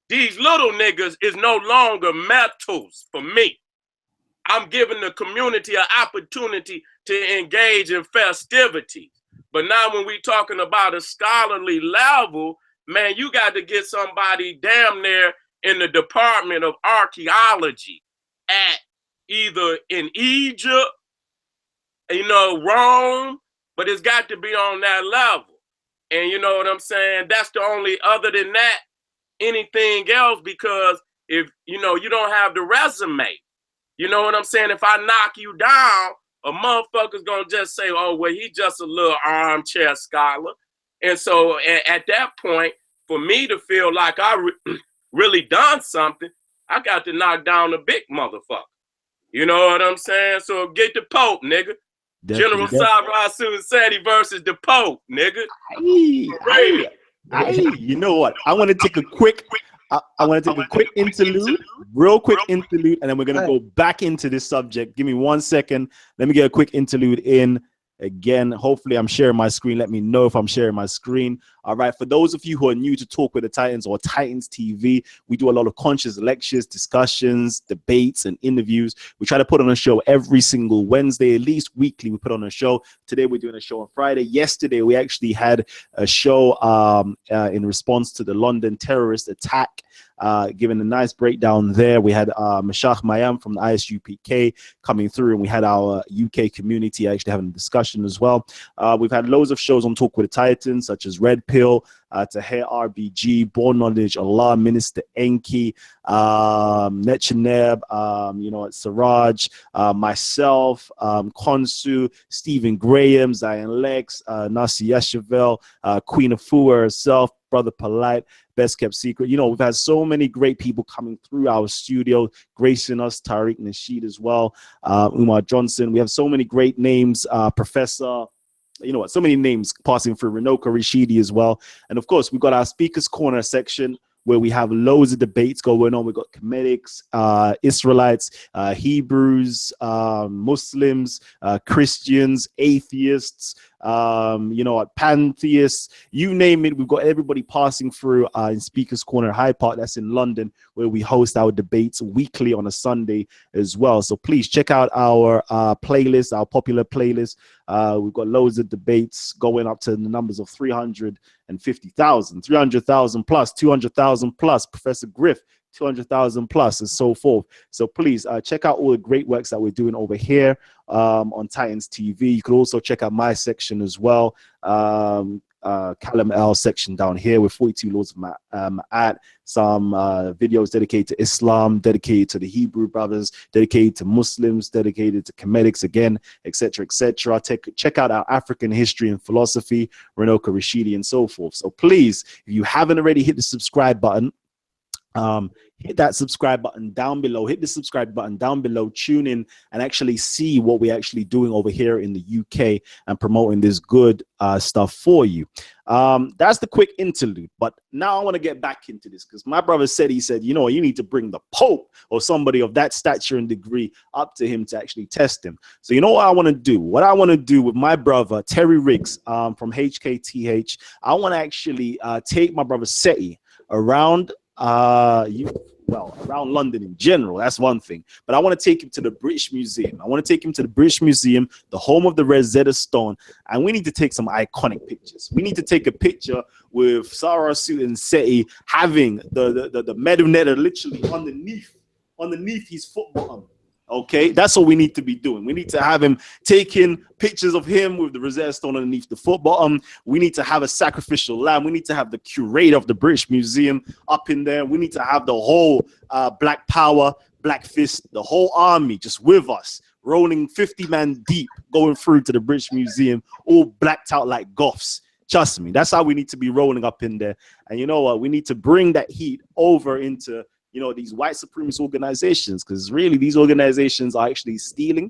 these little niggas is no longer metals for me. I'm giving the community an opportunity to engage in festivities. But now when we talking about a scholarly level, man, you got to get somebody damn near in the Department of Archaeology at either in Egypt, you know, Rome, but it's got to be on that level. And you know what I'm saying? That's the only, other than that, anything else, because if, you know, you don't have the resume, you know what I'm saying? If I knock you down, a motherfucker's gonna just say, oh, well, he just a little armchair scholar. And so at that point, for me to feel like I really done something, I got to knock down a big motherfucker. You know what I'm saying? So get the Pope, nigga. General Sabra SETI versus the Pope, nigga. You know what? I want to take a quick interlude, real quick interlude, and then we're gonna go back into this subject. Give me 1 second. Let me get a quick interlude in. Again, hopefully I'm sharing my screen. Let me know if I'm sharing my screen. All right, for those of you who are new to Talk with the Titans or Titans TV, we do a lot of conscious lectures, discussions, debates, and interviews. We try to put on a show every single Wednesday, at least weekly. We put on a show. Today we're doing a show on Friday. Yesterday we actually had a show in response to the London terrorist attack, giving a nice breakdown there. We had Mashach Mayam from the ISUPK coming through, and we had our UK community actually having a discussion as well. We've had loads of shows on Talk with the Titans, such as Red Pill, Tahir RBG, Born Knowledge, Allah, Minister Enqi, Nechaneb, you know, Siraj, myself, Konsu, Stephen Graham, Zion Lexx, Nasi Yeshavel, Queen Afua herself, Brother Polight, Best Kept Secret. You know, we've had so many great people coming through our studio, gracing us, Tariq Nasheed as well, Umar Johnson. We have so many great names, Professor, you know what, so many names passing through, Renoka Rashidi as well. And of course, we've got our Speakers Corner section where we have loads of debates going on. We've got Comedics, Israelites, Hebrews, Muslims, Christians, atheists, you know, pantheists, you name it. We've got everybody passing through in Speakers Corner, Hyde Park. That's in London, where we host our debates weekly on a Sunday as well. So please check out our playlist, our popular playlist. We've got loads of debates going up to the numbers of 350,000, 300,000 plus, 200,000 plus, Professor Griff, 200,000 plus, and so forth. So please check out all the great works that we're doing over here on Titans TV. You could also check out my section as well, Kalam L section down here with 42 Laws of Ma'at, some videos dedicated to Islam, dedicated to the Hebrew brothers, dedicated to Muslims, dedicated to Comedics again, etc., etc. Check out our African history and philosophy, Renoka Rashidi, and so forth. So please, if you haven't already, hit the subscribe button. hit that subscribe button down below. Hit the subscribe button down below. Tune in and actually see what we're actually doing over here in the UK and promoting this good stuff for you. That's the quick interlude. But now I want to get back into this because my brother said, he said, you know, you need to bring the Pope or somebody of that stature and degree up to him to actually test him. So you know what I want to do? What I want to do with my brother, Terry Riggs from HKTH, I want to actually take my brother SETI around around London in general. That's one thing, but I want to take him to the British Museum. I want to take him to the British Museum, the home of the Rosetta Stone, and we need to take some iconic pictures. We need to take a picture with Sarah Suit and SETI having the Medu netter literally underneath his foot bottom. Okay, that's what we need to be doing. We need to have him taking pictures of him with the Rosetta Stone underneath the foot bottom. We need to have a sacrificial lamb. We need to have the curator of the British Museum up in there. We need to have the whole Black Power, Black Fist, the whole army just with us, rolling 50 man deep, going through to the British Museum, all blacked out like goths. Trust me, that's how we need to be rolling up in there. And you know what? We need to bring that heat over into, you know, these white supremacist organizations, because really these organizations are actually stealing,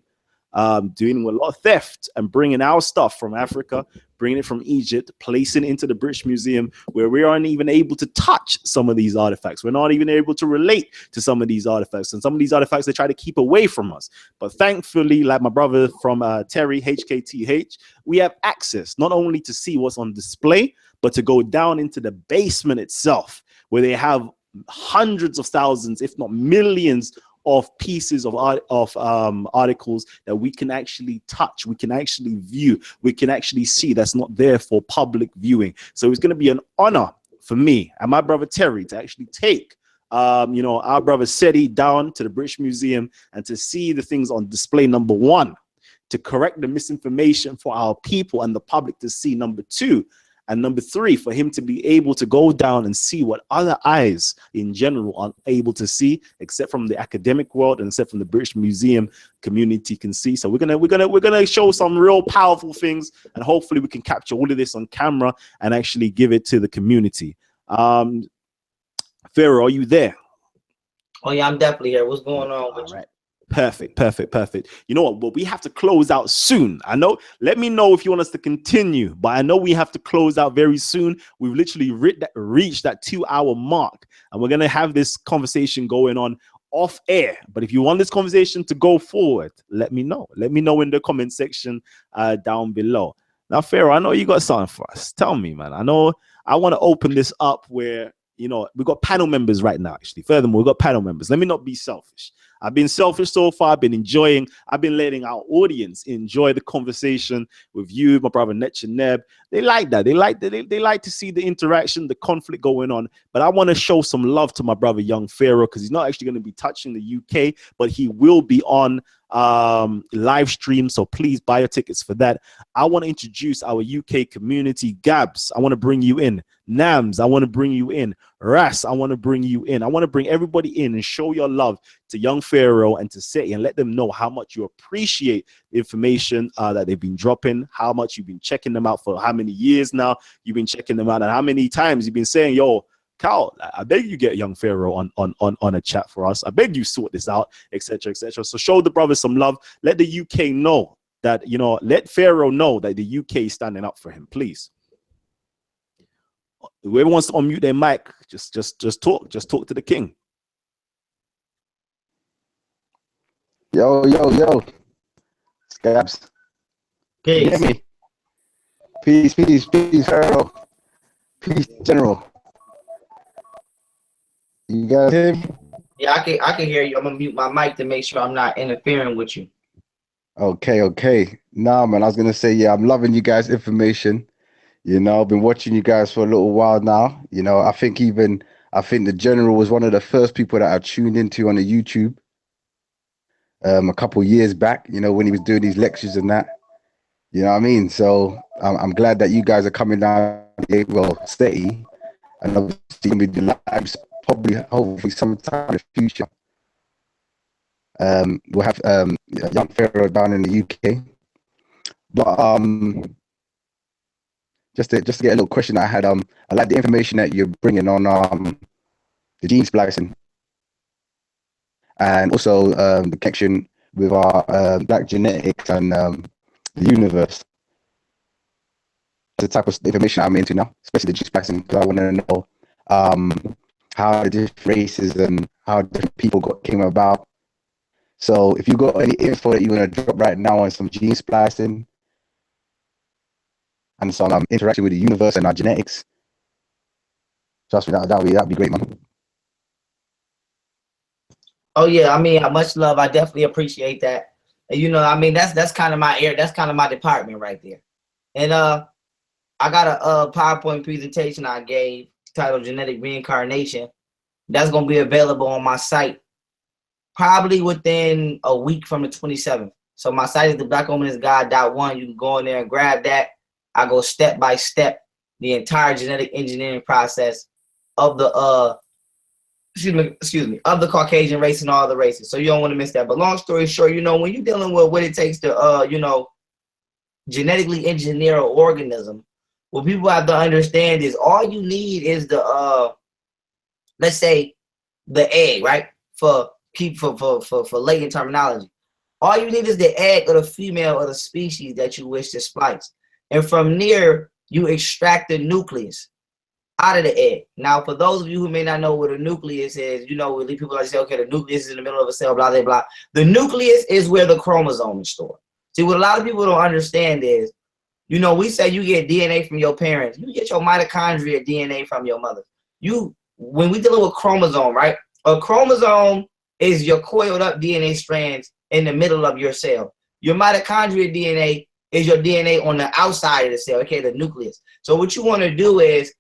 doing a lot of theft and bringing our stuff from Africa, bringing it from Egypt, placing it into the British Museum, where we aren't even able to touch some of these artifacts. We're not even able to relate to some of these artifacts, and some of these artifacts they try to keep away from us. But thankfully, like my brother from Terry, HKTH, we have access not only to see what's on display, but to go down into the basement itself, where they have hundreds of thousands, if not millions, of pieces of articles that we can actually touch, we can actually view, we can actually see, that's not there for public viewing. So it's going to be an honor for me and my brother Terry to actually take you know, our brother SETI down to the British Museum and to see the things on display, number one, to correct the misinformation for our people and the public to see, number two, and number three, for him to be able to go down and see what other eyes in general aren't able to see, except from the academic world and except from the British Museum community can see. So we're gonna show some real powerful things, and hopefully we can capture all of this on camera and actually give it to the community. Pharaoh, are you there? Oh yeah, I'm definitely here. What's going on with you? Perfect. You know what? Well, we have to close out soon. I know. Let me know if you want us to continue, but I know we have to close out very soon. We've literally reached that 2-hour mark, and we're gonna have this conversation going on off air. But if you want this conversation to go forward, let me know. Let me know in the comment section down below. Now, Pharaoh, I know you got something for us. Tell me, man. I know I want to open this up where, you know, we've got panel members right now, actually. Furthermore, we've got panel members. Let me not be selfish. I've been selfish so far. I've been letting our audience enjoy the conversation with you, my brother Netch and Neb. They like that. They like to see the interaction, the conflict going on. But I want to show some love to my brother, young Pharaoh, because he's not actually going to be touching the UK, but he will be on live stream. So please buy your tickets for that. I want to introduce our UK community. Gabs, I want to bring you in. Nams, I want to bring you in. Ras, I want to bring you in. I want to bring everybody in and show your love to young Pharaoh and to SETI, and let them know how much you appreciate the information that they've been dropping, how much you've been checking them out for how many years now you've been checking them out, and how many times you've been saying, yo, Cal, I beg you get young Pharaoh on a chat for us. I beg you sort this out, etc., etc. So show the brothers some love. Let the UK know that, you know, let Pharaoh know that the UK is standing up for him, please. Whoever wants to unmute their mic, just talk to the king. Yo. Scabs. Peace. Hear me? Peace, Pharaoh. Peace, General. You guys hear me? Yeah, I can hear you. I'm gonna mute my mic to make sure I'm not interfering with you. Okay. Nah, man, I was gonna say, yeah, I'm loving you guys' information. You know, I've been watching you guys for a little while now. You know, I think the General was one of the first people that I tuned into on the YouTube a couple years back, you know, when he was doing these lectures and that. You know what I mean? So I'm glad that you guys are coming down, well, SETI, and obviously going to be the lives probably, hopefully, sometime in the future. We'll have young Pharaoh down in the UK. But just to get a little question I had, I like the information that you're bringing on the gene splicing, and also the connection with our black genetics and the universe. The type of information I'm into now, especially the gene splicing, because I want to know how the different races and how different people came about. So if you got any info that you want to drop right now on some gene splicing and some interaction with the universe and our genetics, trust me, that'd be great, man. Oh yeah, I mean, much love. I definitely appreciate that. And, you know, I mean, that's kind of my area. That's kind of my department right there. And I got a PowerPoint presentation I gave titled Genetic Reincarnation. That's going to be available on my site probably within a week from the 27th. So my site is theblackwomanistgod.1. You can go in there and grab that. I go step by step the entire genetic engineering process of the excuse me, of the Caucasian race and all the races. So you don't want to miss that. But long story short, you know, when you're dealing with what it takes to you know, genetically engineer an organism, what people have to understand is all you need is the let's say the egg, right? For latent terminology. All you need is the egg or the female of the species that you wish to splice. And from there, you extract the nucleus out of the egg. Now, for those of you who may not know what a nucleus is, you know, people like to say, okay, the nucleus is in the middle of a cell, blah, blah, blah. The nucleus is where the chromosome is stored. See, what a lot of people don't understand is, you know, we say you get DNA from your parents. You get your mitochondria DNA from your mother. When we deal with chromosome, right? A chromosome is your coiled up DNA strands in the middle of your cell. Your mitochondria DNA is your DNA on the outside of the cell, okay, the nucleus. So what you want to do is,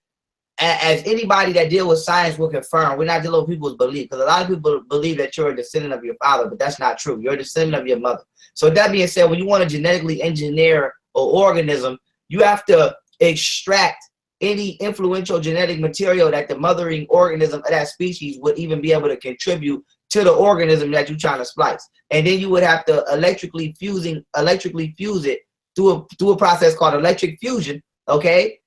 as anybody that deal with science will confirm, we're not dealing with people's belief, because a lot of people believe that you're a descendant of your father, but that's not true. You're a descendant of your mother. So that being said, when you want to genetically engineer an organism, you have to extract any influential genetic material that the mothering organism of that species would even be able to contribute to the organism that you're trying to splice. And then you would have to electrically fuse it through a process called electric fusion, okay,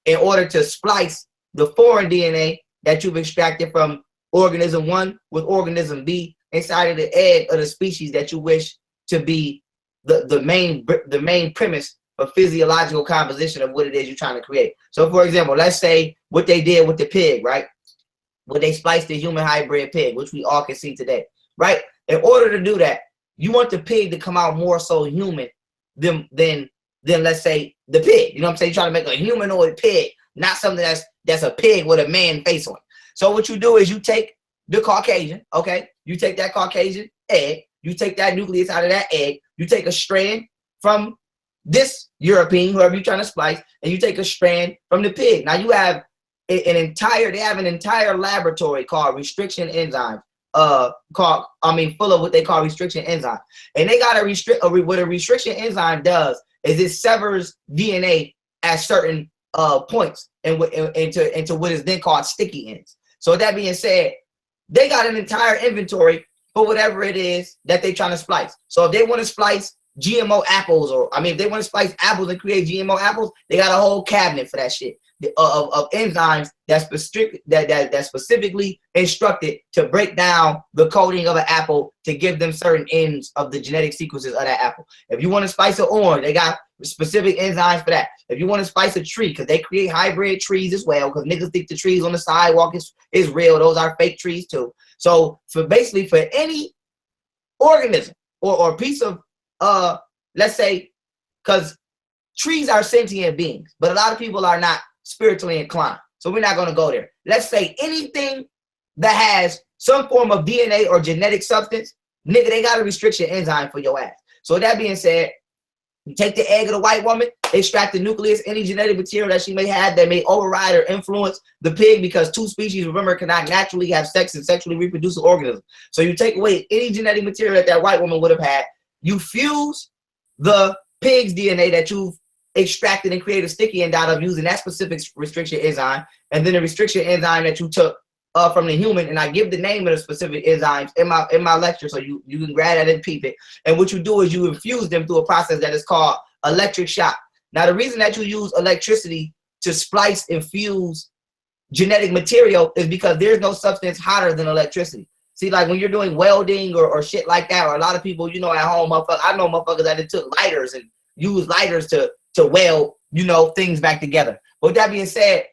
in order to splice the foreign DNA that you've extracted from organism 1 with organism B inside of the egg of the species that you wish to be the main premise of physiological composition of what it is you're trying to create. So for example, let's say what they did with the pig, right? When they spliced the human hybrid pig, which we all can see today, right? In order to do that, you want the pig to come out more so human than let's say the pig. You know what I'm saying? You're trying to make a humanoid pig, not something that's a pig with a man face on it. So what you do is you take the Caucasian, okay? You take that Caucasian egg, you take that nucleus out of that egg, you take a strand from this European, whoever you're trying to splice, and you take a strand from the pig. Now you have they have an entire laboratory called restriction enzymes, full of what they call restriction enzymes. And they got to what a restriction enzyme does is it severs DNA at certain points into what is then called sticky ends. So with that being said, they got an entire inventory for whatever it is that they're trying to splice. So if they want to splice GMO apples, if they want to splice apples and create GMO apples, they got a whole cabinet for that shit of enzymes that's specifically instructed to break down the coding of an apple to give them certain ends of the genetic sequences of that apple. If you want to spice an orange, they got specific enzymes for that. If you want to spice a tree, because they create hybrid trees as well, because niggas think the trees on the sidewalk is real. Those are fake trees too. So for any organism or piece of let's say, because trees are sentient beings, but a lot of people are not spiritually inclined. So we're not going to go there. Let's say anything that has some form of DNA or genetic substance, nigga, they got a restriction enzyme for your ass. So with that being said, you take the egg of the white woman, extract the nucleus, any genetic material that she may have that may override or influence the pig, because two species, remember, cannot naturally have sex and sexually reproduce an organism. So you take away any genetic material that white woman would have had, you fuse the pig's DNA that you've extracted and created a sticky end out of using that specific restriction enzyme, and then the restriction enzyme that you took from the human, and I give the name of the specific enzymes in my lecture, so you can grab that and peep it. And what you do is you infuse them through a process that is called electric shock. Now, the reason that you use electricity to splice and fuse genetic material is because there's no substance hotter than electricity. See, like when you're doing welding or shit like that, or a lot of people, you know, at home, I know motherfuckers that took lighters and used lighters to weld, you know, things back together. But with that being said,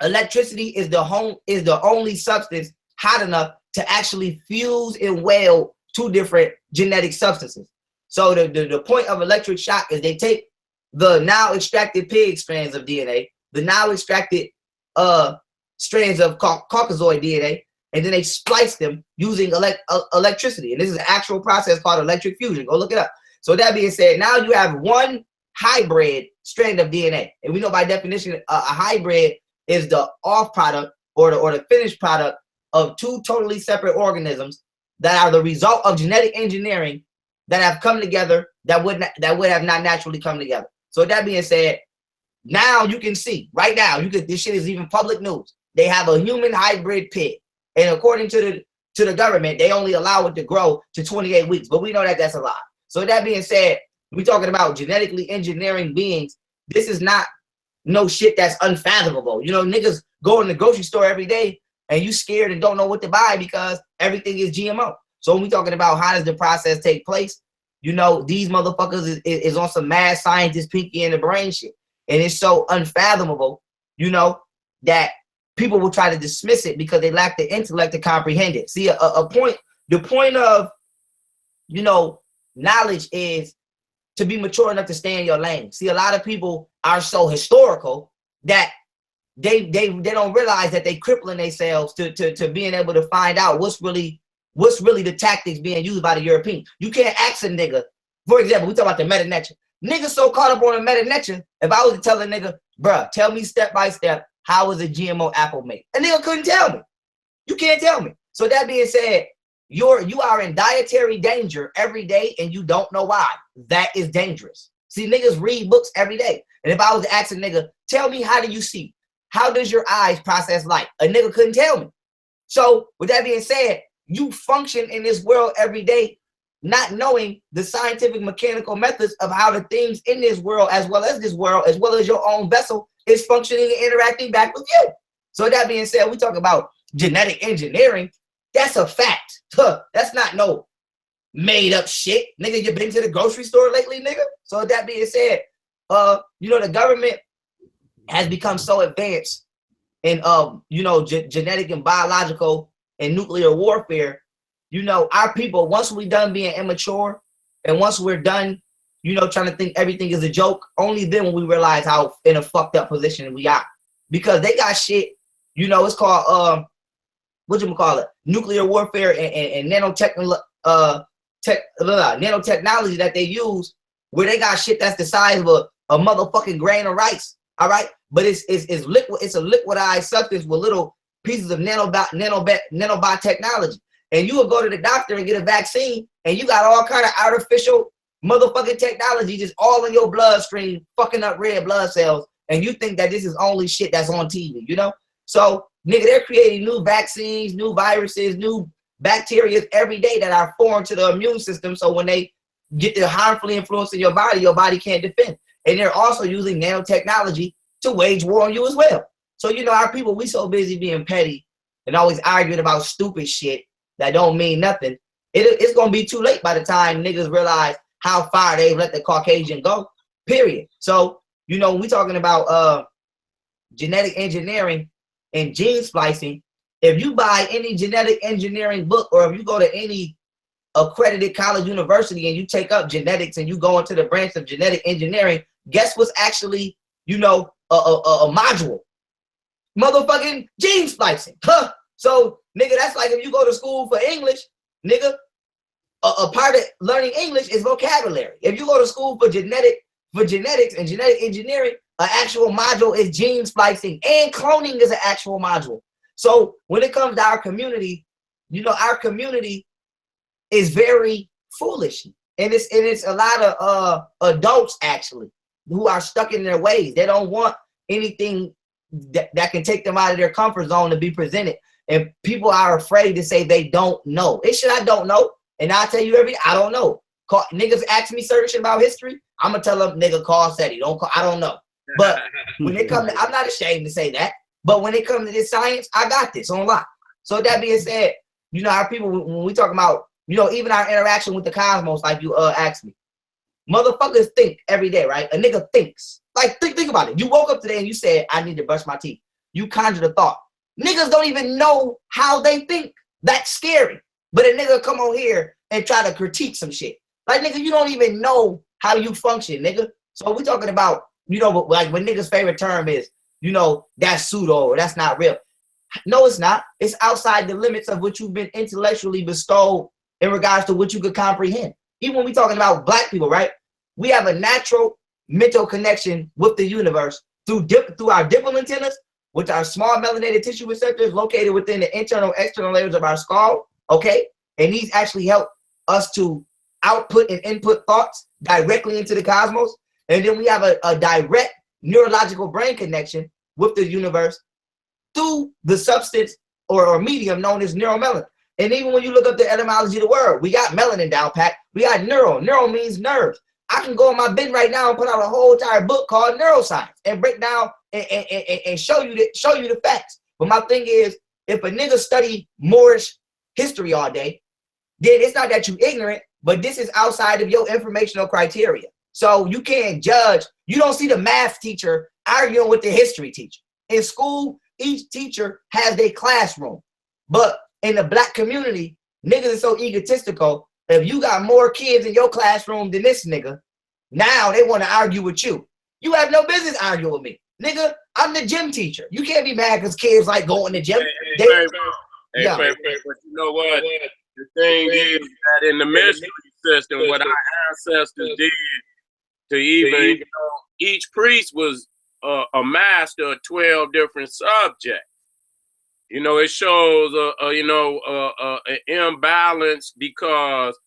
electricity is the only substance hot enough to actually fuse and weld two different genetic substances. So the point of electric shock is they take the now extracted pig strands of DNA, the now extracted strands of Caucasoid DNA, and then they splice them using electricity. And this is an actual process called electric fusion. Go look it up. So that being said, now you have one hybrid strand of DNA. And we know by definition, a hybrid is the off product or the finished product of two totally separate organisms that are the result of genetic engineering that have come together that would have not naturally come together. So that being said, now you can see right now, this shit is even public news. They have a human hybrid pig. And according to the government, they only allow it to grow to 28 weeks. But we know that that's a lie. So that being said, we're talking about genetically engineering beings. This is not no shit that's unfathomable. You know, niggas go in the grocery store every day and you scared and don't know what to buy because everything is GMO. So when we're talking about how does the process take place, you know, these motherfuckers is on some mad scientist Pinky in the brain shit. And it's so unfathomable, you know, that people will try to dismiss it because they lack the intellect to comprehend it. See, the point of, you know, knowledge is to be mature enough to stay in your lane. See, a lot of people are so historical that they don't realize that they crippling themselves to being able to find out what's really the tactics being used by the European. You can't ask a nigga. For example, we talk about the meta-nature. Niggas so caught up on the meta-nature, if I was to tell a nigga, bruh, tell me step by step, how is a GMO apple made? A nigga couldn't tell me. You can't tell me. So that being said, you are in dietary danger every day and you don't know why. That is dangerous. See, niggas read books every day. And if I was to ask a nigga, tell me, how do you see? How does your eyes process light? A nigga couldn't tell me. So with that being said, you function in this world every day not knowing the scientific mechanical methods of how the things in this world, as well as your own vessel, is functioning and interacting back with you. So that being said, we talk about genetic engineering. That's a fact. That's not no made up shit. Nigga, you been to the grocery store lately, nigga? So that being said, you know, the government has become so advanced in, you know, genetic and biological and nuclear warfare. You know, our people, once we're done being immature and once we're done, you know, trying to think everything is a joke, only then when we realize how in a fucked up position we are. Because they got shit, you know, it's called, nuclear warfare and nanotechnology that they use, where they got shit that's the size of a motherfucking grain of rice, all right? But it's liquid, it's a liquidized substance with little pieces of nanobot technology. And you will go to the doctor and get a vaccine, and you got all kind of artificial motherfucking technology just all in your bloodstream, fucking up red blood cells, and you think that this is only shit that's on TV, you know? So, nigga, they're creating new vaccines, new viruses, new bacteria every day that are foreign to the immune system, so when they get to harmfully influencing your body can't defend. And they're also using nanotechnology to wage war on you as well. So, you know, our people, we so busy being petty and always arguing about stupid shit that don't mean nothing. It's going to be too late by the time niggas realize how far they've let the Caucasian go, period. So, you know, when we talking about genetic engineering and gene splicing, if you buy any genetic engineering book or if you go to any accredited college university and you take up genetics and you go into the branch of genetic engineering, guess what's actually, you know, a module? Motherfucking gene splicing. Huh? So, nigga, that's like if you go to school for English, nigga, a part of learning English is vocabulary. If you go to school for genetics and genetic engineering, an actual module is gene splicing, and cloning is an actual module. So when it comes to our community, you know, our community is very foolish. And it's a lot of adults actually who are stuck in their ways. They don't want anything that can take them out of their comfort zone to be presented. And people are afraid to say they don't know. It's shit I don't know. And I'll tell you I don't know. Niggas ask me certain shit about history, I'm gonna tell them, nigga, call SETI. I don't know. But when it comes to, I'm not ashamed to say that. But when it comes to this science, I got this on lock. So that being said, you know, our people, when we talk about, you know, even our interaction with the cosmos, like you asked me, motherfuckers think every day, right? A nigga thinks. Like, think about it. You woke up today and you said, I need to brush my teeth. You conjured a thought. Niggas don't even know how they think. That's scary. But a nigga come on here and try to critique some shit. Like, nigga, you don't even know how you function, nigga. So we talking about, you know, like when niggas' favorite term is, you know, that's pseudo or that's not real. No, it's not. It's outside the limits of what you've been intellectually bestowed in regards to what you could comprehend. Even when we talking about black people, right? We have a natural mental connection with the universe through our dipple antennas, which are small melanated tissue receptors located within the internal external layers of our skull, okay? And these actually help us to output and input thoughts directly into the cosmos. And then we have a direct neurological brain connection with the universe through the substance or medium known as neuromelanin. And even when you look up the etymology of the word, we got melanin down pat. We got neuro. Neuro means nerves. I can go in my bin right now and put out a whole entire book called Neuroscience and break down and show you the facts. But my thing is, if a nigga study Moorish history all day, then it's not that you ignorant, but this is outside of your informational criteria. So you can't judge. You don't see the math teacher arguing with the history teacher. In school, each teacher has their classroom. But in the black community, niggas are so egotistical. If you got more kids in your classroom than this nigga, now they want to argue with you. You have no business arguing with me. Nigga, I'm the gym teacher. You can't be mad because kids like going to the gym. But you know what? The thing is that in the mystery system, what our ancestors did to even, you know, each priest was a master of 12 different subjects. You know, it shows, an imbalance because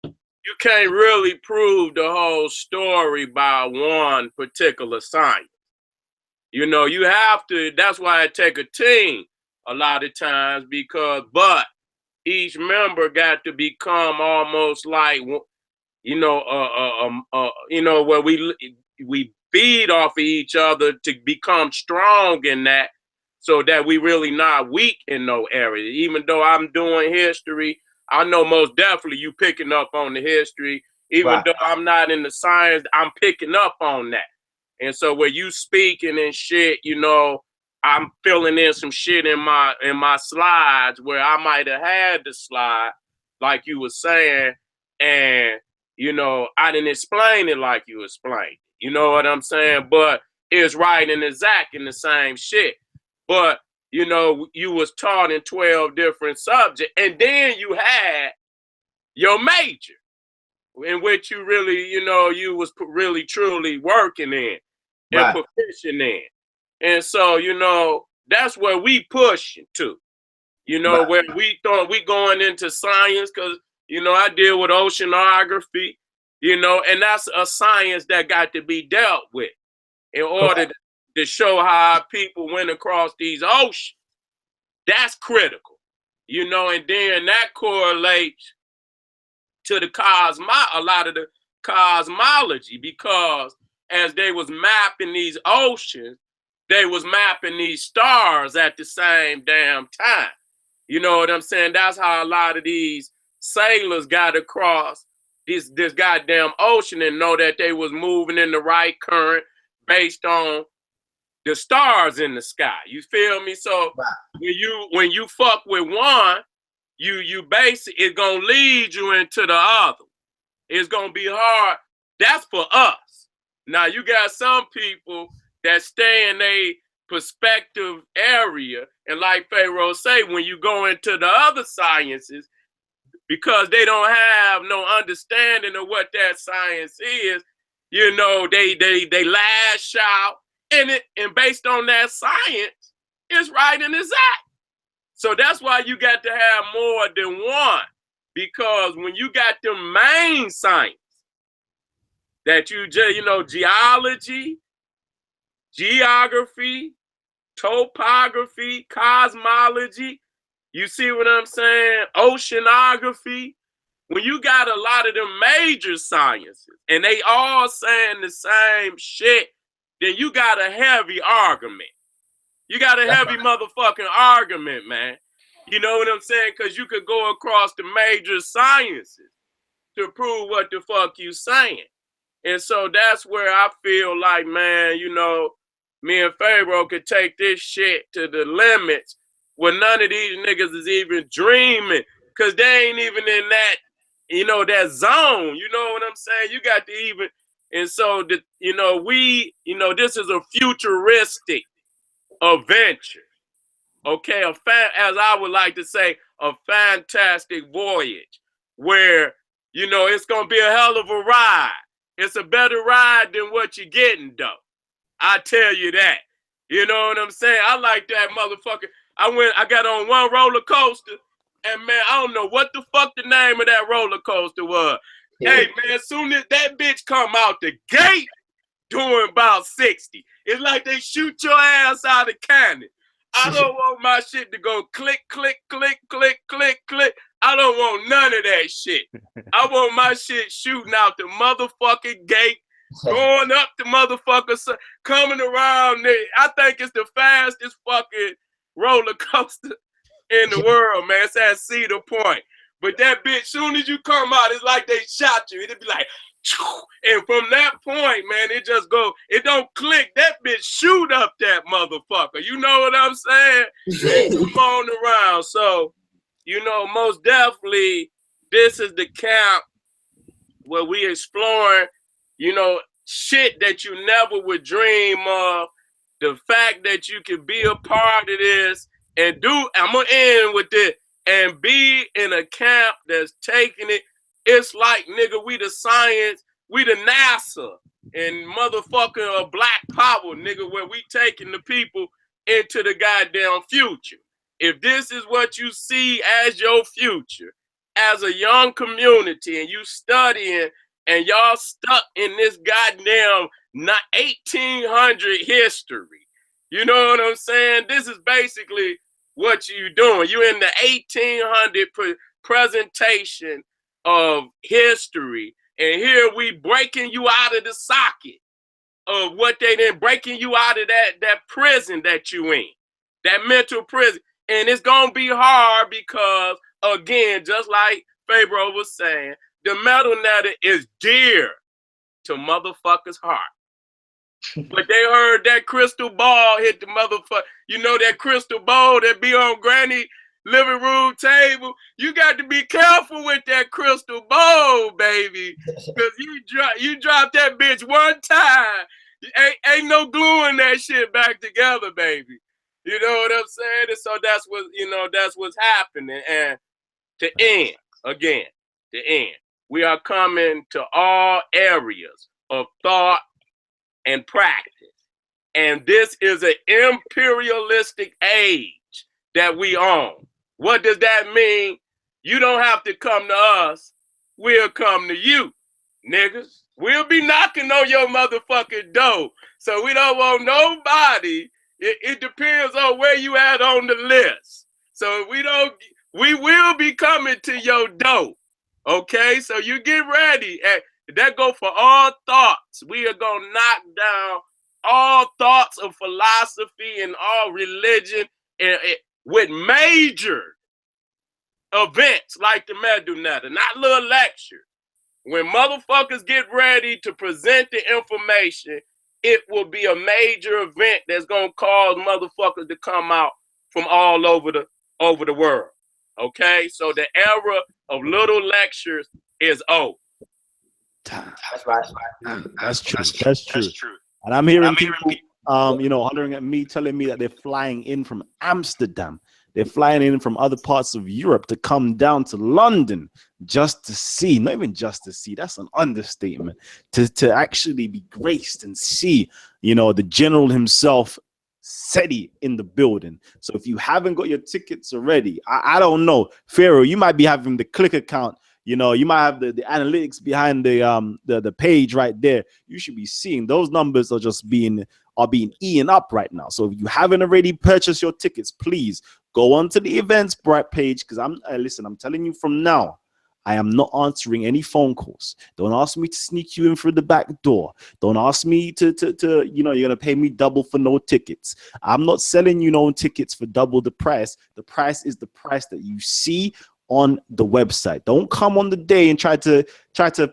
you can't really prove the whole story by one particular science. You know, you have to, that's why it take a team a lot of times but each member got to become almost like, where we feed off of each other to become strong in that, so that we really not weak in no area. Even though I'm doing history, I know most definitely you picking up on the history. Even though I'm not in the science, I'm picking up on that. And so where you speaking and shit, you know, I'm filling in some shit in my slides where I might have had the slide, like you were saying, and you know, I didn't explain it like you explained. You know what I'm saying? But it's right and exact in the same shit. But you know, you was taught in 12 different subjects, and then you had your major, in which you really, you know, you was really truly working in and proficient in. And so, you know, that's where we pushing to, you know, where we thought we going into science, because, you know, I deal with oceanography, you know, and that's a science that got to be dealt with in order to show how our people went across these oceans. That's critical, you know, and then that correlates to the a lot of the cosmology, because as they was mapping these oceans, they was mapping these stars at the same damn time. You know what I'm saying? That's how a lot of these sailors got across this goddamn ocean and know that they was moving in the right current based on the stars in the sky. You feel me? So when you fuck with one, you basically, it's gonna lead you into the other. It's gonna be hard. That's for us. Now you got some people that stay in a perspective area, and like Pharaoh say, when you go into the other sciences, because they don't have no understanding of what that science is, you know, they lash out, and based on that science, it's right and exact. So that's why you got to have more than one, because when you got the main science that you know, geology, geography, topography, cosmology, you see what I'm saying? Oceanography. When you got a lot of the major sciences and they all saying the same shit, then you got a heavy argument. You got a heavy motherfucking argument, man. You know what I'm saying? Because you could go across the major sciences to prove what the fuck you saying. And so that's where I feel like, man, you know, me and Pharaoh could take this shit to the limits where none of these niggas is even dreaming, because they ain't even in that, you know, that zone. You know what I'm saying? You got to even, and so, you know, this is a futuristic adventure. Okay, as I would like to say, a fantastic voyage where, you know, it's going to be a hell of a ride. It's a better ride than what you're getting, though. I tell you that. You know what I'm saying? I like that motherfucker. I got on one roller coaster, and man, I don't know what the fuck the name of that roller coaster was. Hey, man, as soon as that bitch come out the gate doing about 60, it's like they shoot your ass out of cannon. I don't want my shit to go click, click, click, click, click, click. I don't want none of that shit. I want my shit shooting out the motherfucking gate, going up the motherfuckers, coming around there. I think it's the fastest fucking roller coaster in the world, man. It's at Cedar Point. But that bitch, soon as you come out, it's like they shot you. It'd be like, and from that point, man, it just go, it don't click. That bitch shoot up that motherfucker. You know what I'm saying? And come on around. So, you know, most definitely, this is the camp where we exploring, you know, shit that you never would dream of. The fact that you can be a part of this and do, I'm gonna end with this, and be in a camp that's taking it. It's like, nigga, we the science, we the NASA, and motherfucking Black Power, nigga, where we taking the people into the goddamn future. If this is what you see as your future, as a young community, and you studying, and y'all stuck in this goddamn 1800 history, you know what I'm saying? This is basically what you doing. You in the 1800 presentation of history, and here we breaking you out of the socket of what they did, breaking you out of that prison that you in, that mental prison. And it's gonna be hard because, again, just like Pharaoh was saying, the metal netter is dear to motherfuckers' heart. But they heard that crystal ball hit the motherfucker. You know that crystal ball that be on Granny living room table? You got to be careful with that crystal ball, baby. Because you drop that bitch one time, ain't no gluing that shit back together, baby. You know what I'm saying? And so that's what, you know, that's what's happening. And to end, again, we are coming to all areas of thought and practice. And this is an imperialistic age that we own. What does that mean? You don't have to come to us. We'll come to you, niggas. We'll be knocking on your motherfucking door. So we don't want nobody. It depends on where you at on the list. So we will be coming to your door. Okay, so you get ready. And that go for all thoughts. We are gonna knock down all thoughts of philosophy and all religion, and with major events like the Medu Netter, not little lectures. When motherfuckers get ready to present the information, it will be a major event that's gonna cause motherfuckers to come out from all over the world. Okay, so the era of little lectures is over. That's right. That's true. That's true. And I'm hearing people, you know, hollering at me, telling me that they're flying in from Amsterdam. They're flying in from other parts of Europe to come down to London just to see, not even just to see, that's an understatement, to actually be graced and see, you know, the general himself, SETI, in the building. So if you haven't got your tickets already, I don't know, Pharaoh, you might be having the click account. You know, you might have the analytics behind the page right there. You should be seeing those numbers are just being eaten up right now. So if you haven't already purchased your tickets, please go on to the Eventbrite page, because I'm telling you from now, I am not answering any phone calls. Don't ask me to sneak you in through the back door. Don't ask me to you know, you're going to pay me double for no tickets. I'm not selling you no tickets for double the price. The price is the price that you see on the website. Don't come on the day and try to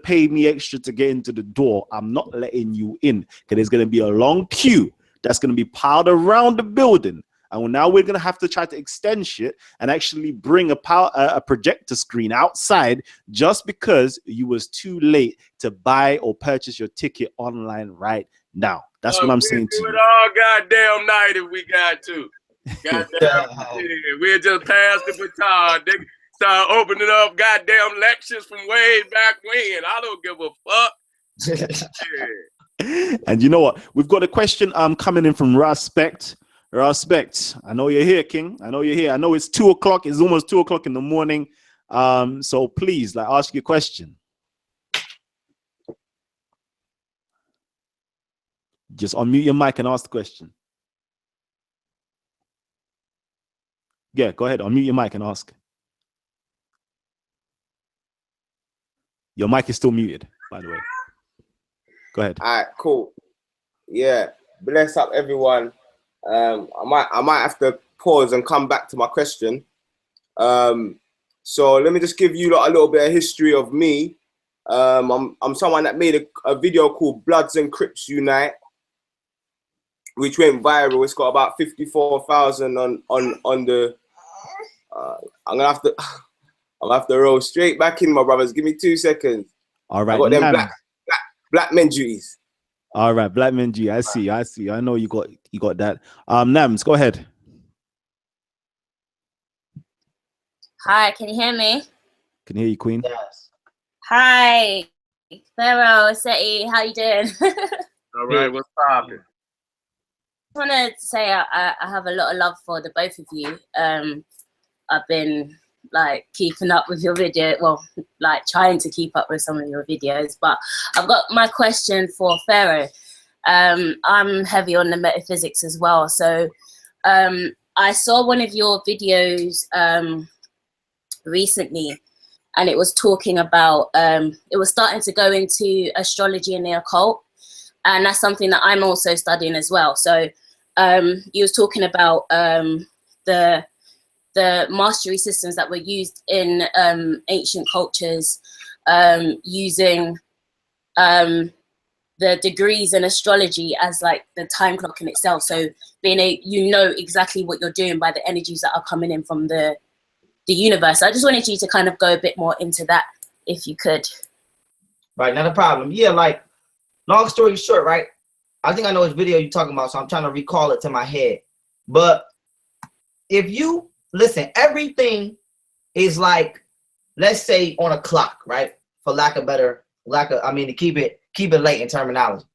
pay me extra to get into the door. I'm not letting you in, because there's going to be a long queue that's going to be piled around the building. And now we're going to have to try to extend shit and actually bring a projector screen outside just because you was too late to buy or purchase your ticket online right now. That's what I'm saying to you. We'll do it all goddamn night if we got to. Goddamn, we'll just pass the baton. They start opening up goddamn lectures from way back when. I don't give a fuck. And you know what? We've got a question coming in from Respect. Respect. I know you're here, King. I know you're here. I know it's 2 o'clock. It's almost 2 o'clock in the morning. So please, like, ask your question. Just unmute your mic and ask the question. Yeah, go ahead. Unmute your mic and ask. Your mic is still muted, by the way. Go ahead. All right, cool. Yeah, bless up everyone. I might have to pause and come back to my question. So let me just give you a little bit of history of me. I'm someone that made a video called Bloods and Crips Unite, which went viral. It's got about 54,000 on the. I'm gonna have to roll straight back in, my brothers. Give me 2 seconds. All right. I got them black men duties. All right, Black Men G. I see. I know you got that. Nams, go ahead. Hi, can you hear me? Can hear you, Queen. Yes. Hi, Pharaoh, SETI, how you doing? All right, what's poppin'? I want to say I have a lot of love for the both of you. I've been like keeping up with your video, well, like trying to keep up with some of your videos, but I've got my question for Pharaoh. I'm heavy on the metaphysics as well, so I saw one of your videos recently, and it was talking about it was starting to go into astrology and the occult, and that's something that I'm also studying as well. So you was talking about the mastery systems that were used in ancient cultures, using the degrees in astrology as like the time clock in itself. So being you know exactly what you're doing by the energies that are coming in from the universe. I just wanted you to kind of go a bit more into that, if you could. Right, not a problem. Yeah, like, long story short, right? I think I know which video you're talking about, so I'm trying to recall it to my head. But if you listen, everything is like, let's say on a clock, right? For lack of, to keep it late in terminology.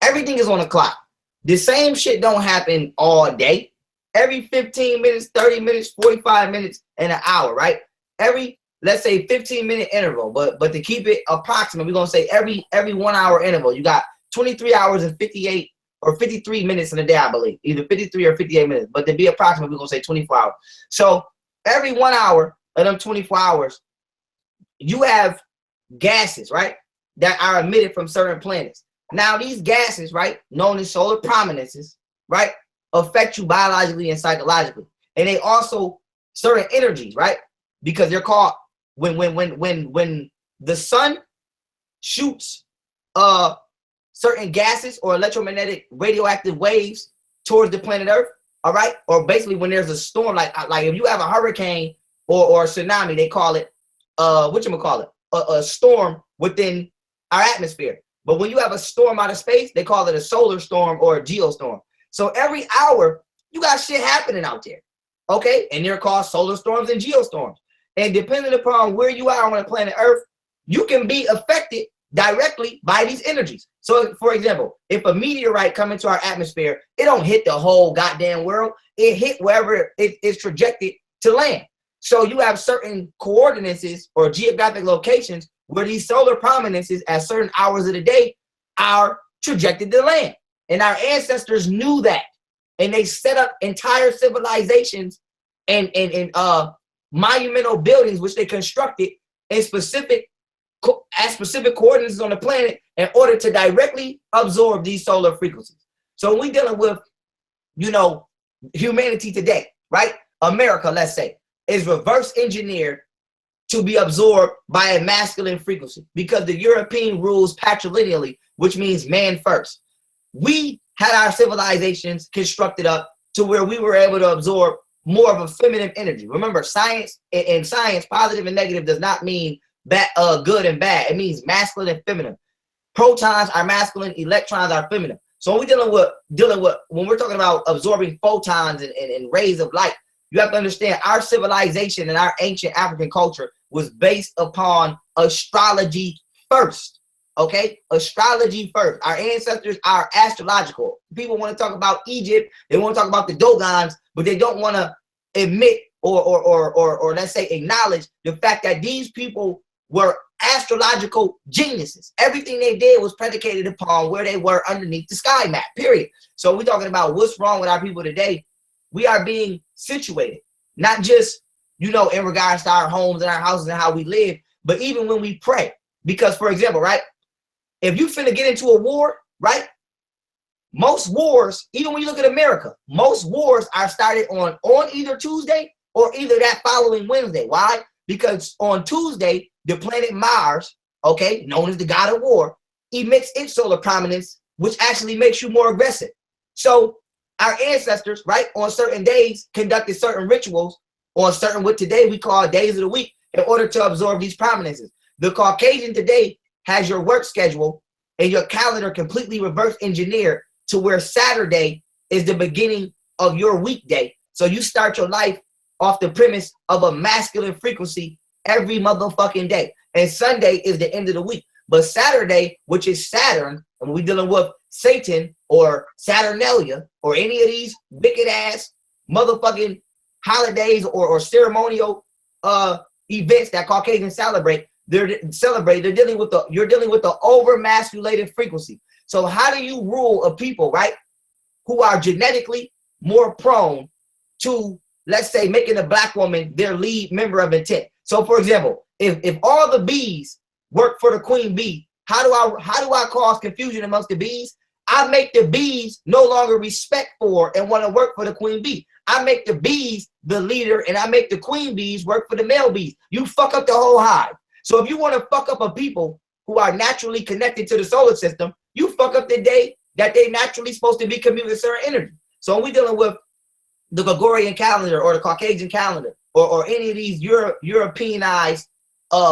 Everything is on a clock. The same shit don't happen all day. Every 15 minutes, 30 minutes, 45 minutes, and an hour, right? Let's say 15-minute interval, but to keep it approximate, we're gonna say every 1 hour interval. You got 23 hours and 58 or 53 minutes in a day, I believe, either 53 or 58 minutes. But to be approximate, we're gonna say 24 hours. So every 1 hour of them 24 hours, you have gases, right, that are emitted from certain planets. Now these gases, right, known as solar prominences, right, affect you biologically and psychologically, and they also certain energies, right, because they're called when the sun shoots certain gases or electromagnetic radioactive waves towards the planet Earth, all right, or basically when there's a storm, like if you have a hurricane or a tsunami, they call it a storm within our atmosphere. But when you have a storm out of space, they call it a solar storm or a geostorm. So every hour you got shit happening out there, okay, and they're called solar storms and geostorms. And depending upon where you are on the planet Earth, you can be affected directly by these energies. So, for example, if a meteorite come into our atmosphere, it don't hit the whole goddamn world. It hit wherever it is trajected to land. So you have certain coordinates or geographic locations where these solar prominences at certain hours of the day are trajected to land. And our ancestors knew that. And they set up entire civilizations and monumental buildings, which they constructed in specific coordinates on the planet in order to directly absorb these solar frequencies. So when we dealing with, you know, humanity today, right? America, let's say, is reverse engineered to be absorbed by a masculine frequency because the European rules patrilineally, which means man first. We had our civilizations constructed up to where we were able to absorb more of a feminine energy. Remember, science, in science, positive and negative does not mean good and bad. It means masculine and feminine. Protons are masculine, electrons are feminine. So when we're dealing with when we're talking about absorbing photons and rays of light, you have to understand our civilization and our ancient African culture was based upon astrology first. Okay, astrology first. Our ancestors are astrological. People want to talk about Egypt, they want to talk about the Dogons, but they don't want to admit or let's say acknowledge the fact that these people were astrological geniuses. Everything they did was predicated upon where they were underneath the sky map, period. So we're talking about what's wrong with our people today. We are being situated, not just, you know, in regards to our homes and our houses and how we live, but even when we pray. Because, for example, right, if you finna get into a war, right, most wars, even when you look at America, most wars are started on either Tuesday or either that following Wednesday. Why? Because on Tuesday, the planet Mars, okay, known as the god of war, emits its solar prominence, which actually makes you more aggressive. So our ancestors, right, on certain days conducted certain rituals on certain, what today we call days of the week, in order to absorb these prominences. The Caucasian today has your work schedule and your calendar completely reverse engineered to where Saturday is the beginning of your weekday. So you start your life off the premise of a masculine frequency every motherfucking day. And Sunday is the end of the week. But Saturday, which is Saturn, and we're dealing with Satan or Saturnalia or any of these wicked ass motherfucking holidays or ceremonial events that Caucasians celebrate, you're dealing with the over-masculated frequency. So how do you rule a people, right, who are genetically more prone to, let's say, making a black woman their lead member of intent? So for example, if all the bees work for the queen bee, how do I cause confusion amongst the bees? I make the bees no longer respect for and want to work for the queen bee. I make the bees the leader and I make the queen bees work for the male bees. You fuck up the whole hive. So if you want to fuck up a people who are naturally connected to the solar system, you fuck up the day that they naturally supposed to be commuting certain energy. So when we're dealing with the Gregorian calendar or the Caucasian calendar or any of these Europeanized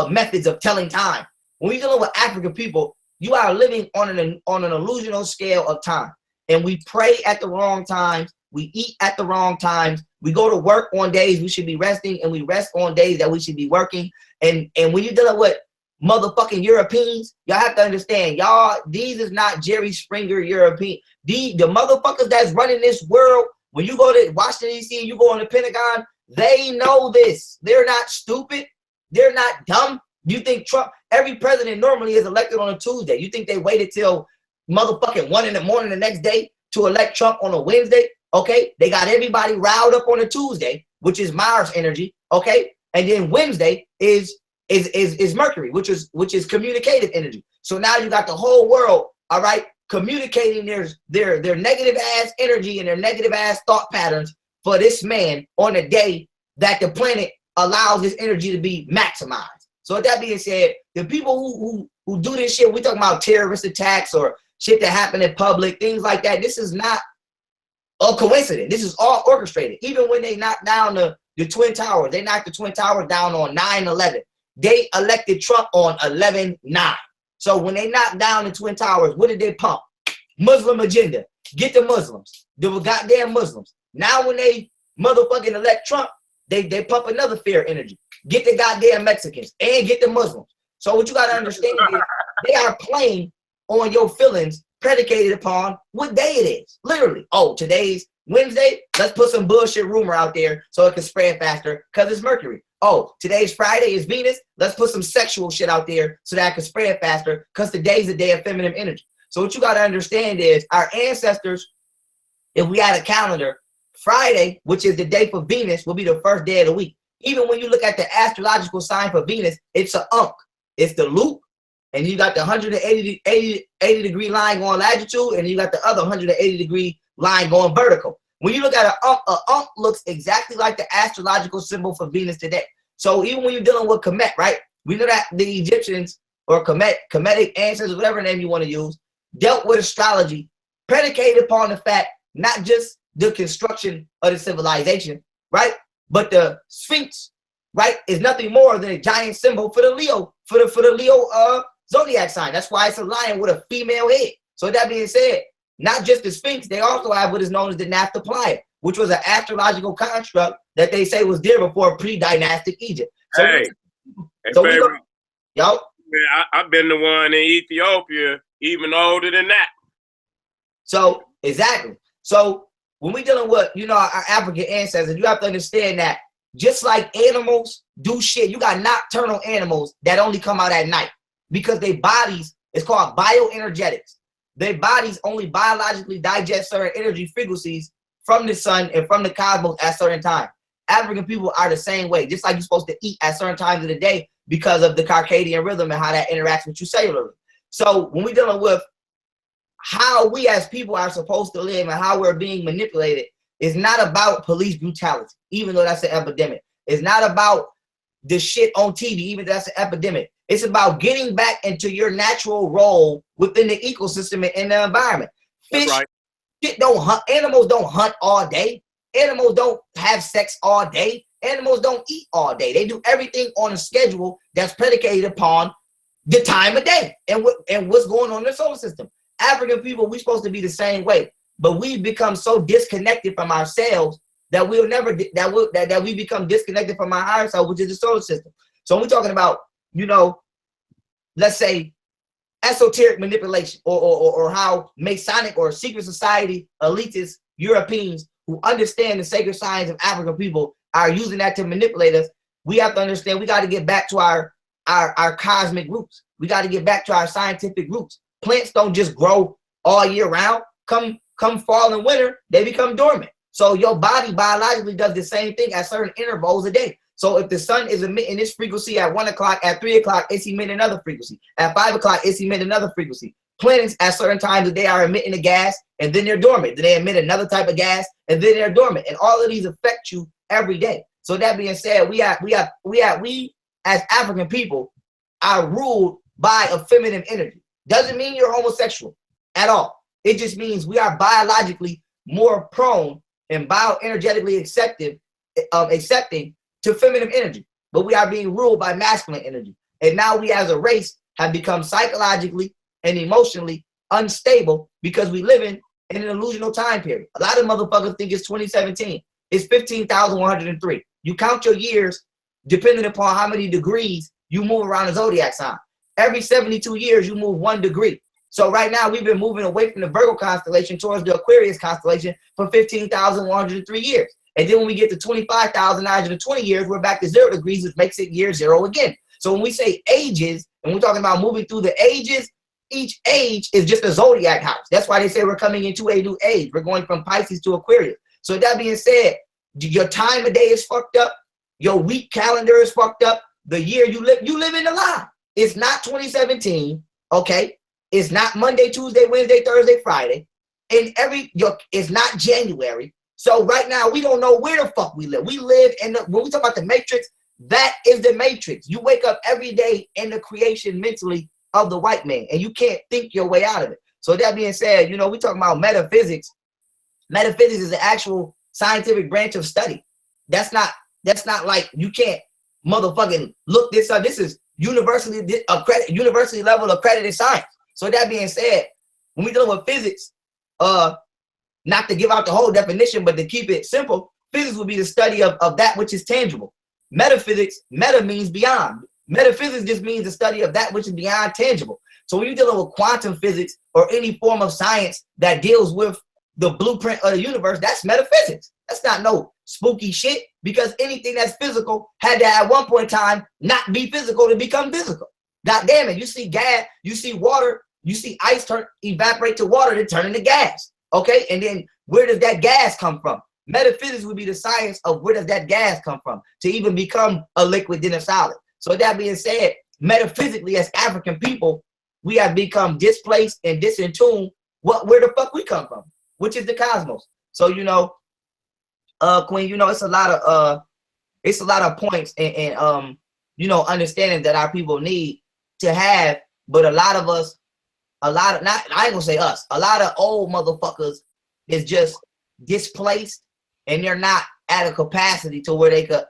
methods of telling time, when we're dealing with African people, you are living on an illusional scale of time. And we pray at the wrong times. We eat at the wrong times. We go to work on days we should be resting, and we rest on days that we should be working. And when you're dealing with motherfucking Europeans, y'all have to understand, y'all, these is not Jerry Springer European. The motherfuckers that's running this world, when you go to Washington, D.C., and you go on the Pentagon, they know this. They're not stupid. They're not dumb. You think Trump, every president normally is elected on a Tuesday. You think they waited till motherfucking 1 in the morning the next day to elect Trump on a Wednesday? Okay, they got everybody riled up on a Tuesday, which is Mars energy. Okay, and then Wednesday is Mercury, which is communicative energy. So now you got the whole world, all right, communicating their negative ass energy and their negative ass thought patterns for this man on a day that the planet allows this energy to be maximized. So with that being said, the people who do this shit, we talking about terrorist attacks or shit that happen in public, things like that. This is not a coincidence. This is all orchestrated. Even when they knocked down the Twin Towers, they knocked the Twin Towers down on 9/11. They elected Trump on 11/9. So when they knocked down the Twin Towers, what did they pump? Muslim agenda. Get the Muslims. They were goddamn Muslims. Now when they motherfucking elect Trump, they pump another fear energy. Get the goddamn Mexicans and get the Muslims. So what you got to understand is they are playing on your feelings predicated upon what day it is. Literally. Oh, today's Wednesday. Let's put some bullshit rumor out there so it can spread faster because it's Mercury. Oh, today's Friday is Venus. Let's put some sexual shit out there so that it can spread faster because today's the day of feminine energy. So what you got to understand is our ancestors, if we had a calendar, Friday, which is the day for Venus, will be the first day of the week. Even when you look at the astrological sign for Venus, it's an Unc. It's the loop, and you got the 180 degree line going latitude, and you got the other 180 degree line going vertical. When you look at an Unc looks exactly like the astrological symbol for Venus today. So even when you're dealing with Kemet, right? We know that the Egyptians or Kemetic ancestors, whatever name you want to use, dealt with astrology predicated upon the fact not just the construction of the civilization, right? But the Sphinx, right, is nothing more than a giant symbol for the Leo, for the Leo zodiac sign. That's why it's a lion with a female head. So that being said, not just the Sphinx, they also have what is known as the Naphtha Plier, which was an astrological construct that they say was there before pre-dynastic Egypt. So I've been the one in Ethiopia, even older than that. So exactly. So when we're dealing with, you know, our African ancestors, you have to understand that just like animals do shit, you got nocturnal animals that only come out at night because their bodies, it's called bioenergetics. Their bodies only biologically digest certain energy frequencies from the sun and from the cosmos at certain times. African people are the same way, just like you're supposed to eat at certain times of the day because of the circadian rhythm and how that interacts with you cellularly. So when we're dealing with how we as people are supposed to live and how we're being manipulated, is not about police brutality, even though that's an epidemic. It's not about the shit on TV, even though that's an epidemic. It's about getting back into your natural role within the ecosystem and in the environment. Fish, shit don't hunt. Animals don't hunt all day. Animals don't have sex all day. Animals don't eat all day. They do everything on a schedule that's predicated upon the time of day and what's going on in the solar system. African people, we're supposed to be the same way, but we've become so disconnected from ourselves that we'll never that we become disconnected from our higher self, which is the solar system. So when we're talking about, you know, let's say esoteric manipulation or how Masonic or secret society elitists, Europeans who understand the sacred science of African people are using that to manipulate us, we have to understand we got to get back to our cosmic roots. We got to get back to our scientific roots. Plants don't just grow all year round. Come fall and winter, they become dormant. So your body biologically does the same thing at certain intervals a day. So if the sun is emitting this frequency at 1 o'clock, at 3 o'clock, it's emitting another frequency. At 5 o'clock, it's emitting another frequency. Planets at certain times of the day are emitting a gas, and then they're dormant. Then they emit another type of gas, and then they're dormant. And all of these affect you every day. So that being said, we as African people are ruled by a feminine energy. Doesn't mean you're homosexual at all. It just means we are biologically more prone and bioenergetically accepting to feminine energy, but we are being ruled by masculine energy. And now we as a race have become psychologically and emotionally unstable because we live in an illusional time period. A lot of motherfuckers think it's 2017. It's 15,103. You count your years depending upon how many degrees you move around the zodiac sign. Every 72 years, you move 1 degree. So right now, we've been moving away from the Virgo constellation towards the Aquarius constellation for 15,103 years. And then when we get to 25,920 years, we're back to 0 degrees, which makes it year 0 again. So when we say ages, and we're talking about moving through the ages, each age is just a zodiac house. That's why they say we're coming into a new age. We're going from Pisces to Aquarius. So that being said, your time of day is fucked up. Your week calendar is fucked up. The year you live in a lie. It's not 2017, okay? It's not Monday, Tuesday, Wednesday, Thursday, Friday. And it's not January. So right now, we don't know where the fuck we live. We live in when we talk about the matrix, that is the matrix. You wake up every day in the creation mentally of the white man, and you can't think your way out of it. So that being said, you know, we talking about metaphysics. Metaphysics is an actual scientific branch of study. That's not like you can't motherfucking look this up. This is university level accredited science. So that being said, when we dealing with physics, not to give out the whole definition, but to keep it simple, physics would be the study of that which is tangible. Metaphysics, meta means beyond. Metaphysics just means the study of that which is beyond tangible. So when you're dealing with quantum physics or any form of science that deals with the blueprint of the universe, that's metaphysics. That's not no spooky shit, because anything that's physical had to at one point in time not be physical to become physical. God damn it, you see gas, you see water, you see ice evaporate to water to turn into gas. Okay, and then where does that gas come from? Metaphysics would be the science of where does that gas come from to even become a liquid then a solid. So that being said, metaphysically as African people, we have become displaced and disintuned where the fuck we come from, which is the cosmos. So, you know, Queen, you know, it's a lot of points and you know, understanding that our people need to have, but a lot of us, I ain't gonna say us, a lot of old motherfuckers is just displaced and they're not at a capacity to where they could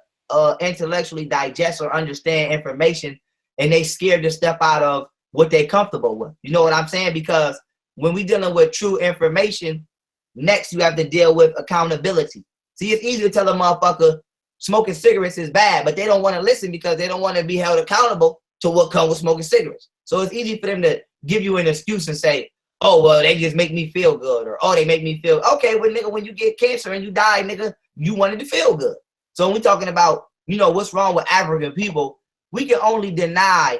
intellectually digest or understand information, and they scared to step out of what they're comfortable with. You know what I'm saying? Because when we dealing with true information, next you have to deal with accountability. See, it's easy to tell a motherfucker smoking cigarettes is bad, but they don't want to listen because they don't want to be held accountable to what comes with smoking cigarettes. So it's easy for them to give you an excuse and say, oh, well, they just make me feel good, or oh, they make me feel okay. Well, nigga, when you get cancer and you die, nigga, you wanted to feel good. So when we're talking about, you know, what's wrong with African people, we can only deny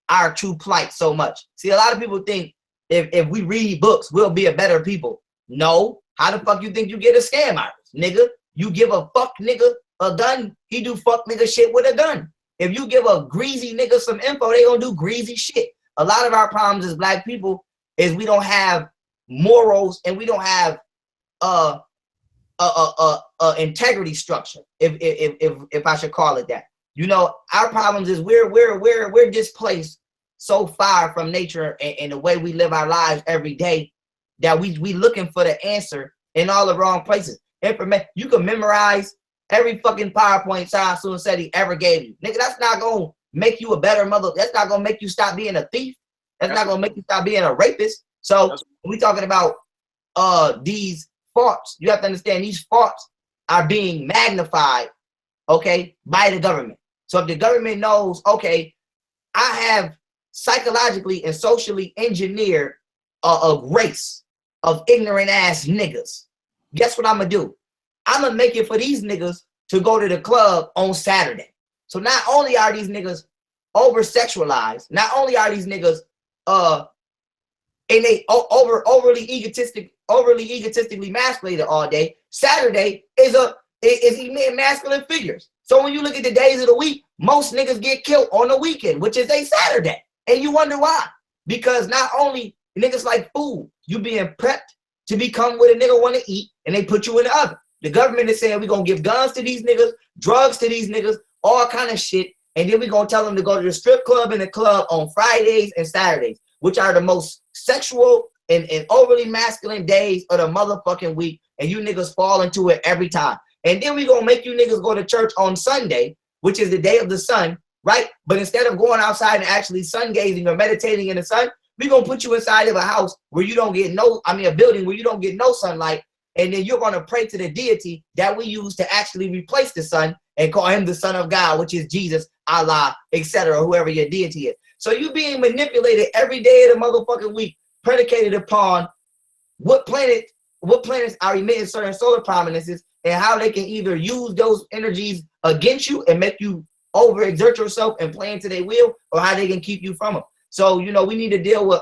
our true plight so much. See, a lot of people think if we read books, we'll be a better people. No. How the fuck you think you get a scam artist, nigga? You give a fuck nigga a gun, he do fuck nigga shit with a gun. If you give a greasy nigga some info, they gonna do greasy shit. A lot of our problems as black people is we don't have morals and we don't have integrity structure, if I should call it that. You know, our problems is we're displaced so far from nature and the way we live our lives every day that we looking for the answer in all the wrong places. Information, you can memorize every fucking PowerPoint Science SETI ever gave you. Nigga, that's not gonna make you a better mother. That's not gonna make you stop being a thief. That's not gonna make you stop being a rapist. So when we talking about these faults, you have to understand these faults are being magnified, okay, by the government. So if the government knows, okay, I have psychologically and socially engineered a race of ignorant ass niggas, guess what I'm gonna do? I'm gonna make it for these niggas to go to the club on Saturday. So not only are these niggas over sexualized, not only are these niggas and they overly egotistically masculated all day, Saturday is masculine figures. So when you look at the days of the week, most niggas get killed on the weekend, which is a Saturday. And you wonder why. Because not only niggas like food, you being prepped to become what a nigga want to eat, and they put you in the oven. The government is saying we're going to give guns to these niggas, drugs to these niggas, all kind of shit. And then we're going to tell them to go to the strip club and the club on Fridays and Saturdays, which are the most sexual and overly masculine days of the motherfucking week. And you niggas fall into it every time. And then we're going to make you niggas go to church on Sunday, which is the day of the sun, right? But instead of going outside and actually sun gazing or meditating in the sun, we're going to put you inside of a house where you don't get a building where you don't get no sunlight. And then you're going to pray to the deity that we use to actually replace the sun and call him the son of God, which is Jesus, Allah, etc., whoever your deity is. So you being manipulated every day of the motherfucking week, predicated upon what planets are emitting certain solar prominences and how they can either use those energies against you and make you overexert yourself and play into their will, or how they can keep you from them. So, you know, we need to deal with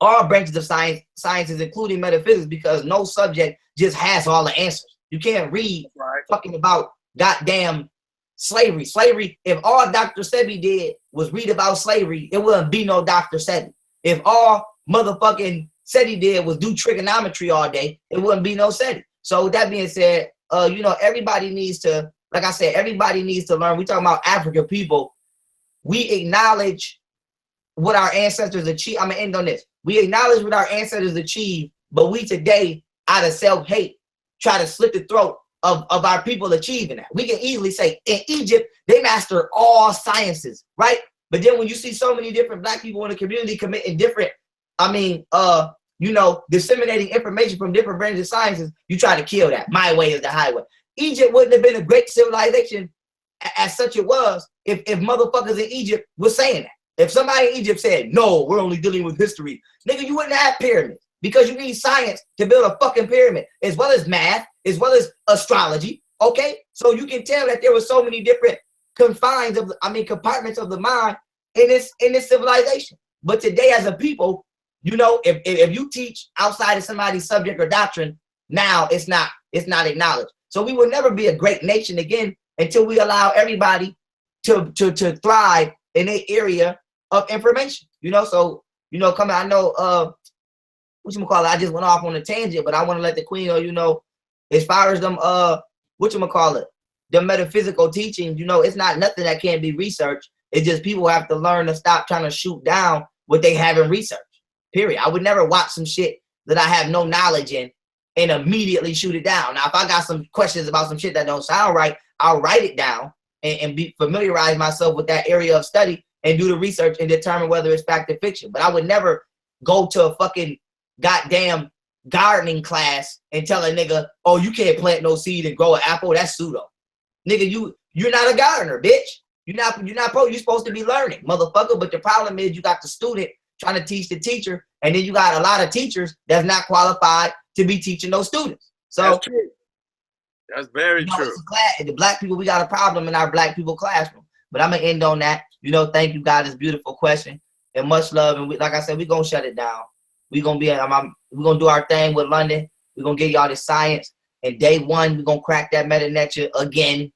all branches of sciences, including metaphysics, because no subject just has all the answers. You can't read fucking about goddamn slavery. Slavery, if all Dr. Sebi did was read about slavery, it wouldn't be no Dr. Sebi. If all motherfucking SETI did was do trigonometry all day, it wouldn't be no SETI. So with that being said, you know, everybody needs to, like I said, everybody needs to learn. We talking about African people. We acknowledge what our ancestors achieved. I'm gonna end on this. We acknowledge what our ancestors achieved, but we today, out of self-hate, try to slit the throat of our people achieving that. We can easily say in Egypt, they master all sciences, right? But then when you see so many different black people in the community committing different, you know, disseminating information from different branches of sciences, you try to kill that. My way is the highway. Egypt wouldn't have been a great civilization as such it was if motherfuckers in Egypt were saying that. If somebody in Egypt said, no, we're only dealing with history, nigga, you wouldn't have pyramids, because you need science to build a fucking pyramid, as well as math, as well as astrology, okay? So you can tell that there were so many different compartments of the mind in this civilization. But today as a people, you know, if you teach outside of somebody's subject or doctrine, now it's not it's not acknowledged. So we will never be a great nation again until we allow everybody to thrive in an area of information. You know, so I know whatchamacallit, I just went off on a tangent, but I want to let the queen know, you know, as far as them whatchamacallit, the metaphysical teachings, you know, it's not nothing that can't be researched. It's just people have to learn to stop trying to shoot down what they haven't researched. Period. I would never watch some shit that I have no knowledge in and immediately shoot it down. Now, if I got some questions about some shit that don't sound right, I'll write it down and familiarize myself with that area of study and do the research and determine whether it's fact or fiction. But I would never go to a fucking goddamn gardening class and tell a nigga, oh, you can't plant no seed and grow an apple. That's pseudo. Nigga, you're not a gardener, bitch. You're supposed to be learning, motherfucker. But the problem is you got the student trying to teach the teacher, and then you got a lot of teachers that's not qualified to be teaching those students. So that's true. That's very true. The black people, we got a problem in our black people classroom. But I'm gonna end on that. You know, thank you, God. It's a beautiful question and much love. And like I said, we're gonna shut it down. We're gonna do our thing with London. We're gonna get y'all the science. And day one, we're gonna crack that meta lecture again.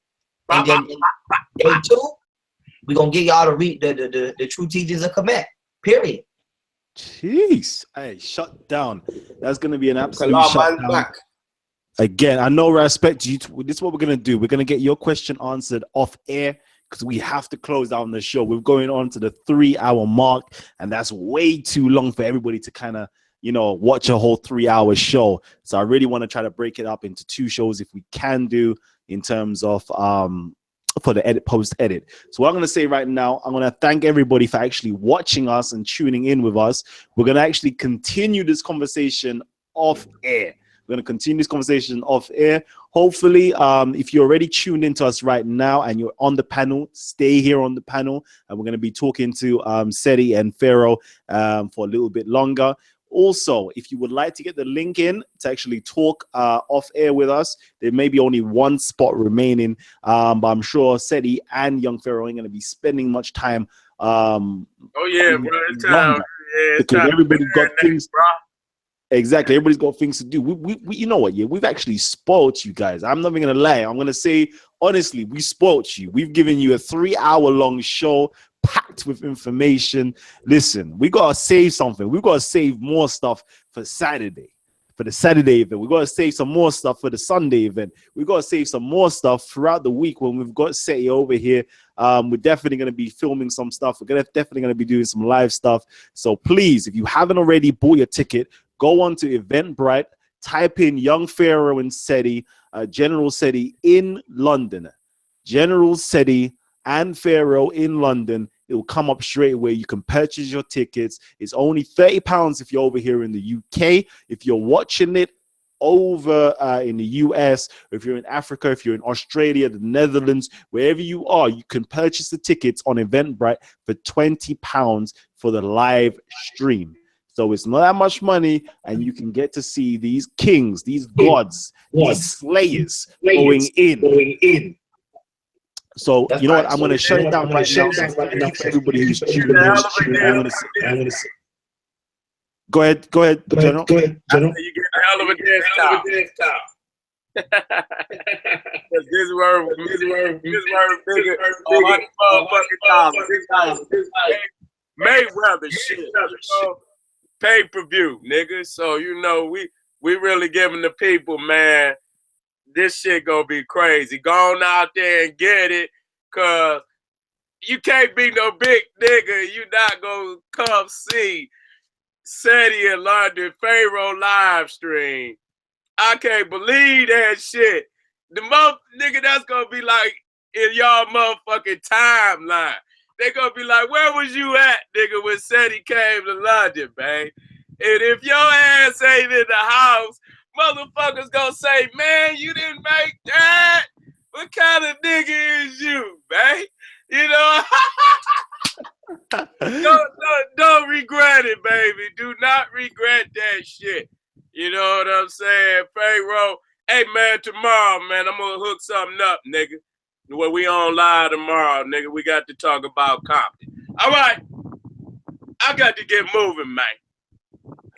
And then day two, we're gonna get y'all to read the true teachings of Kemet. Period. Jeez, hey, shut down. That's gonna be an absolute shutdown. Back. Again, I know I respect you. This is what we're gonna do. We're gonna get your question answered off air because we have to close down the show. We're going on to the 3-hour mark, and that's way too long for everybody to kind of, you know, watch a whole 3-hour show. So I really want to try to break it up into 2 shows if we can do in terms of for the post edit. So what I'm going to say right now, I'm going to thank everybody for actually watching us and tuning in with us. We're going to actually continue this conversation off air. We're going to continue this conversation off air. Hopefully, if you're already tuned into us right now and you're on the panel, stay here on the panel. And we're going to be talking to SETI and Pharaoh for a little bit longer. Also, if you would like to get the link in to actually talk off air with us, there may be only 1 spot remaining, but I'm sure SETI and young Pharaoh ain't going to be spending much time. Oh yeah, bro, it's time. Yeah, it's because time. Everybody's got things. Bro. Exactly, everybody's got things to do. We you know what? Yeah, we've actually spoiled you guys. I'm not even gonna lie. I'm gonna say honestly, we spoiled you. We've given you a 3-hour-long show packed with information. Listen, we gotta save something. We gotta save more stuff for Saturday, for the Saturday event. We gotta save some more stuff for the Sunday event. We gotta save some more stuff throughout the week when we've got SETI over here. We're definitely gonna be filming some stuff. We're definitely gonna be doing some live stuff. So please, if you haven't already bought your ticket, go on to Eventbrite, type in Young Pharaoh and SETI, General SETI in London. General SETI and Pharaoh in London. It will come up straight away. You can purchase your tickets. It's only £30 if you're over here in the UK. If you're watching it over in the US, or if you're in Africa, if you're in Australia, the Netherlands, wherever you are, you can purchase the tickets on Eventbrite for £20 for the live stream. So it's not that much money, and you can get to see these kings, these gods, these slayers going in. So you know what? I'm going to shut it down right now. Thank you for everybody who's tuning in. Go ahead, General. You get a hell of a desktop. This word bigger. Mayweather shit. Pay-per-view, nigga. So you know we really giving the people, man, this shit gonna be crazy. Go on out there and get it, cause you can't be no big nigga. You not gonna come see SETI in London Pharaoh live stream. I can't believe that shit. The nigga, that's gonna be like in y'all motherfucking timeline. They gonna be like, where was you at, nigga, when SETI came to London, man? And if your ass ain't in the house, motherfuckers gonna say, man, you didn't make that. What kind of nigga is you, man? You know? Don't regret it, baby. Do not regret that shit. You know what I'm saying? Pharaoh, hey, man, tomorrow, man, I'm gonna hook something up, nigga. When we on live tomorrow, nigga, we got to talk about Compton. All right. I got to get moving, man.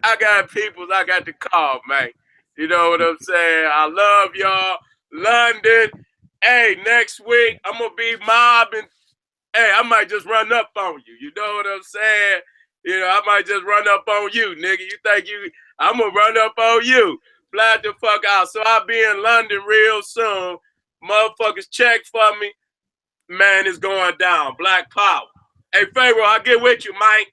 I got people I got to call, man. You know what I'm saying? I love y'all. London. Hey, next week I'm gonna be mobbing. Hey, I might just run up on you. You know what I'm saying? You know, I might just run up on you, nigga. You think I'm gonna run up on you. Fly the fuck out. So I'll be in London real soon. Motherfuckers check for me. Man, it's going down. Black power. Hey, Pharaoh, I'll get with you, Mike.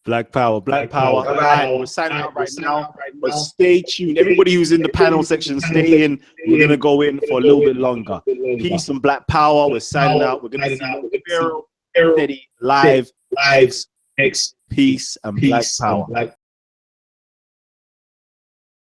Black power, black power. All right, we're signing out right now, but stay tuned. Everybody who's in the panel section, stay in. We're gonna go in for a little bit longer. Peace and black power. We're signing out. We're gonna see Pharaoh, SETI, live, peace and black power.